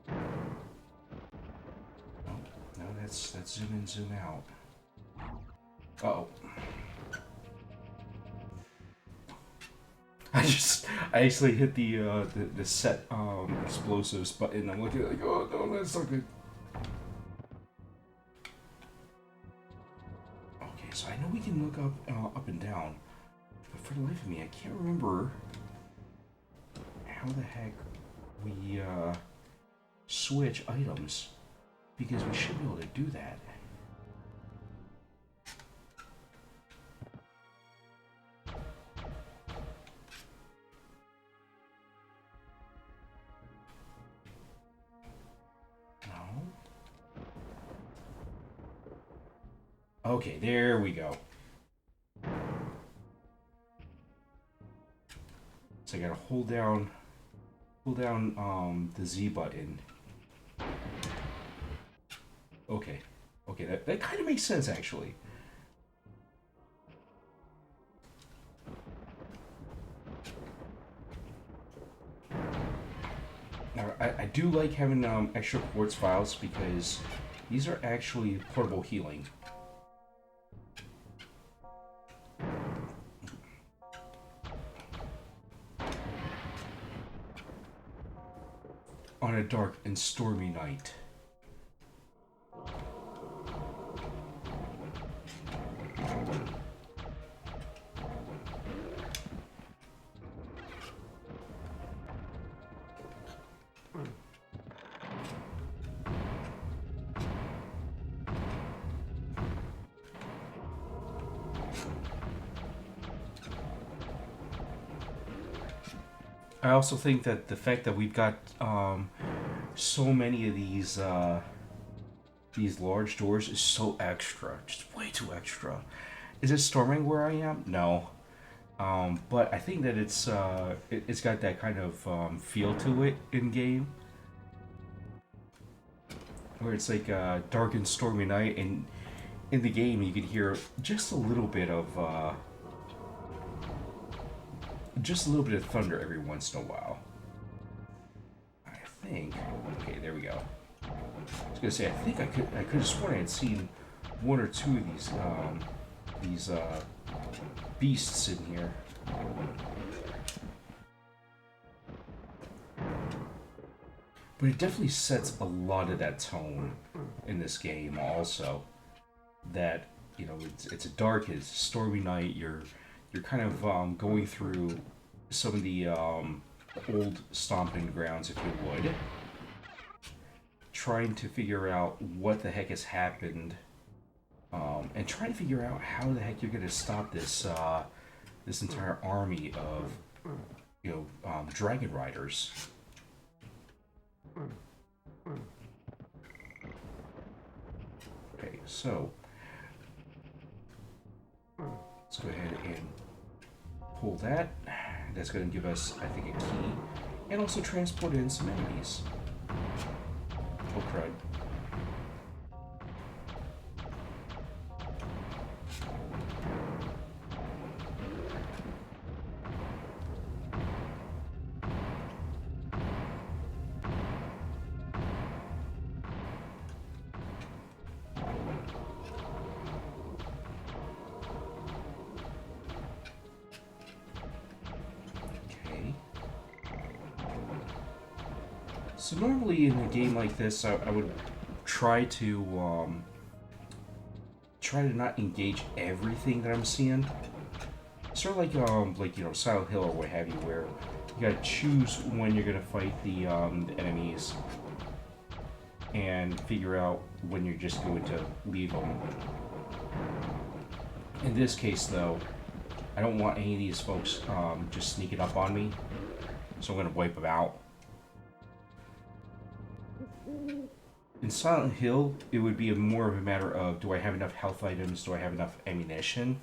Oh, no, that's zoom in, zoom out. Uh-oh. I actually hit the set explosives button. I'm looking like, oh no, that's not good. Okay, so I know we can look up and down, but for the life of me, I can't remember how the heck we switch items, because we should be able to do that. Okay, there we go. So I gotta hold down the Z button. Okay. Okay, that kind of makes sense actually. Now, I do like having extra quartz files because these are actually portable healing. On a dark and stormy night. I also think that the fact that we've got so many of these large doors is so extra, just way too extra. Is it storming where I am? No, but I think that it's got that kind of feel to it in game, where it's like a dark and stormy night, and in the game you can hear just a little bit of thunder every once in a while. I think. Okay, there we go. I was gonna say I think I could have sworn I had seen one or two of these beasts in here. But it definitely sets a lot of that tone in this game also. That, you know, it's a dark, it's a stormy night, you're kind of going through some of the old stomping grounds, if you would, trying to figure out what the heck has happened, and trying to figure out how the heck you're going to stop this entire army of, dragon riders. Okay, so let's go ahead and pull that. That's going to give us, I think, a key, and also transport in some enemies. Oh, crud. So normally in a game like this, I would try to not engage everything that I'm seeing. Sort of like Silent Hill or what have you, where you gotta choose when you're gonna fight the enemies and figure out when you're just going to leave them. In this case, though, I don't want any of these folks just sneaking up on me, so I'm gonna wipe them out. In Silent Hill, it would be more of a matter of, do I have enough health items, do I have enough ammunition?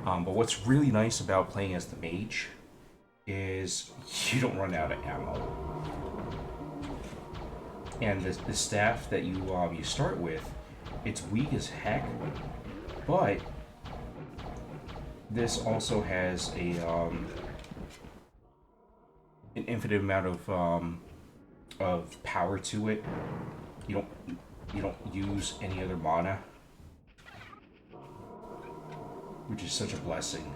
But what's really nice about playing as the mage is you don't run out of ammo. And the staff that you start with, it's weak as heck, but this also has an infinite amount of power to it. You don't use any other mana, which is such a blessing.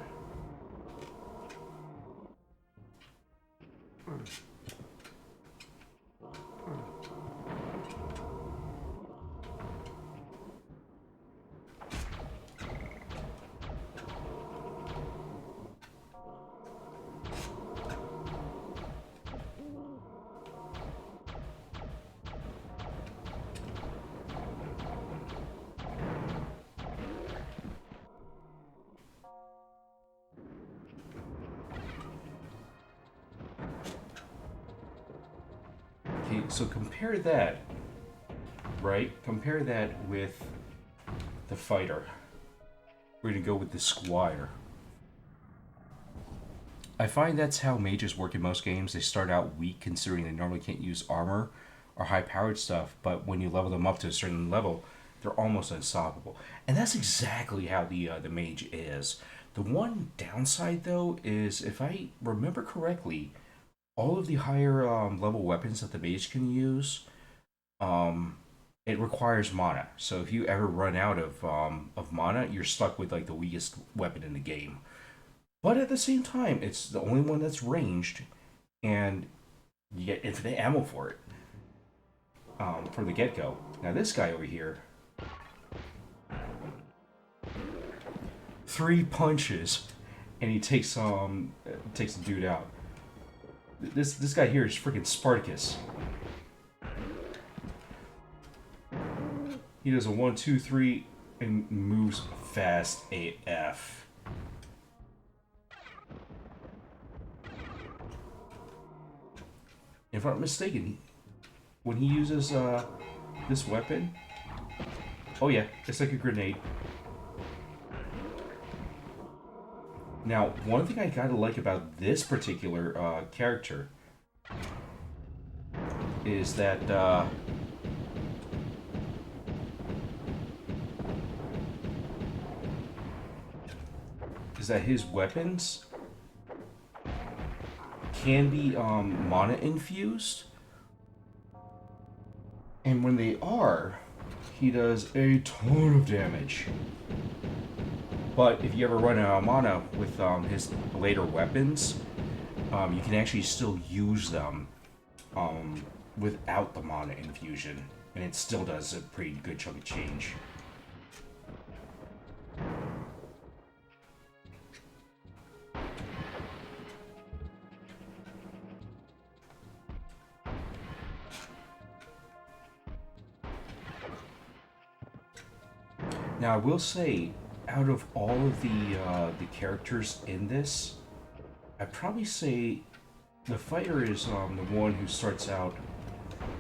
Okay, so compare that, right? Compare that with the fighter. We're gonna go with the squire. I find that's how mages work in most games. They start out weak, considering they normally can't use armor or high-powered stuff, but when you level them up to a certain level, they're almost unstoppable. And that's exactly how the mage is. The one downside, though, is if I remember correctly, all of the higher level weapons that the mage can use, it requires mana. So if you ever run out of mana, you're stuck with like the weakest weapon in the game. But at the same time, it's the only one that's ranged, and you get infinite ammo for it from the get go. Now this guy over here, 3 punches, and he takes the dude out. This guy here is freaking Spartacus. He does a 1, 2, 3 and moves fast AF. If I'm not mistaken, when he uses this weapon, oh yeah, it's like a grenade. Now, one thing I gotta like about this particular character is that his weapons can be mana infused, and when they are, he does a ton of damage. But if you ever run out of mana with his later weapons, you can actually still use them without the mana infusion, and it still does a pretty good chunk of change. Now I will say, out of all of the characters in this, I'd probably say the fighter is the one who starts out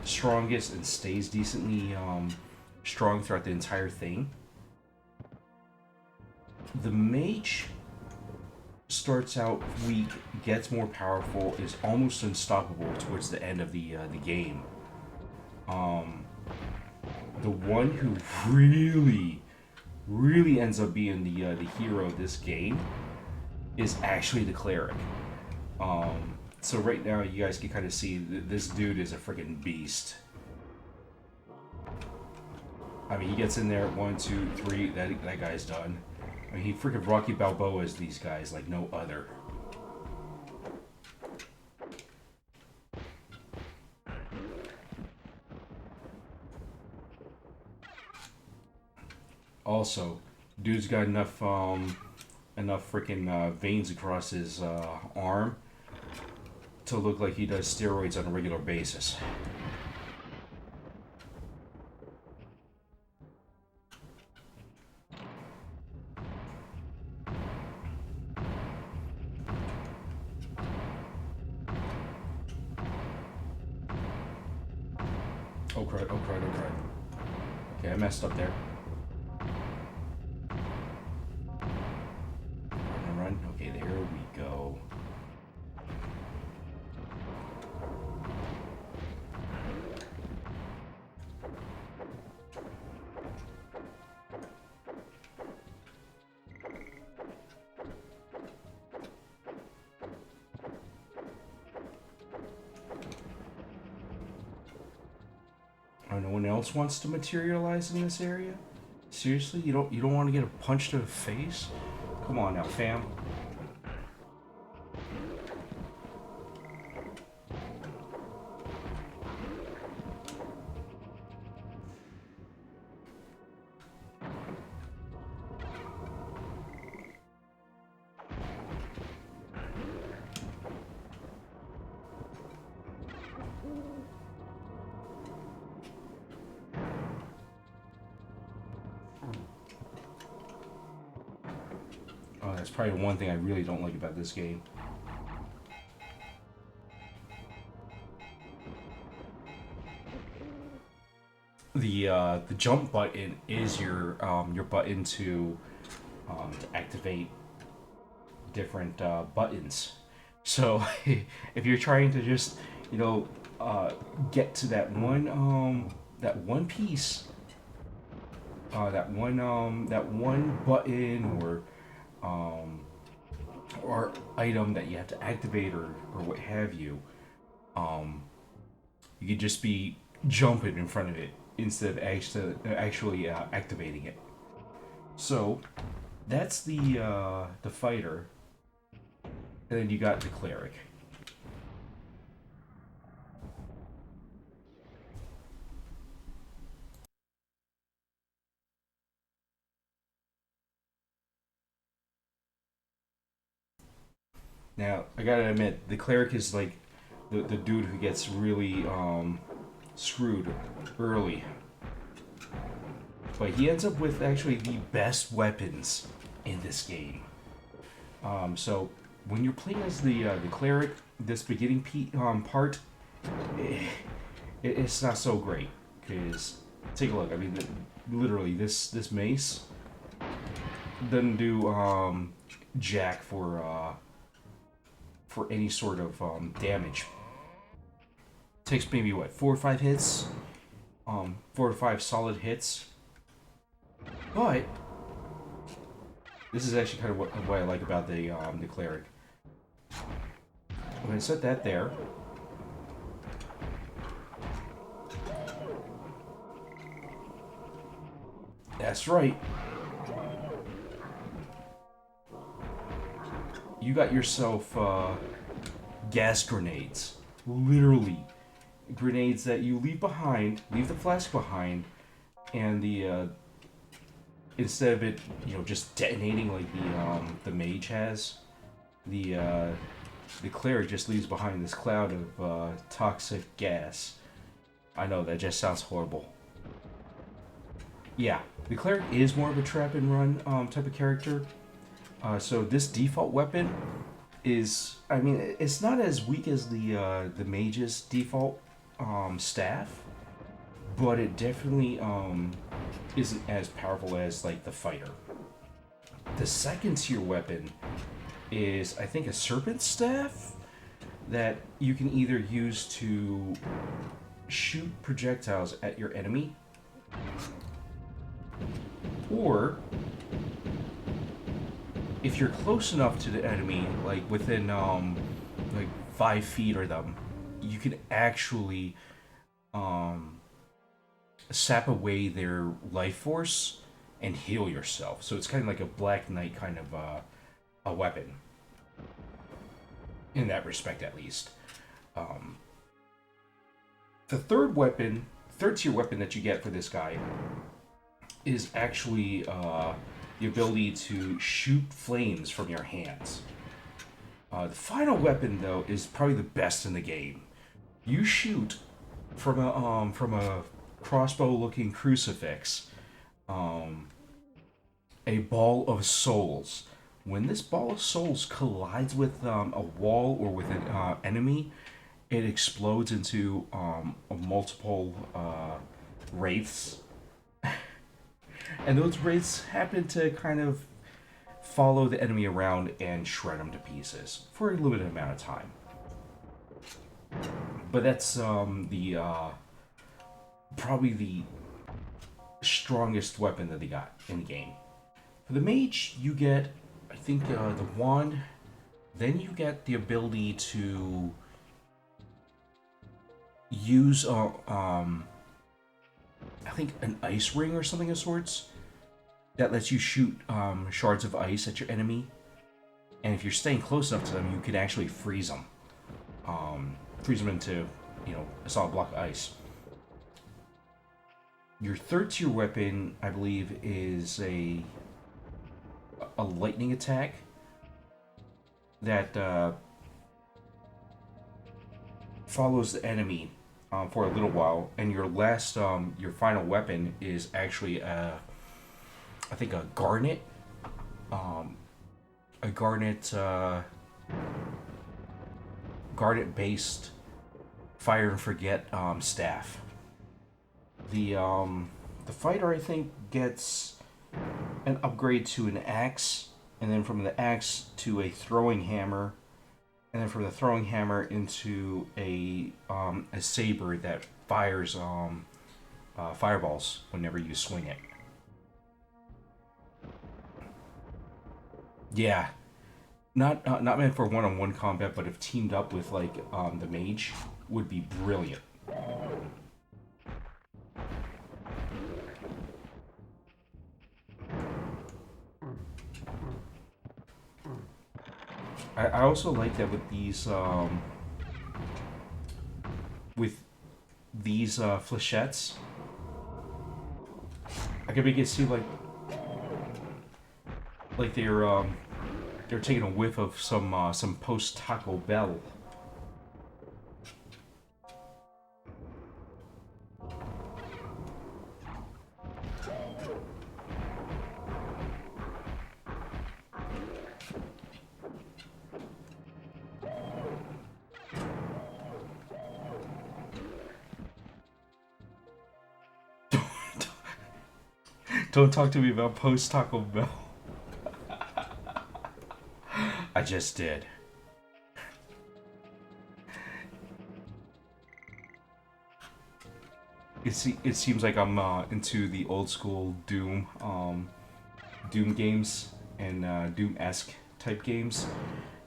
strongest and stays decently strong throughout the entire thing. The mage starts out weak, gets more powerful, is almost unstoppable towards the end of the game. The one who really ends up being the hero of this game is actually the cleric. So right now you guys can kind of see this dude is a freaking beast. I mean, he gets in there, 1, 2, 3, that guy's done. I mean, he freaking Rocky Balboa's these guys like no other. Also, dude's got enough freaking veins across his arm to look like he does steroids on a regular basis. Oh crud, oh crud, oh crud. Okay, I messed up there. Run. Okay, there we go. Oh, no one else wants to materialize in this area? Seriously? You don't want to get a punch to the face? Come on now, fam. Oh, that's probably one thing I really don't like about this game. The jump button is your button to activate different buttons. So if you're trying to just get to that one piece, that one button or item that you have to activate or what have you, you could just be jumping in front of it instead of actually activating it. So that's the fighter, and then you got the cleric. Now, I gotta admit, the cleric is like the dude who gets really screwed early. But he ends up with actually the best weapons in this game. So when you're playing as the cleric, this beginning part, it's not so great. Because take a look. I mean, literally, this mace doesn't do jack for any sort of damage. Takes maybe what, 4 or 5 hits, 4 or 5 solid hits. But this is actually kind of what I like about the cleric. I'm gonna set that there. That's right. You got yourself gas grenades. Literally, grenades that you leave the flask behind, and the instead of it, just detonating like the mage has, the cleric just leaves behind this cloud of toxic gas. I know that just sounds horrible. Yeah, The cleric is more of a trap and run type of character. So this default weapon is, I mean, it's not as weak as the mage's default staff, but it definitely isn't as powerful as like the fighter. The second tier weapon is, I think, a serpent staff that you can either use to shoot projectiles at your enemy, or if you're close enough to the enemy, like within like 5 feet of them, you can actually sap away their life force and heal yourself. So it's kind of like a Black Knight kind of a weapon in that respect, at least. The third tier weapon that you get for this guy is actually the ability to shoot flames from your hands. The final weapon, though, is probably the best in the game. You shoot from a crossbow-looking crucifix, a ball of souls. When this ball of souls collides with a wall or with an enemy, it explodes into multiple wraiths. And those wraiths happen to kind of follow the enemy around and shred them to pieces for a limited amount of time. But that's the probably the strongest weapon that they got in the game. For the mage, you get, I think, the wand. Then you get the ability to use, I think, an ice ring or something of sorts that lets you shoot shards of ice at your enemy. And if you're staying close enough to them, you can actually freeze them. Freeze them into, a solid block of ice. Your third tier weapon, I believe, is a lightning attack that follows the enemy for a little while, and your final weapon is actually I think a garnet, garnet based fire and forget staff. The fighter, I think, gets an upgrade to an axe, and then from the axe to a throwing hammer, and then from the throwing hammer into a saber that fires fireballs whenever you swing it. Yeah, not meant for one-on-one combat, but if teamed up with like the mage, would be brilliant. I also like that with these flechettes, I can make it seem like they're taking a whiff of some post Taco Bell. Don't talk to me about post Taco Bell. I just did. It seems like I'm into the old school Doom games and Doom-esque type games.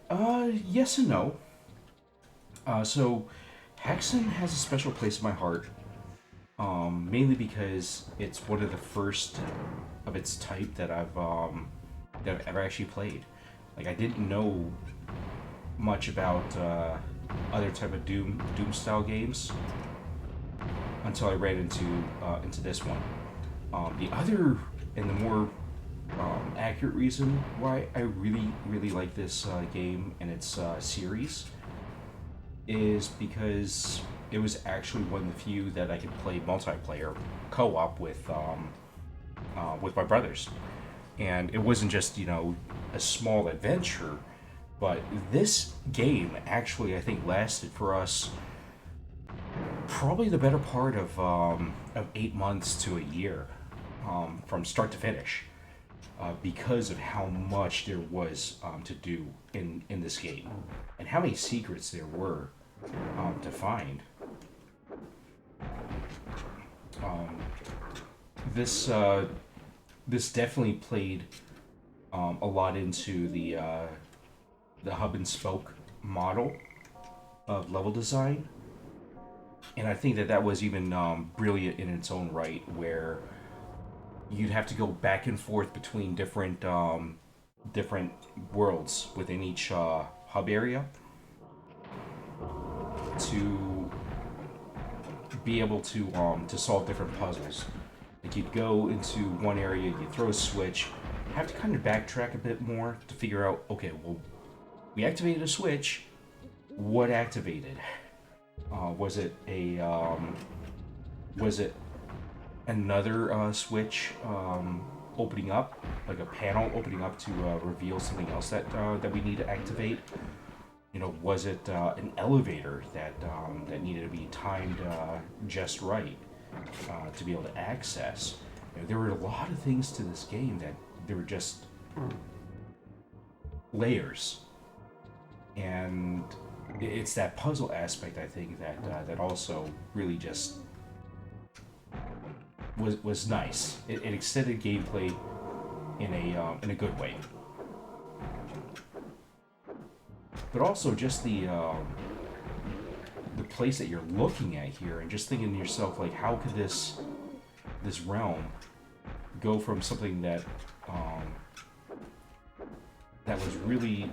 Yes and no. So Hexen has a special place in my heart. Mainly because it's one of the first of its type that I've ever actually played. Like, I didn't know much about other type of Doom style games until I ran into this one. The other and the more accurate reason why I really like this game and its series is because it was actually one of the few that I could play multiplayer co-op with with my brothers, and it wasn't just a small adventure, but this game actually I think lasted for us probably the better part of 8 months to a year, from start to finish, because of how much there was to do in this game, and how many secrets there were to find. Um, this this definitely played a lot into the hub and spoke model of level design, and I think that that was even brilliant in its own right, where you'd have to go back and forth between different worlds within each hub area to be able to solve different puzzles. Like you'd go into one area, you throw a switch, have to kind of backtrack a bit more to figure out, okay, well, we activated a switch. What activated? Was it a was it another switch opening up, like a panel opening up to reveal something else that we need to activate? Was it an elevator that needed to be timed just right to be able to access? There were a lot of things to this game that there were just layers, and it's that puzzle aspect I think that also really just was nice. It extended gameplay in a good way, but also just the place that you're looking at here, and just thinking to yourself, like, how could this realm go from something that was really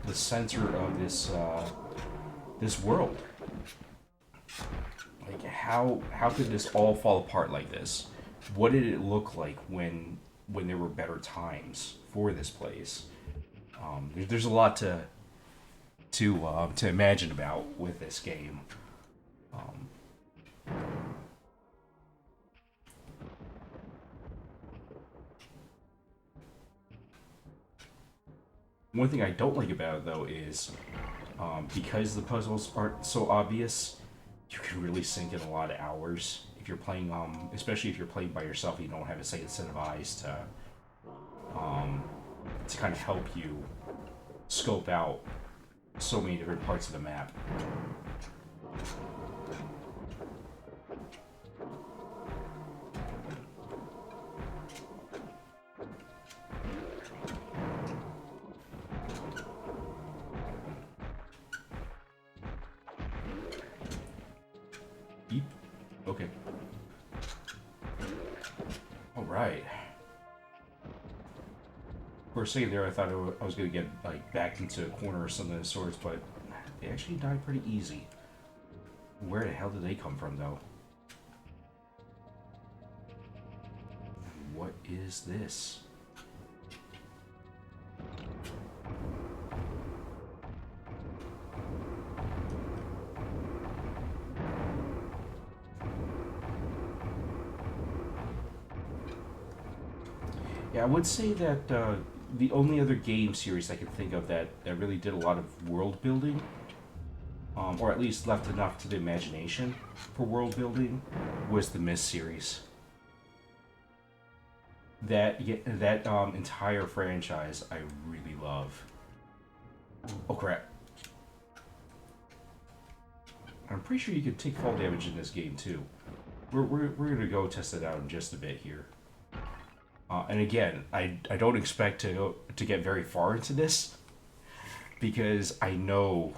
the center of this world. Like, how could this all fall apart like this? What did it look like when there were better times for this place? There's a lot to imagine about with this game. Um, One thing I don't like about it though is, because the puzzles aren't so obvious, you can really sink in a lot of hours if you're playing. Especially if you're playing by yourself, you don't have a second set of eyes um, to kind of help you scope out so many different parts of the map. Beep. Okay. All right. For a second there, I thought I was gonna get like backed into a corner or something of the sorts, but they actually died pretty easy. Where the hell did they come from, though? What is this? Yeah, I would say that the only other game series I can think of that really did a lot of world building, or at least left enough to the imagination for world building, was the Myst series. That entire franchise I really love. Oh crap! I'm pretty sure you can take fall damage in this game too. We're gonna go test it out in just a bit here. And again, I don't expect to get very far into this, because I know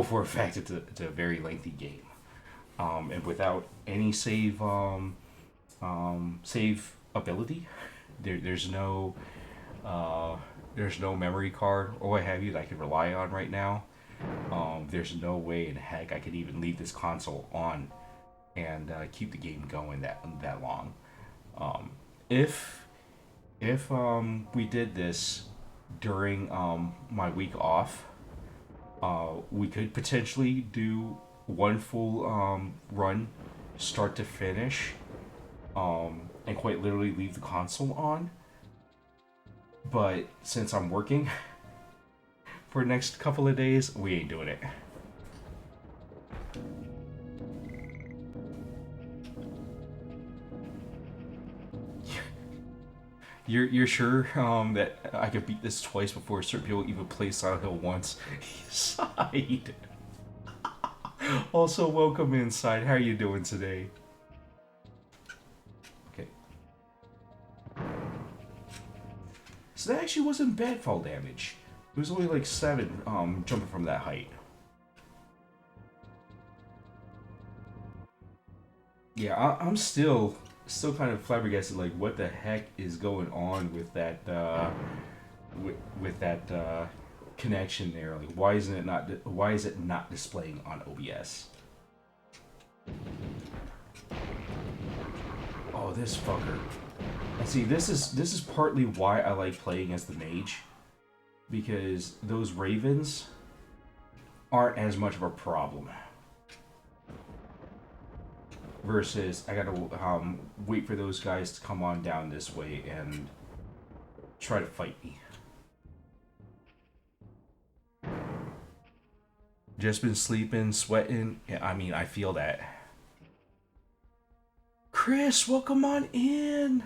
for a fact it's a very lengthy game, and without any save ability, there's no memory card or what have you that I can rely on right now. There's no way in heck I could even leave this console on and keep the game going that long. Um, if we did this during my week off, we could potentially do one full run, start to finish, and quite literally leave the console on. But since I'm working for the next couple of days, we ain't doing it. You're sure that I could beat this twice before certain people even play Silent Hill once? He sighed. Also, welcome inside. How are you doing today? Okay. So that actually wasn't bad fall damage. It was only like 7 jumping from that height. Yeah, I'm still kind of flabbergasted. Like, what the heck is going on with that with that connection there? Like, why isn't it not? Why is it not displaying on OBS? Oh, this fucker. And see, this is partly why I like playing as the mage, because those ravens aren't as much of a problem. Versus, I gotta wait for those guys to come on down this way and try to fight me. Just been sleeping, sweating. Yeah, I mean, I feel that. Chris, welcome on in.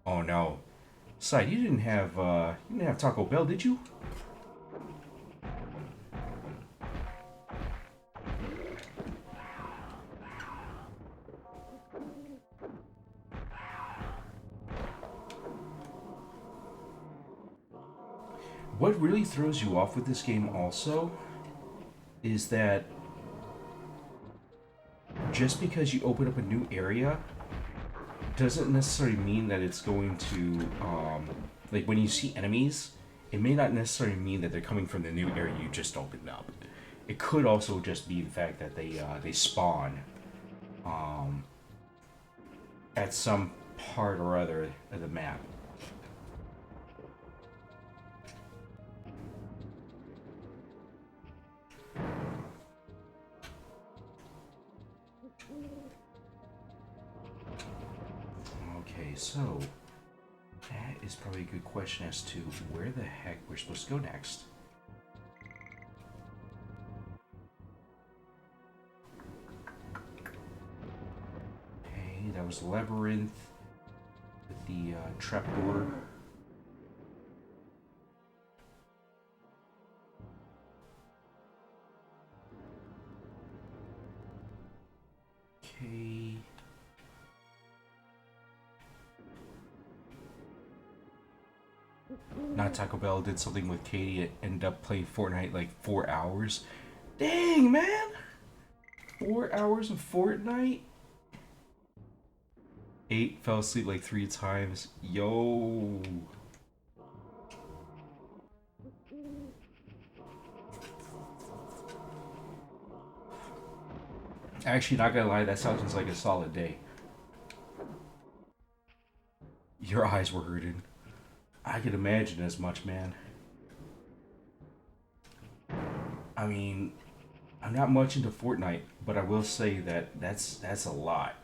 Oh no, Side, you didn't have Taco Bell, did you? What really throws you off with this game also is that just because you open up a new area doesn't necessarily mean that it's going to, like when you see enemies, it may not necessarily mean that they're coming from the new area you just opened up. It could also just be the fact that they spawn at some part or other of the map. Okay, so that is probably a good question as to where the heck we're supposed to go next. Okay, that was Labyrinth with the trapdoor. Okay. Not Taco Bell did something with Katie and ended up playing Fortnite like 4 hours. Dang, man! 4 hours of Fortnite? 8, fell asleep like 3 times. Yo. Actually, not gonna lie, that sounds like a solid day. Your eyes were hurting. I could imagine as much, man. I mean, I'm not much into Fortnite, but I will say that that's a lot.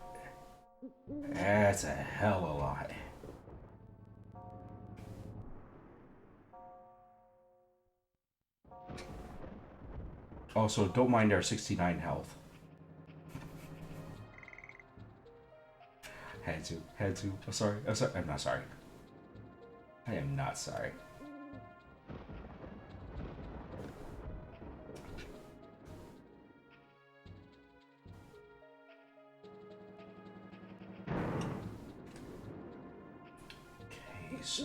That's a hell of a lot. Also, don't mind our 69 health. Had to. I'm sorry. I'm not sorry. I am not sorry. Okay, so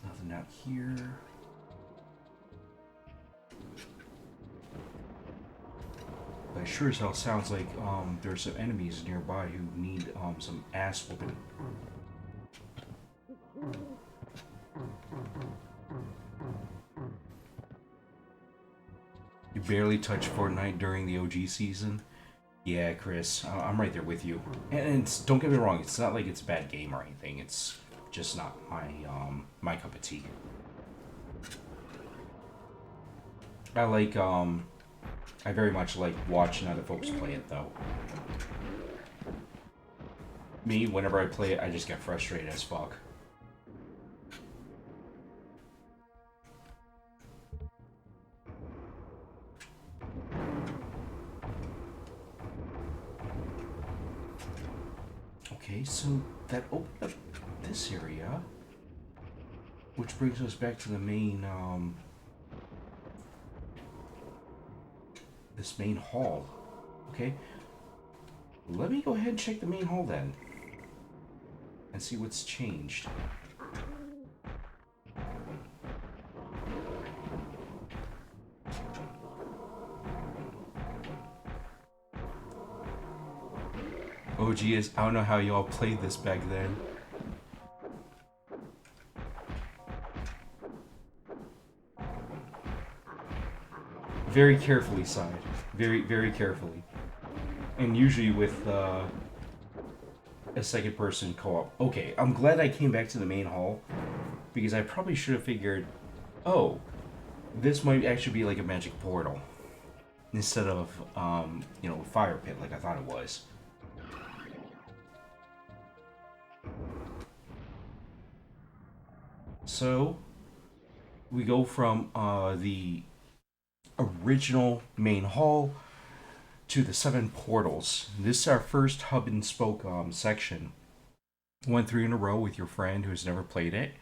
nothing out here. But it sure as hell sounds like there's some enemies nearby who need some ass whooping. You barely touched Fortnite during the OG season? Yeah, Chris, I'm right there with you. And it's, don't get me wrong, it's not like it's a bad game or anything. It's just not my cup of tea. I like I very much like watching other folks play it though. Me, whenever I play it, I just get frustrated as fuck. Okay, so that opened up this area, which brings us back to the main, this main hall. Okay, let me go ahead and check the main hall then, and see what's changed. Oh geez, I don't know how y'all played this back then. Very carefully, side. Very, very carefully. And usually with a second person co-op. Okay, I'm glad I came back to the main hall, because I probably should have figured, oh, this might actually be like a magic portal instead of, you know, a fire pit like I thought it was. So, we go from the original main hall to the 7 portals. This is our first hub and spoke section. Went 3 in a row with your friend who has never played it.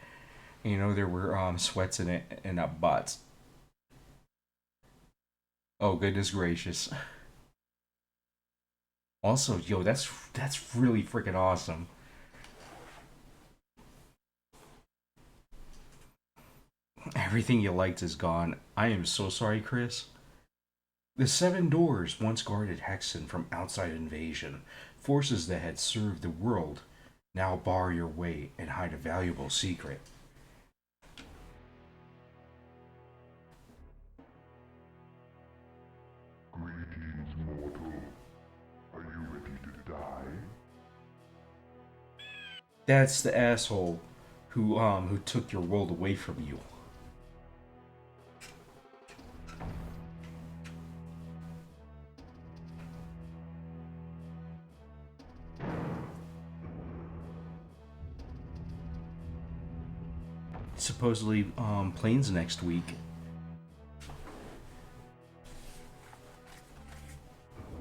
And, you know, there were sweats in it and butts. Oh, goodness gracious. Also, yo, that's really freaking awesome. Everything you liked is gone. I am so sorry, Chris. The 7 doors once guarded Hexen from outside invasion. Forces that had served the world now bar your way and hide a valuable secret. Greetings, mortal. Are you ready to die? That's the asshole who took your world away from you. Supposedly, planes next week.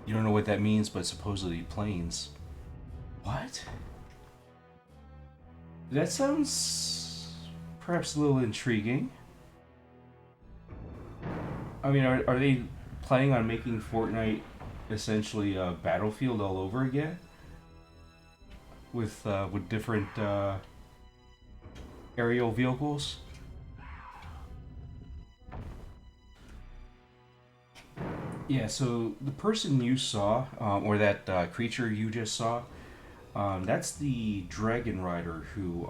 You don't know what that means, but supposedly planes. What? That sounds perhaps a little intriguing. I mean, are they planning on making Fortnite essentially a Battlefield all over again? With different aerial vehicles? Yeah, so the person you saw, or that creature you just saw, that's the Dragon Rider who,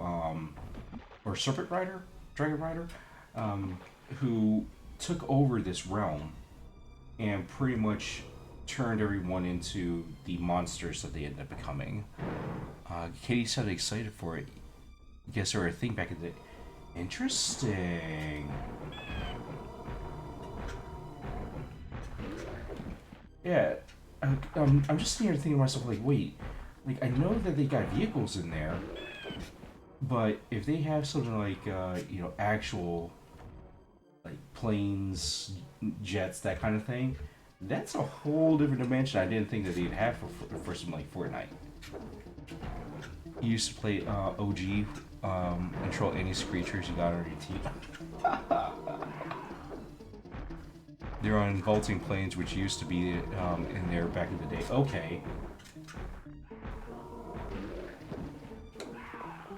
or Serpent Rider? Dragon Rider? Who took over this realm and pretty much turned everyone into the monsters that they ended up becoming. Katie sounded excited for it. Guess they were a thing back in the day. Interesting. Yeah, I'm just sitting here thinking to myself, like, wait, like, I know that they got vehicles in there, but if they have something like, you know, actual, like, planes, jets, that kind of thing, that's a whole different dimension I didn't think that they'd have for something like Fortnite. You used to play OG, control any creatures you got on your team. They're on vaulting planes, which used to be in there back in the day. Okay.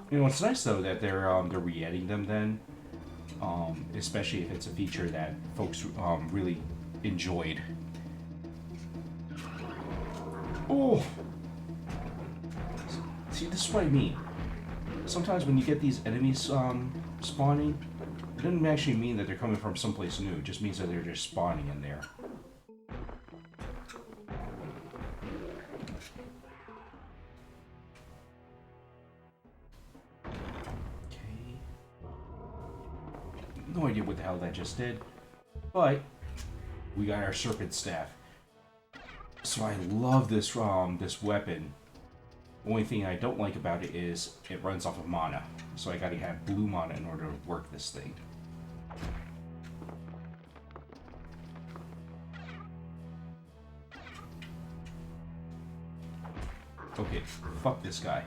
You know, it's nice though that they're re-adding them then, especially if it's a feature that folks really enjoyed. Oh, see, this is what I mean. Sometimes when you get these enemies spawning, it doesn't actually mean that they're coming from someplace new. It just means that they're just spawning in there. No idea what the hell that just did. But we got our serpent staff. So I love this weapon. Only thing I don't like about it is it runs off of mana. So I gotta have blue mana in order to work this thing. Okay, fuck this guy.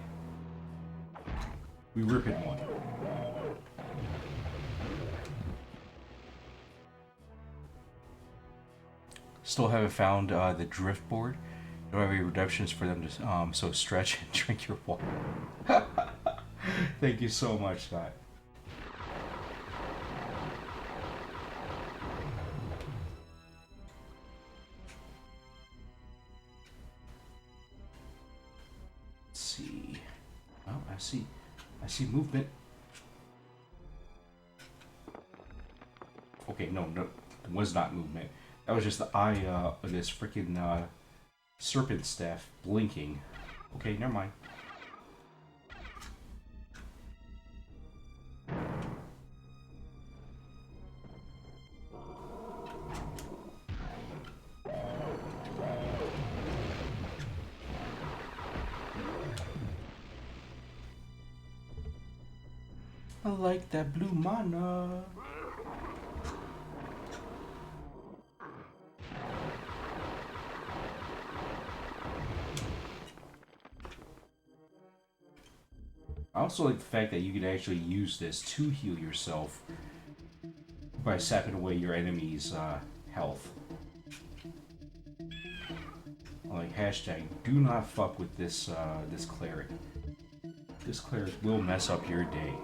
We rip it one. Still haven't found the drift board. Don't have any redemptions for them to so stretch and drink your water. Thank you so much, Scott. Let's see. Oh, I see movement. Okay, no, it was not movement. That was just the eye of this freaking serpent staff blinking. Okay, never mind. I like that blue mana. I also like the fact that you can actually use this to heal yourself by sapping away your enemy's health. Like hashtag, do not fuck with this this cleric. This cleric will mess up your day.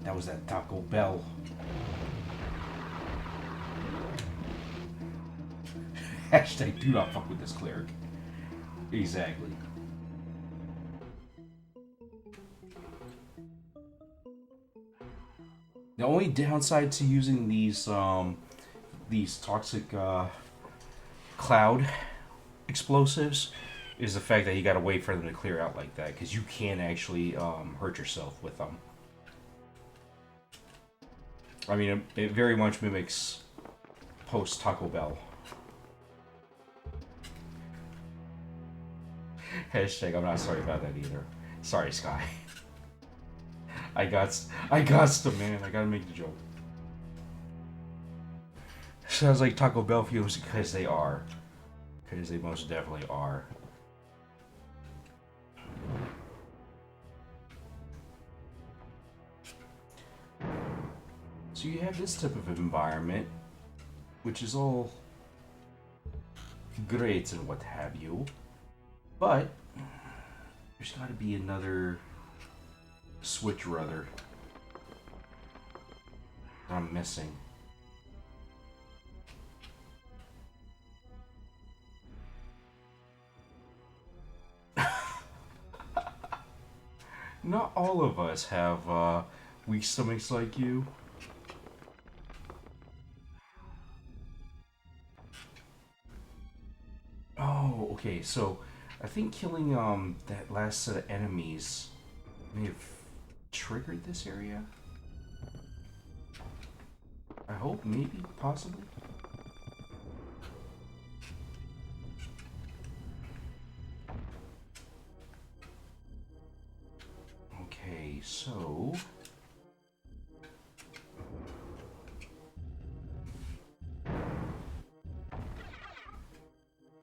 That was that Taco Bell. Hashtag do not fuck with this cleric. Exactly. The only downside to using these toxic cloud explosives is the fact that you gotta wait for them to clear out like that, because you can actually hurt yourself with them. I mean, it very much mimics post Taco Bell. Hashtag, I'm not sorry about that either. Sorry, Sky. I got to, man. I gotta make the joke. Sounds like Taco Bell fumes because they are. Because they most definitely are. So you have this type of environment, which is all great and what have you, but there's got to be another switch or other that I'm missing. Not all of us have weak stomachs like you. Oh, okay, so I think killing that last set of enemies may have triggered this area. I hope, maybe, possibly. Okay, so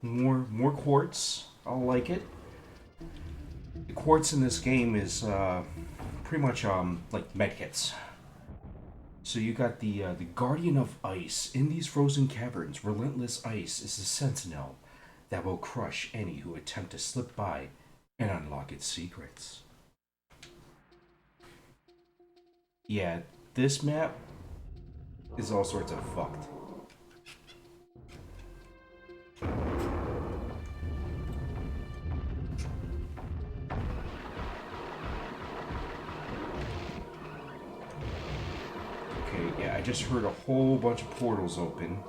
more quartz. I'll like it. The quartz in this game is pretty much like medkits. So you got the Guardian of Ice. In these frozen caverns, relentless ice is a sentinel that will crush any who attempt to slip by and unlock its secrets. Yeah, this map is all sorts of fucked. Okay, yeah, I just heard a whole bunch of portals open.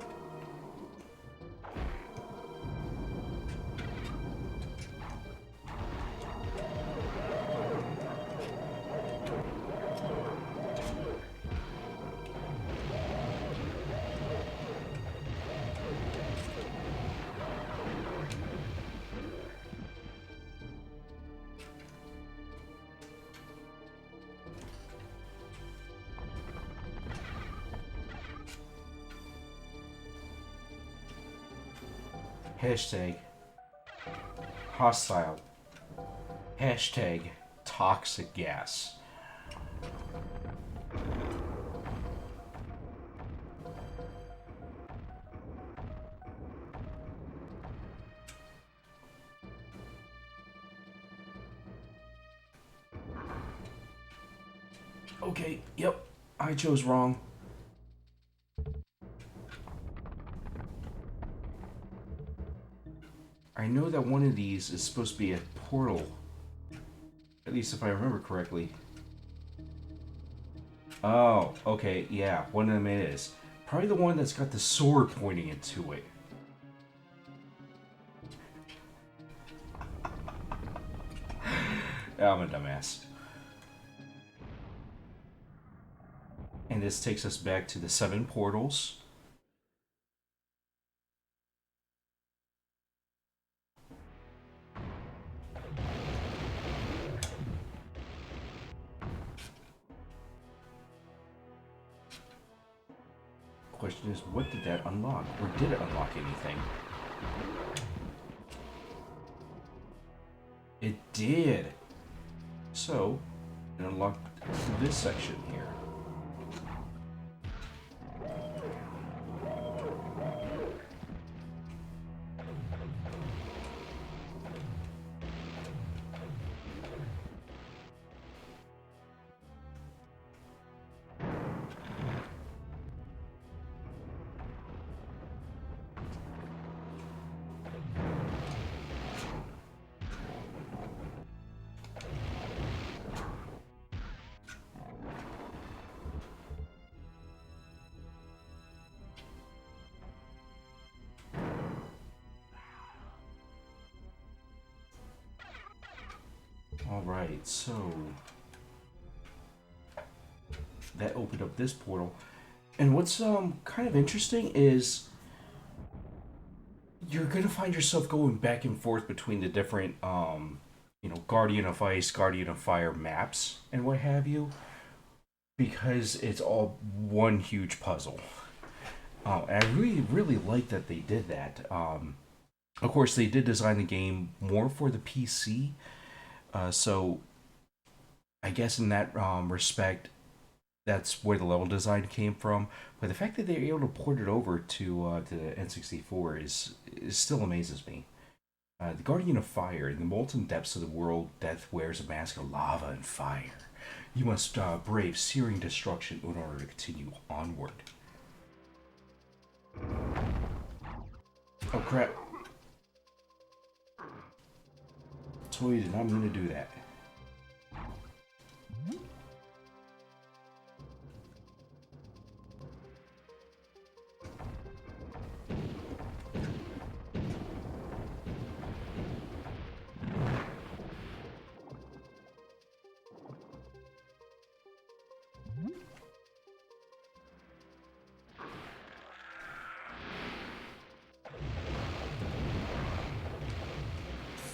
Hashtag hostile. Hashtag toxic gas. Okay, yep, I chose wrong. I know that one of these is supposed to be a portal. At least if I remember correctly. Oh, okay, yeah, one of them is. Probably the one that's got the sword pointing into it. I'm a dumbass. And this takes us back to the 7 portals. Question is, what did that unlock? Or did it unlock anything? It did! So, it unlocked this section here. Alright, so that opened up this portal. And what's kind of interesting is you're gonna find yourself going back and forth between the different Guardian of Ice, Guardian of Fire maps and what have you, because it's all one huge puzzle. And I really like that they did that. Of course, they did design the game more for the PC, so I guess in that respect, that's where the level design came from. But the fact that they were able to port it over to the N64 is still amazes me. The Guardian of Fire, in the molten depths of the world, death wears a mask of lava and fire. You must brave searing destruction in order to continue onward. Oh crap. Totally did not mean to do that.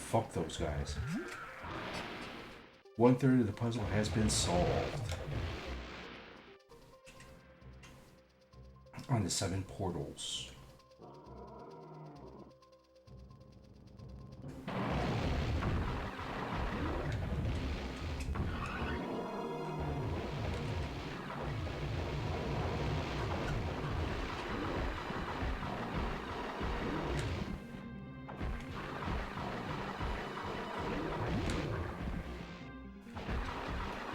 Fuck those guys. 1/3 of the puzzle has been solved. On the 7 portals.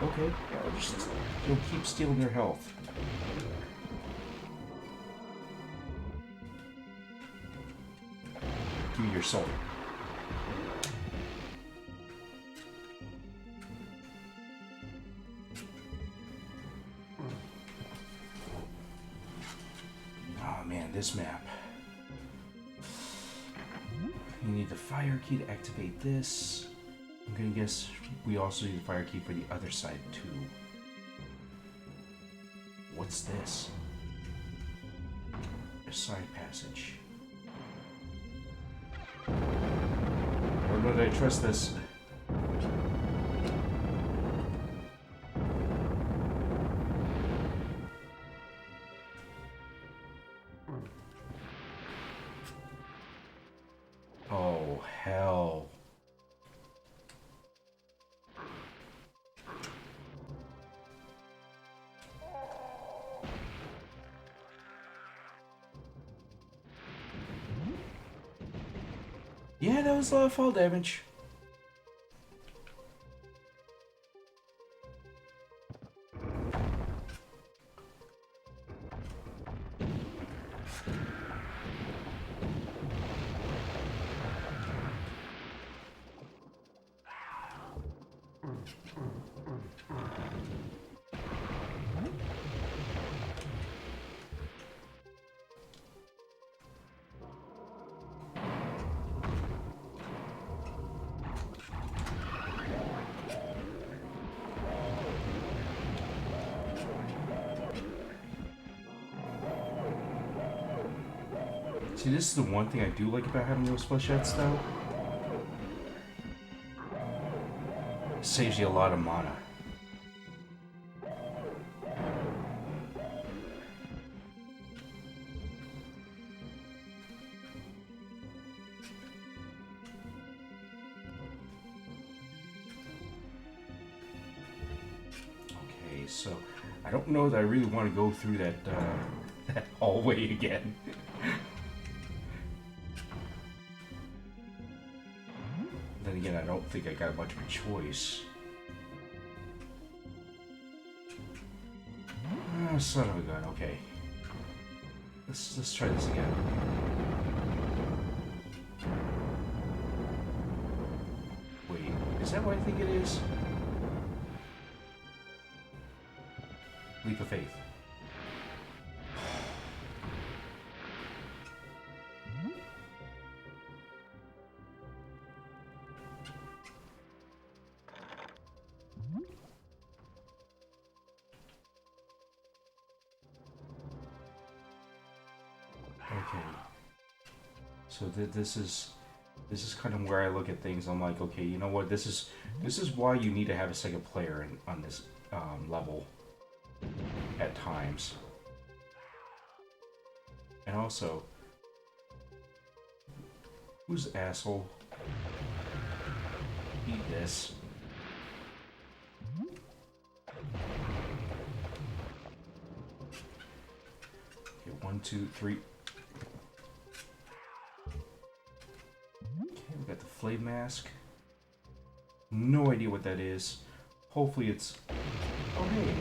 Okay, yeah, just you'll keep stealing their health. Give me your soul. this map. You need the fire key to activate this. I'm gonna guess we also need the fire key for the other side too. What's this? A side passage. Or would I trust this? Oh, hell. Yeah, that was a lot of fall damage. See, this is the one thing I do like about having those flechettes, though. It saves you a lot of mana. Okay, so I don't know that I really want to go through that that hallway again. Then again, I don't think I got much of a choice. Ah, son of a gun. Okay, let's try this again. Wait, is that what I think it is? Leap of faith. Okay. So this is kind of where I look at things. I'm like, okay, you know what? This is why you need to have a second player on this level at times. And also, who's the asshole? Eat this. Okay, 1, 2, 3. Okay, we got the flame mask. No idea what that is. Hopefully it's... Oh, hey.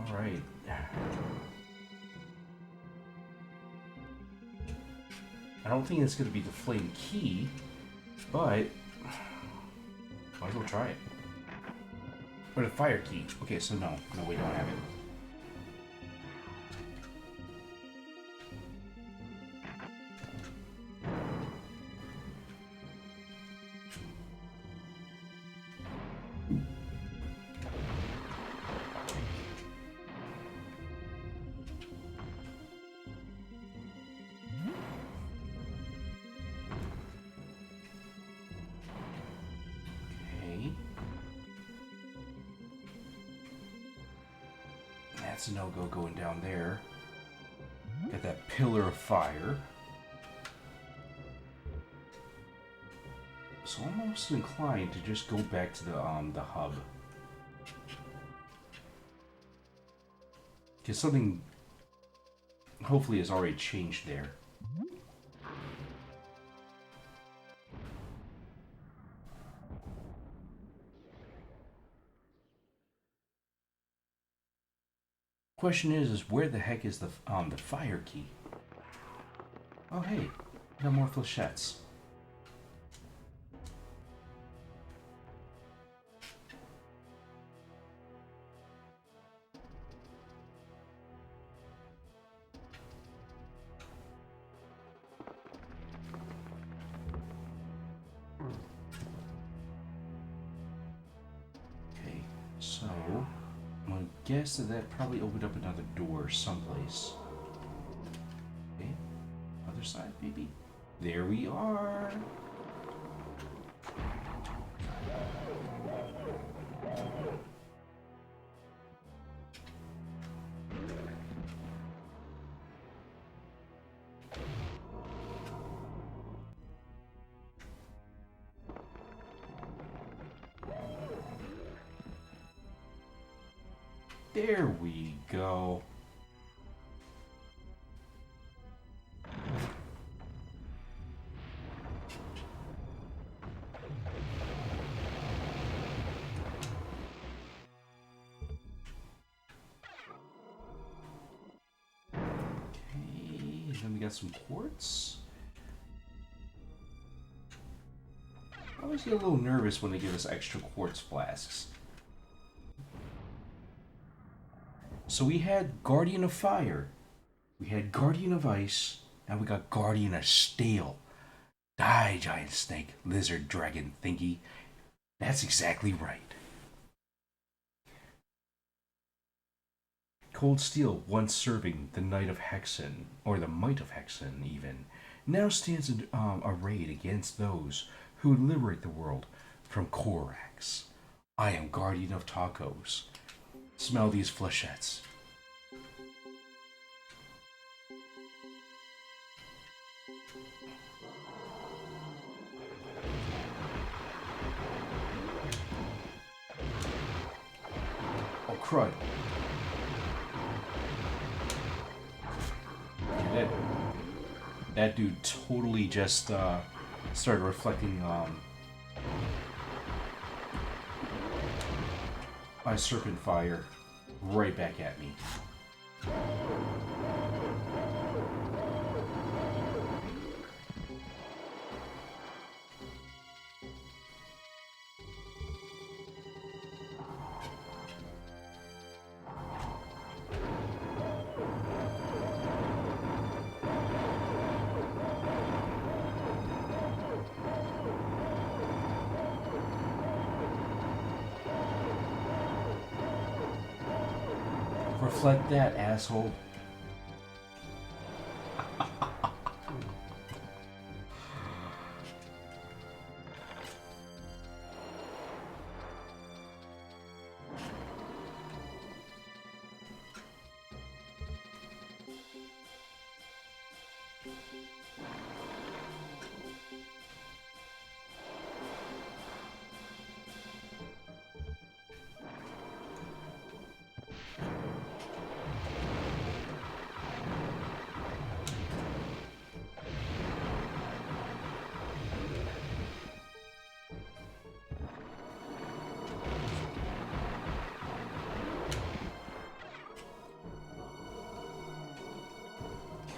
Alright. I don't think it's going to be the flame key, but might as well try it. Or the fire key. Okay, so no, we don't have it. That's a no-go going down there. Got that pillar of fire. So I'm almost inclined to just go back to the hub. Because something hopefully has already changed there. Question is where the heck is the fire key? Oh, hey, got more flechettes. Okay, so I'm gonna guess that probably opened up another door someplace. Okay, other side, maybe. There we are. There we go. Okay, then we got some quartz. I always get a little nervous when they give us extra quartz flasks. So we had Guardian of Fire, we had Guardian of Ice, and we got Guardian of Steel. Die, giant snake, lizard, dragon, thingy. That's exactly right. Cold Steel, once serving the Knight of Hexen, or the Might of Hexen even, now stands arrayed against those who would liberate the world from Korax. I am Guardian of Tacos. Smell these flechettes. Oh, crud. Okay, that dude totally just started reflecting my serpent fire right back at me. Reflect that, asshole.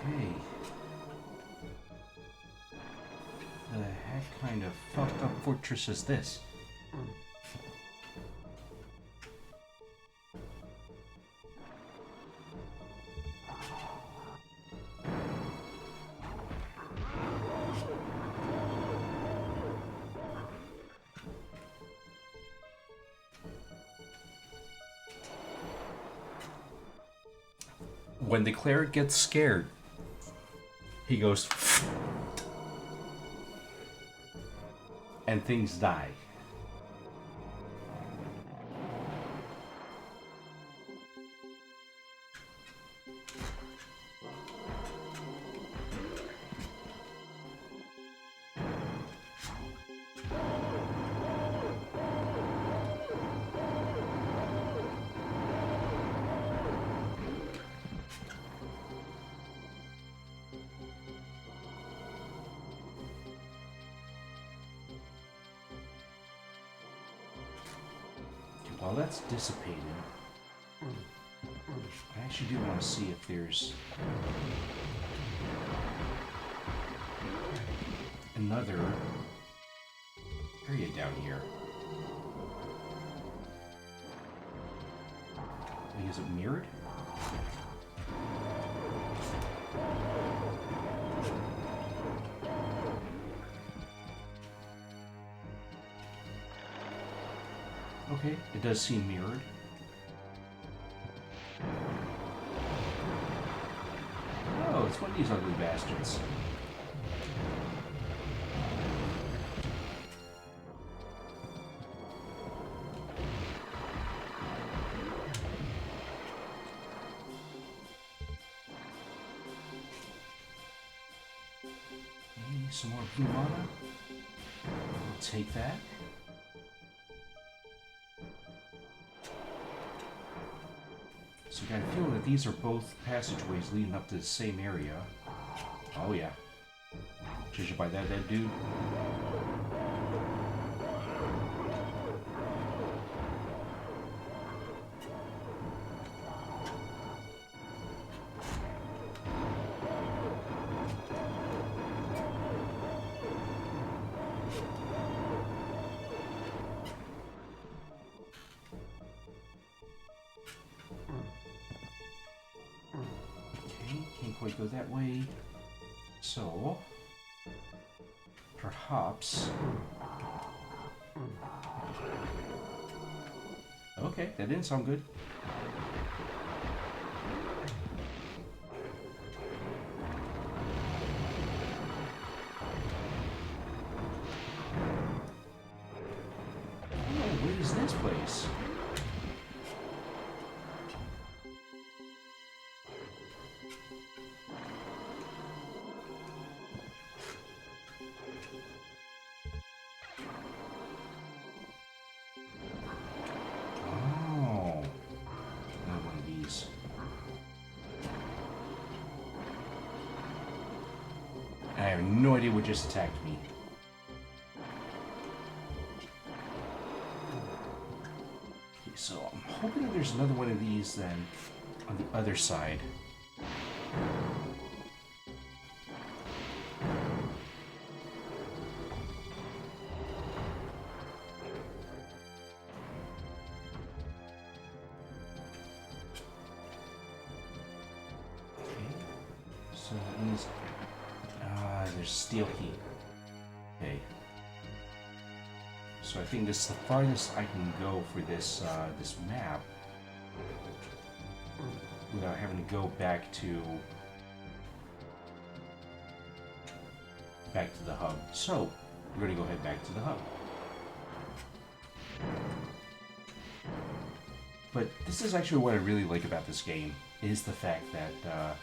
Okay. The heck kind of fucked up fortress is this? When the cleric gets scared, he goes and things die. While that's dissipating, I actually do want to see if there's another area down here. Wait, is it mirrored? Okay, it does seem mirrored. Oh, it's one of these ugly bastards. Okay, some more blue mana. We'll take that. So I got a feeling that these are both passageways leading up to the same area. Oh yeah. Judging by that dude. Can't quite go that way. So, perhaps. Okay, that didn't sound good. Oh, what is this place? I have no idea what just attacked me. Okay, so I'm hoping that there's another one of these then on the other side. Okay, so that means there's steel key. Okay. So I think this is the farthest I can go for this this map without having to go back to the hub. So we're gonna go head back to the hub. But this is actually what I really like about this game, is the fact that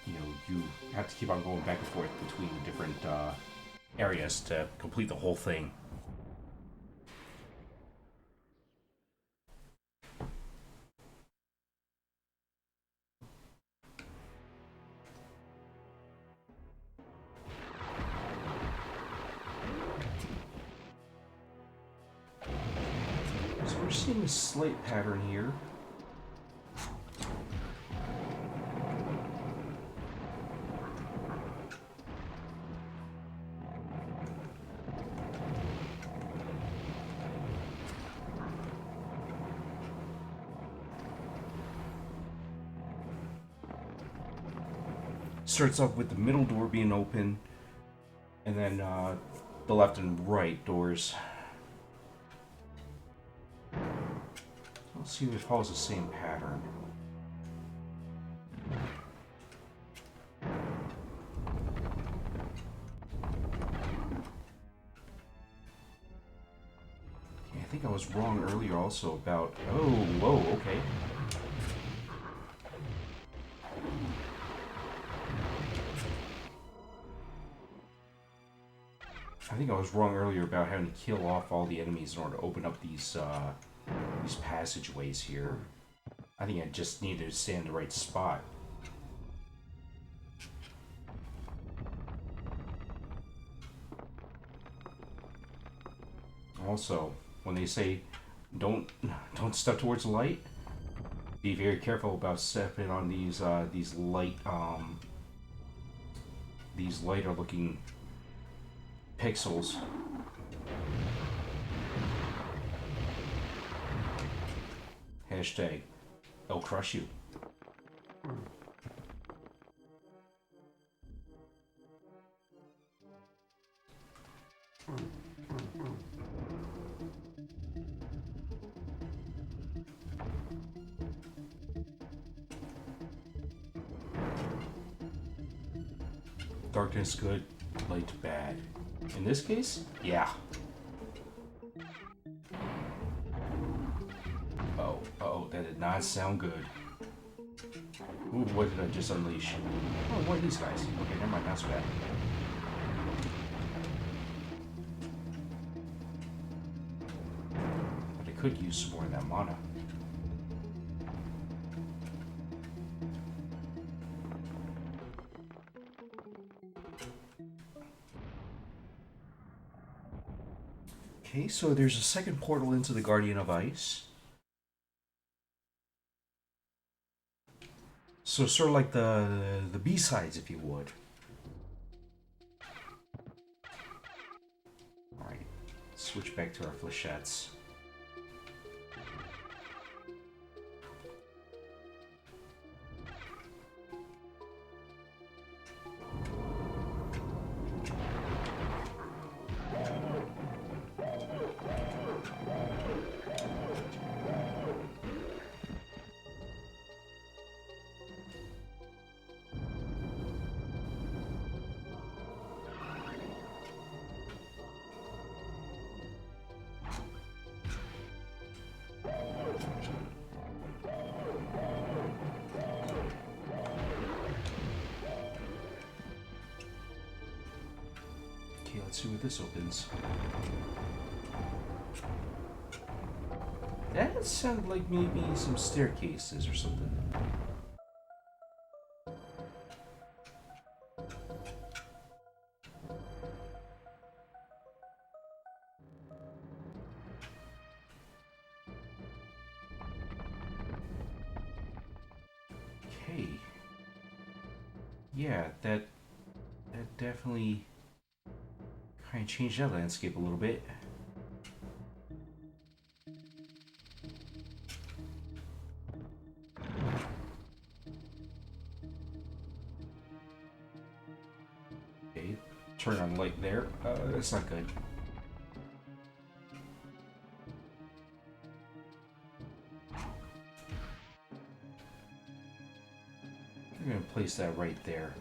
you know, you have to keep on going back and forth between the different areas to complete the whole thing. So we're seeing a slight pattern here. Starts off with the middle door being open, and then the left and right doors. Let's see if it follows the same pattern. Okay, I think I was wrong earlier also about... Oh, whoa, okay. I think I was wrong earlier about having to kill off all the enemies in order to open up these passageways here. I think I just needed to stay in the right spot. Also, when they say don't step towards the light, be very careful about stepping on these lighter looking Pixels. Hashtag, I'll crush you. Darkness good, light bad. In this case, yeah. Oh, oh, that did not sound good. Ooh, what did I just unleash? Oh, what are these guys? Okay, never mind, not so bad. But I could use some more of that mana. Okay, so there's a second portal into the Guardian of Ice. So sort of like the B-sides, if you would. Alright, switch back to our flechettes. Okay, let's see what this opens. That sounded like maybe some staircases or something. Okay. Yeah, that definitely kind of changed that landscape a little bit. Okay, turn on light there. That's not good. I'm gonna place that right there.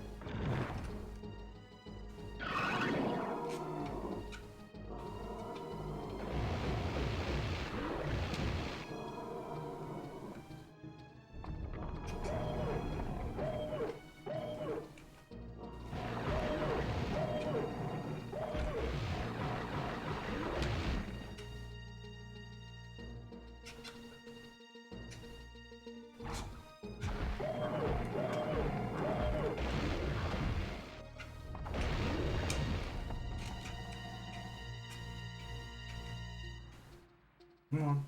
Come on.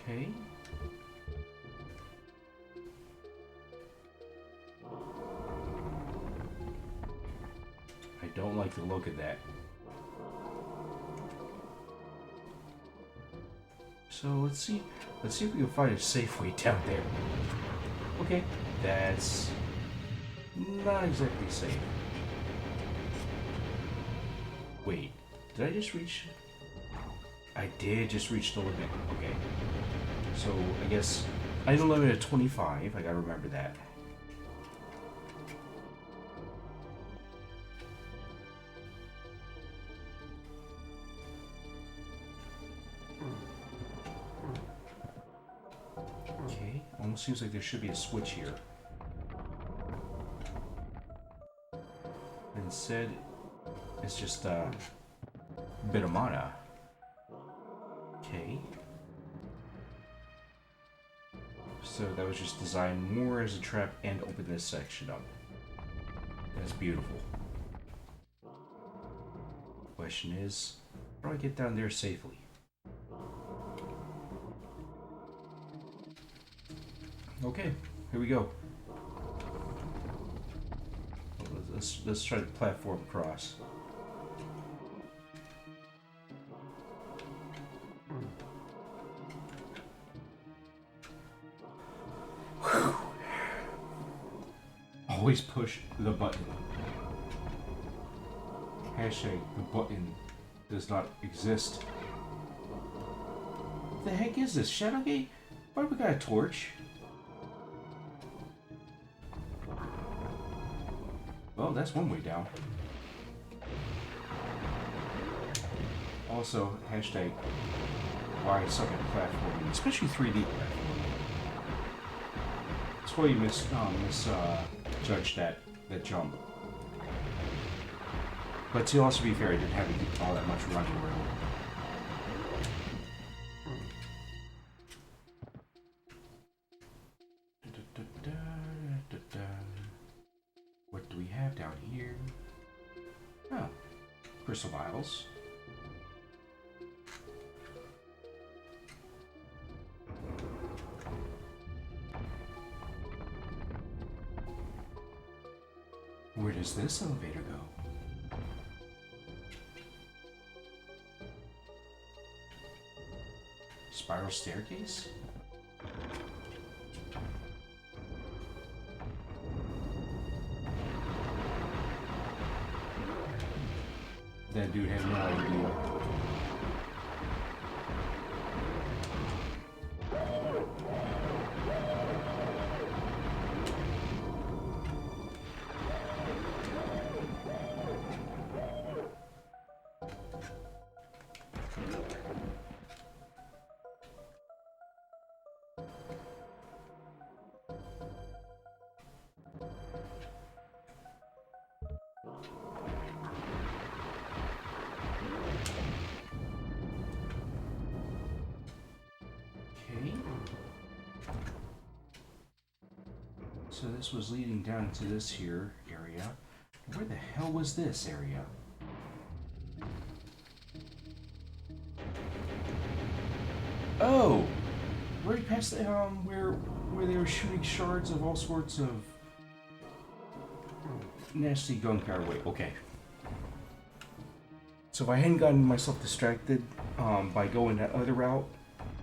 Okay. I don't like the look of that. So let's see if we can find a safe way down there. Okay, that's not exactly safe. Wait, did I just reach? I did just reach the limit. Okay. So I guess item limit at 25. I gotta remember that. Okay, almost seems like there should be a switch here. Instead, it's just a bit of mana. Okay. So that was just designed more as a trap and open this section up. That's beautiful. Question is, how do I get down there safely? Okay, here we go. Let's try to platform across. Whew. Always push the button. Hashtag the button does not exist. What the heck is this? Shadowgate? Why do we got a torch? Well, that's one way down. Also, hashtag why I suck at platforming, especially 3D platforming. That's why you misjudged that jump. But to also be fair, I didn't have all that much running room. What do we have down here? Oh, crystal vials. Where does this elevator go? Spiral staircase? That dude has no idea. So this was leading down to this here area. Where the hell was this area? Oh! Right past the, where they were shooting shards of all sorts of nasty gunpowder. Wait, okay. So if I hadn't gotten myself distracted by going that other route,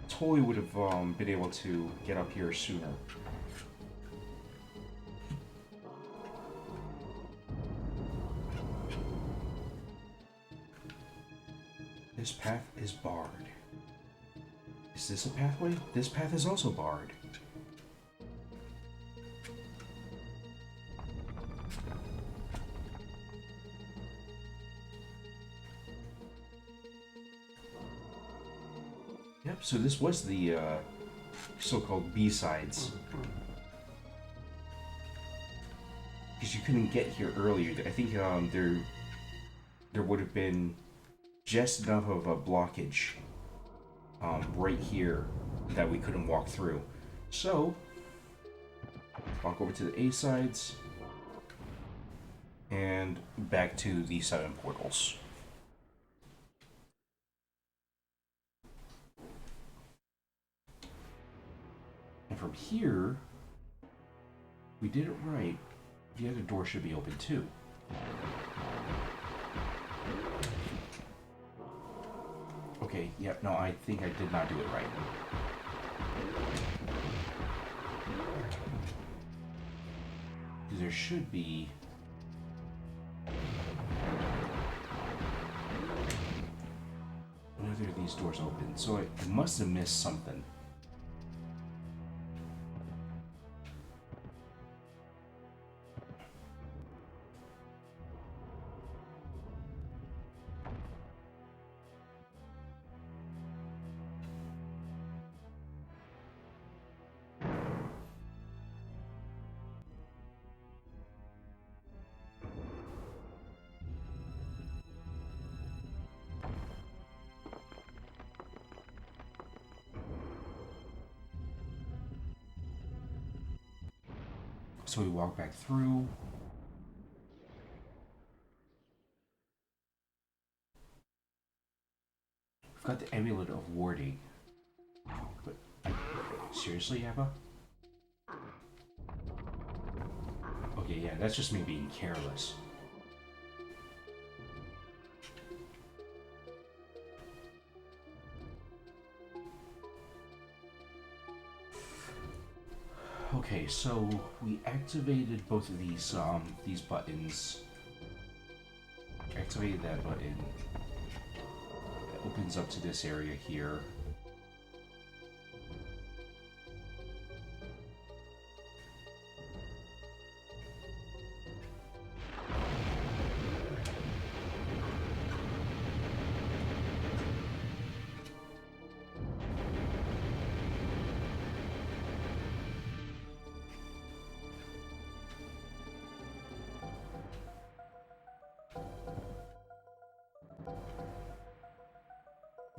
totally would have been able to get up here sooner. This path is barred. Is this a pathway? This path is also barred. Yep, so this was the so-called B-sides. Because you couldn't get here earlier. I think there would have been just enough of a blockage right here that we couldn't walk through. So, walk over to the A sides and back to the 7 portals. And from here, we did it right. The other door should be open too. Okay, yep, no, I think I did not do it right. There should be... Neither of these doors open, so I must have missed something. So we walk back through. We've got the amulet of warding. But seriously, Abba? Okay, yeah, that's just me being careless. Okay, so we activated both of these buttons. Activated that button. That opens up to this area here.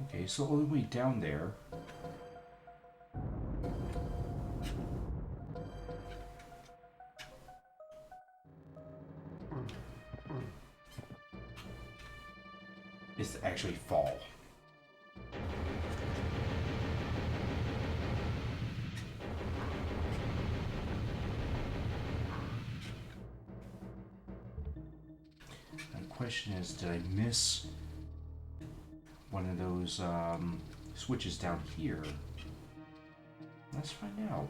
Okay, so all the way down there. Is to actually fall. And the question is, did I miss one of those switches down here? Let's find out.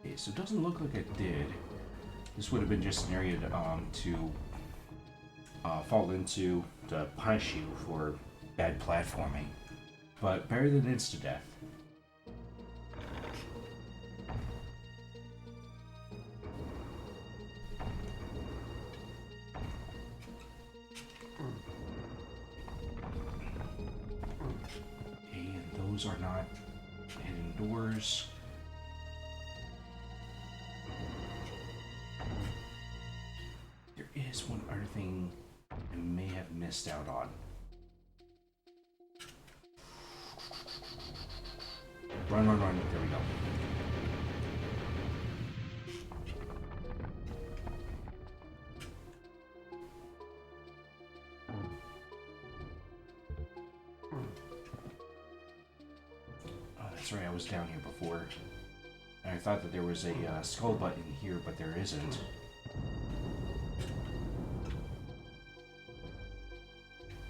Okay, so it doesn't look like it did. This would have been just an area to fall into to punish you for bad platforming. But better than insta-death. Okay, and those are not hidden doors. There is one other thing I may have missed out on. Run, run, run. There we go. Oh, that's right. I was down here before. And I thought that there was a skull button here, but there isn't.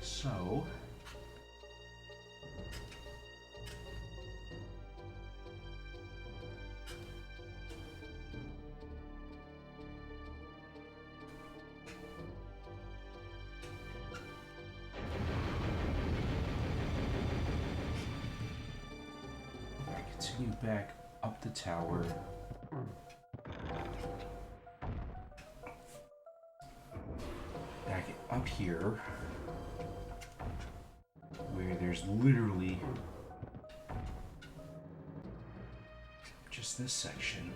So... continue back up the tower. Back up here, where there's literally just this section.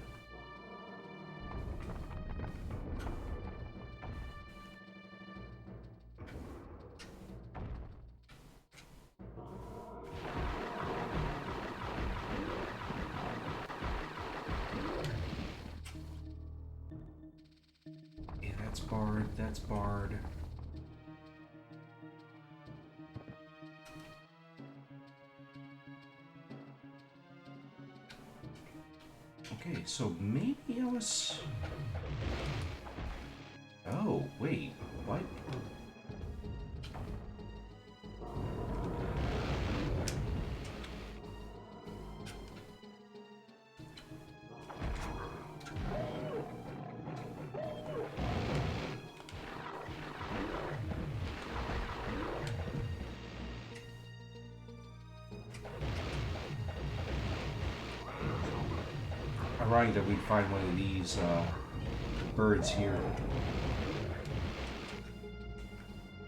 That's barred. Okay, so maybe I was... Oh, wait, what? Ironic that we'd find one of these birds here,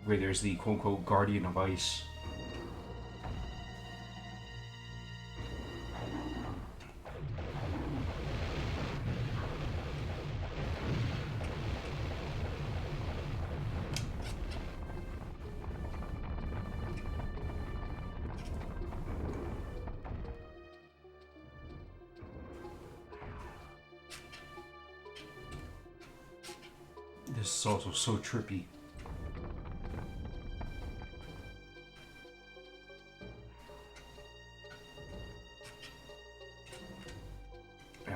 where there's the quote-unquote guardian of ice. This is also so trippy.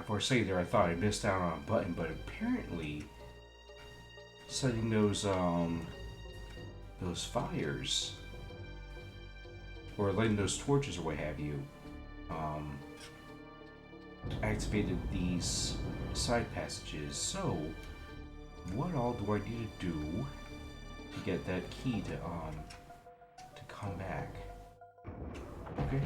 For a second there, I thought I missed out on a button, but apparently setting those fires or lighting those torches or what have you activated these side passages. So, what all do I need to do to get that key to come back? Okay.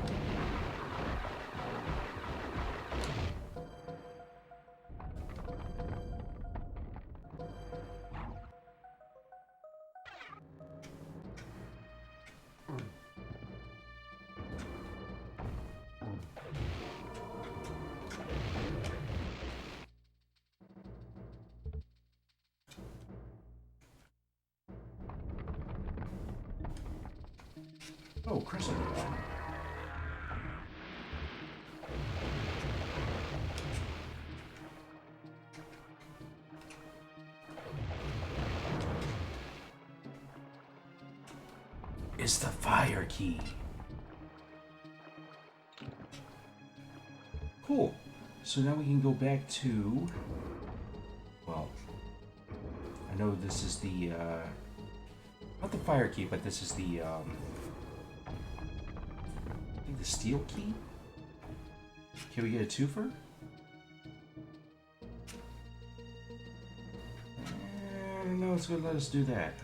Oh, Crescent. It's the fire key. Cool. So now we can go back to... Well, I know this is the... not the fire key, but this is the... I think the steel key? Can we get a twofer? No, it's gonna let us do that.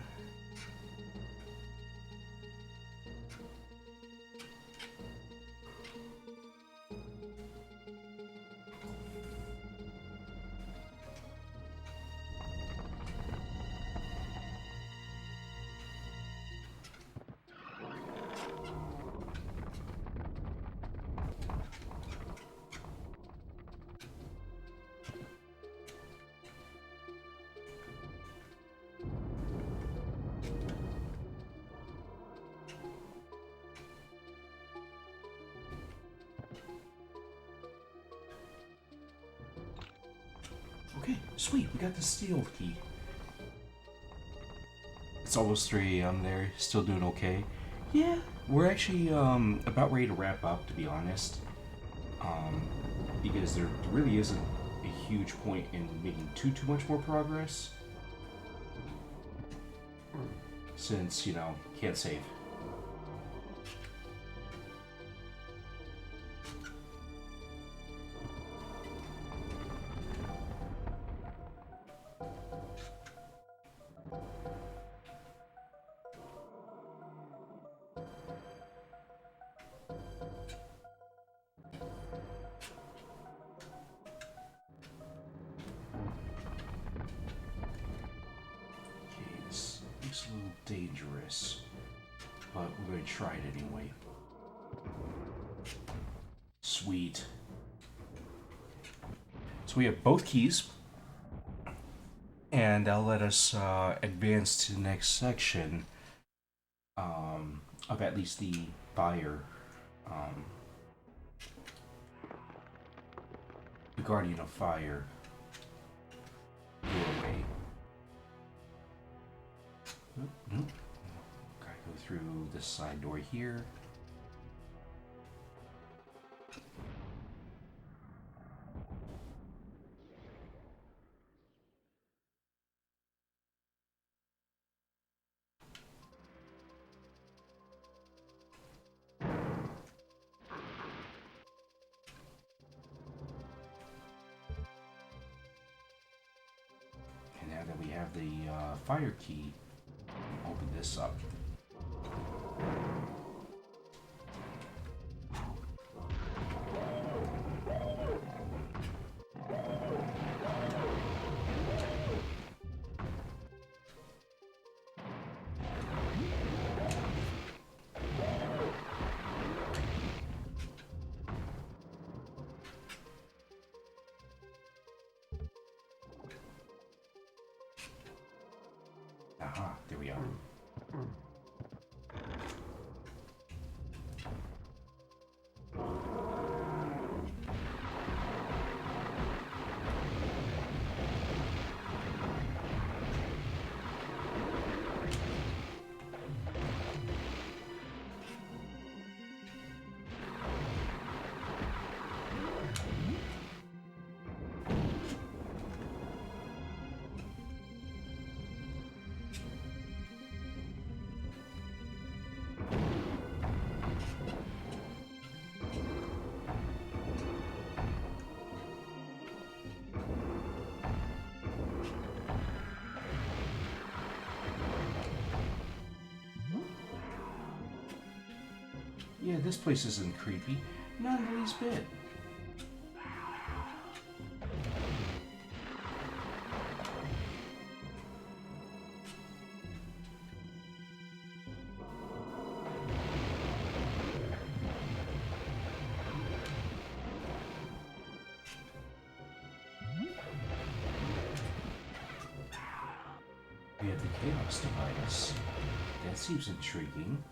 Okay, sweet, we got the steel key. It's almost 3 a.m. there, still doing okay. Yeah, we're actually about ready to wrap up, to be honest. Because there really isn't a huge point in making too much more progress. Since, you know, can't save. A little dangerous, but we're going to try it anyway. Sweet. So we have both keys, and that'll let us advance to the next section of at least the fire, the Guardian of Fire doorway. Nope. Gotta go through this side door here. And now that we have the fire key, open this up. Aha, there we are. Yeah, this place isn't creepy. Not in the least bit. We have the Chaos device. That seems intriguing.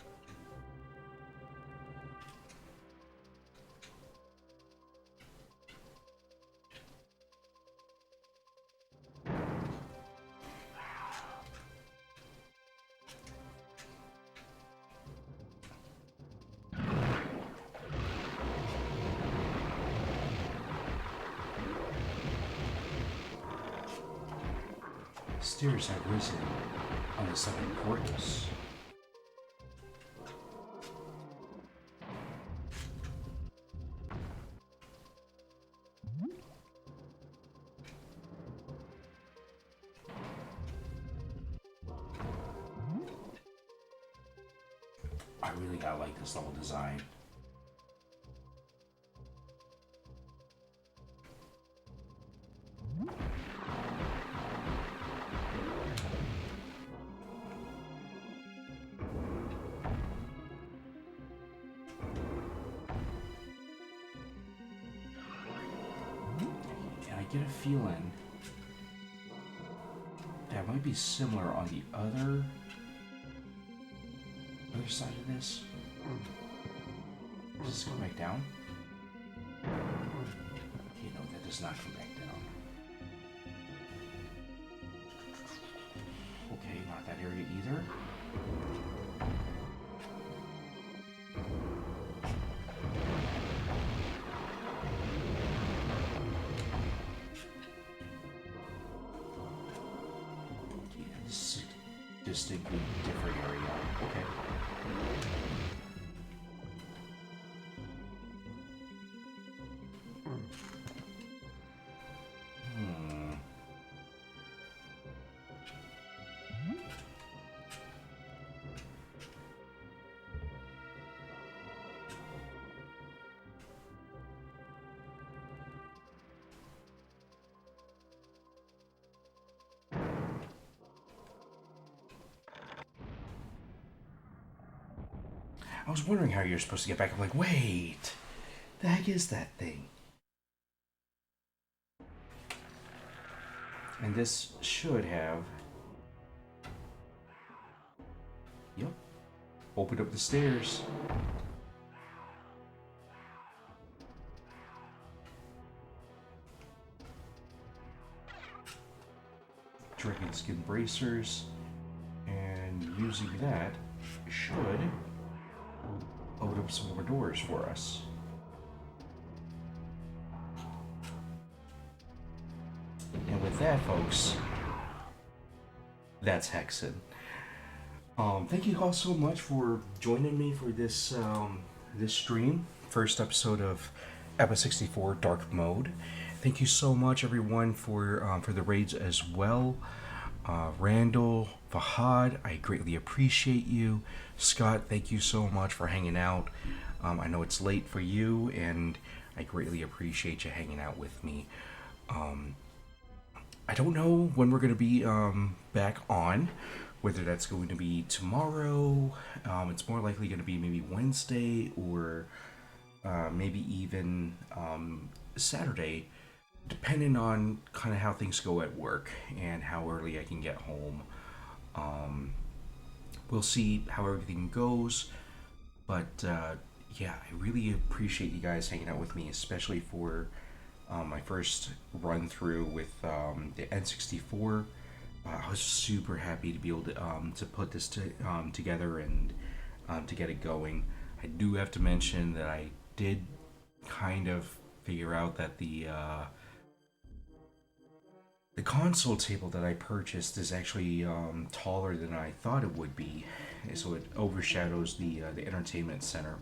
Stairs have risen on the second portals. I really gotta like this level design. And I get a feeling that might be similar on the other side of this. Does this come back down? Okay, no, that does not come back down. Okay, not that area either. Yeah, this is a distinctly different area. Okay. I was wondering how you're supposed to get back. I'm like, wait, the heck is that thing? And this should have. Yep. Opened up the stairs. Dragon skin bracers. And using that should open up some more doors for us. And with that, folks, that's Hexen. Thank you all so much for joining me for this this stream, first episode of Abba 64 Dark Mode. Thank you so much, everyone, for the raids as well. Randall, Fahad, I greatly appreciate you. Scott, thank you so much for hanging out. I know it's late for you, and I greatly appreciate you hanging out with me. I don't know when we're going to be back on, whether that's going to be tomorrow. It's more likely going to be maybe Wednesday or maybe even Saturday, depending on kind of how things go at work and how early I can get home. We'll see how everything goes, but yeah, I really appreciate you guys hanging out with me, especially for my first run through with the N64. I was super happy to be able to put this together and to get it going. I do have to mention that I did kind of figure out that the console table that I purchased is actually taller than I thought it would be, so it overshadows the entertainment center,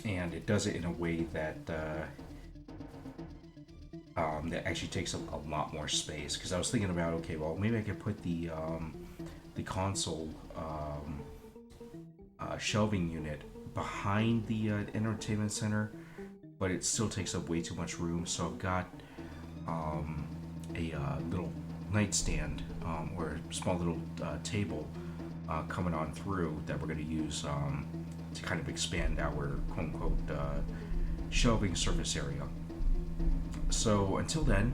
and it does it in a way that that actually takes a lot more space. Because I was thinking about, okay, well, maybe I could put the console shelving unit behind the entertainment center, but it still takes up way too much room. So I've got a little nightstand or a small little table coming on through that we're going to use to kind of expand our quote unquote shelving surface area. So until then,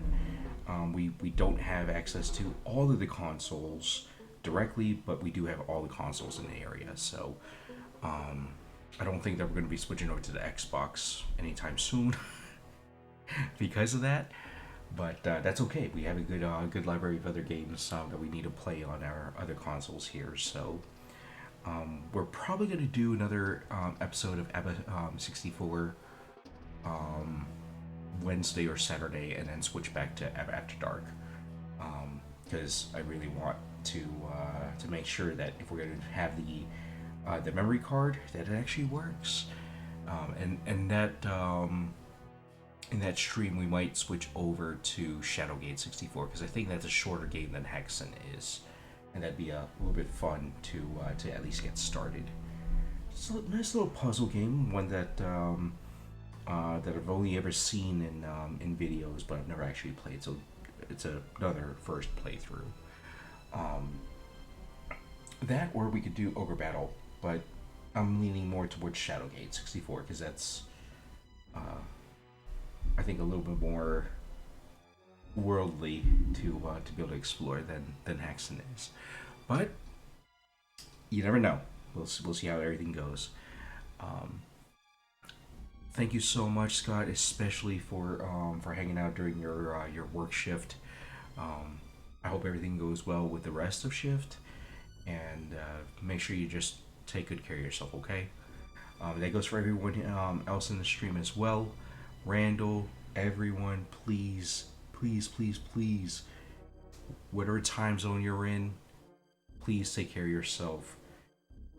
we don't have access to all of the consoles directly, but we do have all the consoles in the area. So I don't think that we're going to be switching over to the Xbox anytime soon because of that. But that's okay. We have a good library of other games that we need to play on our other consoles here. So we're probably going to do another episode of Abba 64 Wednesday or Saturday, and then switch back to Abba After Dark. Because I really want to make sure that if we're going to have the memory card, that it actually works. And that in that stream we might switch over to Shadowgate 64 because I think that's a shorter game than Hexen is, and that'd be a little bit fun to at least get started. It's a nice little puzzle game, one that that I've only ever seen in videos, but I've never actually played. So it's another first playthrough. That, or we could do Ogre Battle, but I'm leaning more towards Shadowgate 64 because that's I think a little bit more worldly to be able to explore than Hexen is. But you never know. We'll see how everything goes. Thank you so much, Scott, especially for hanging out during your work shift. I hope everything goes well with the rest of shift, and make sure you just take good care of yourself, okay? That goes for everyone else in the stream as well. Randall, everyone, please, whatever time zone you're in, please take care of yourself.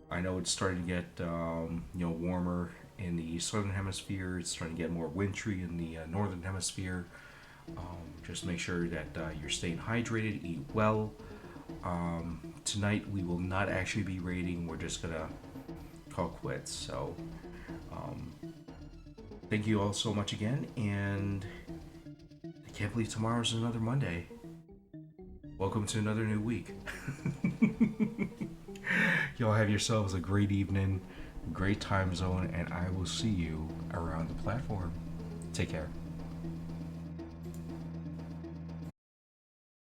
I know it's starting to get warmer in the southern hemisphere. It's starting to get more wintry in the northern hemisphere. Just make sure that you're staying hydrated, eat well. Tonight we will not actually be raiding. We're just gonna call quits. So thank you all so much again, and I can't believe tomorrow's another Monday. Welcome to another new week. Y'all have yourselves a great evening, great time zone, and I will see you around the platform. Take care.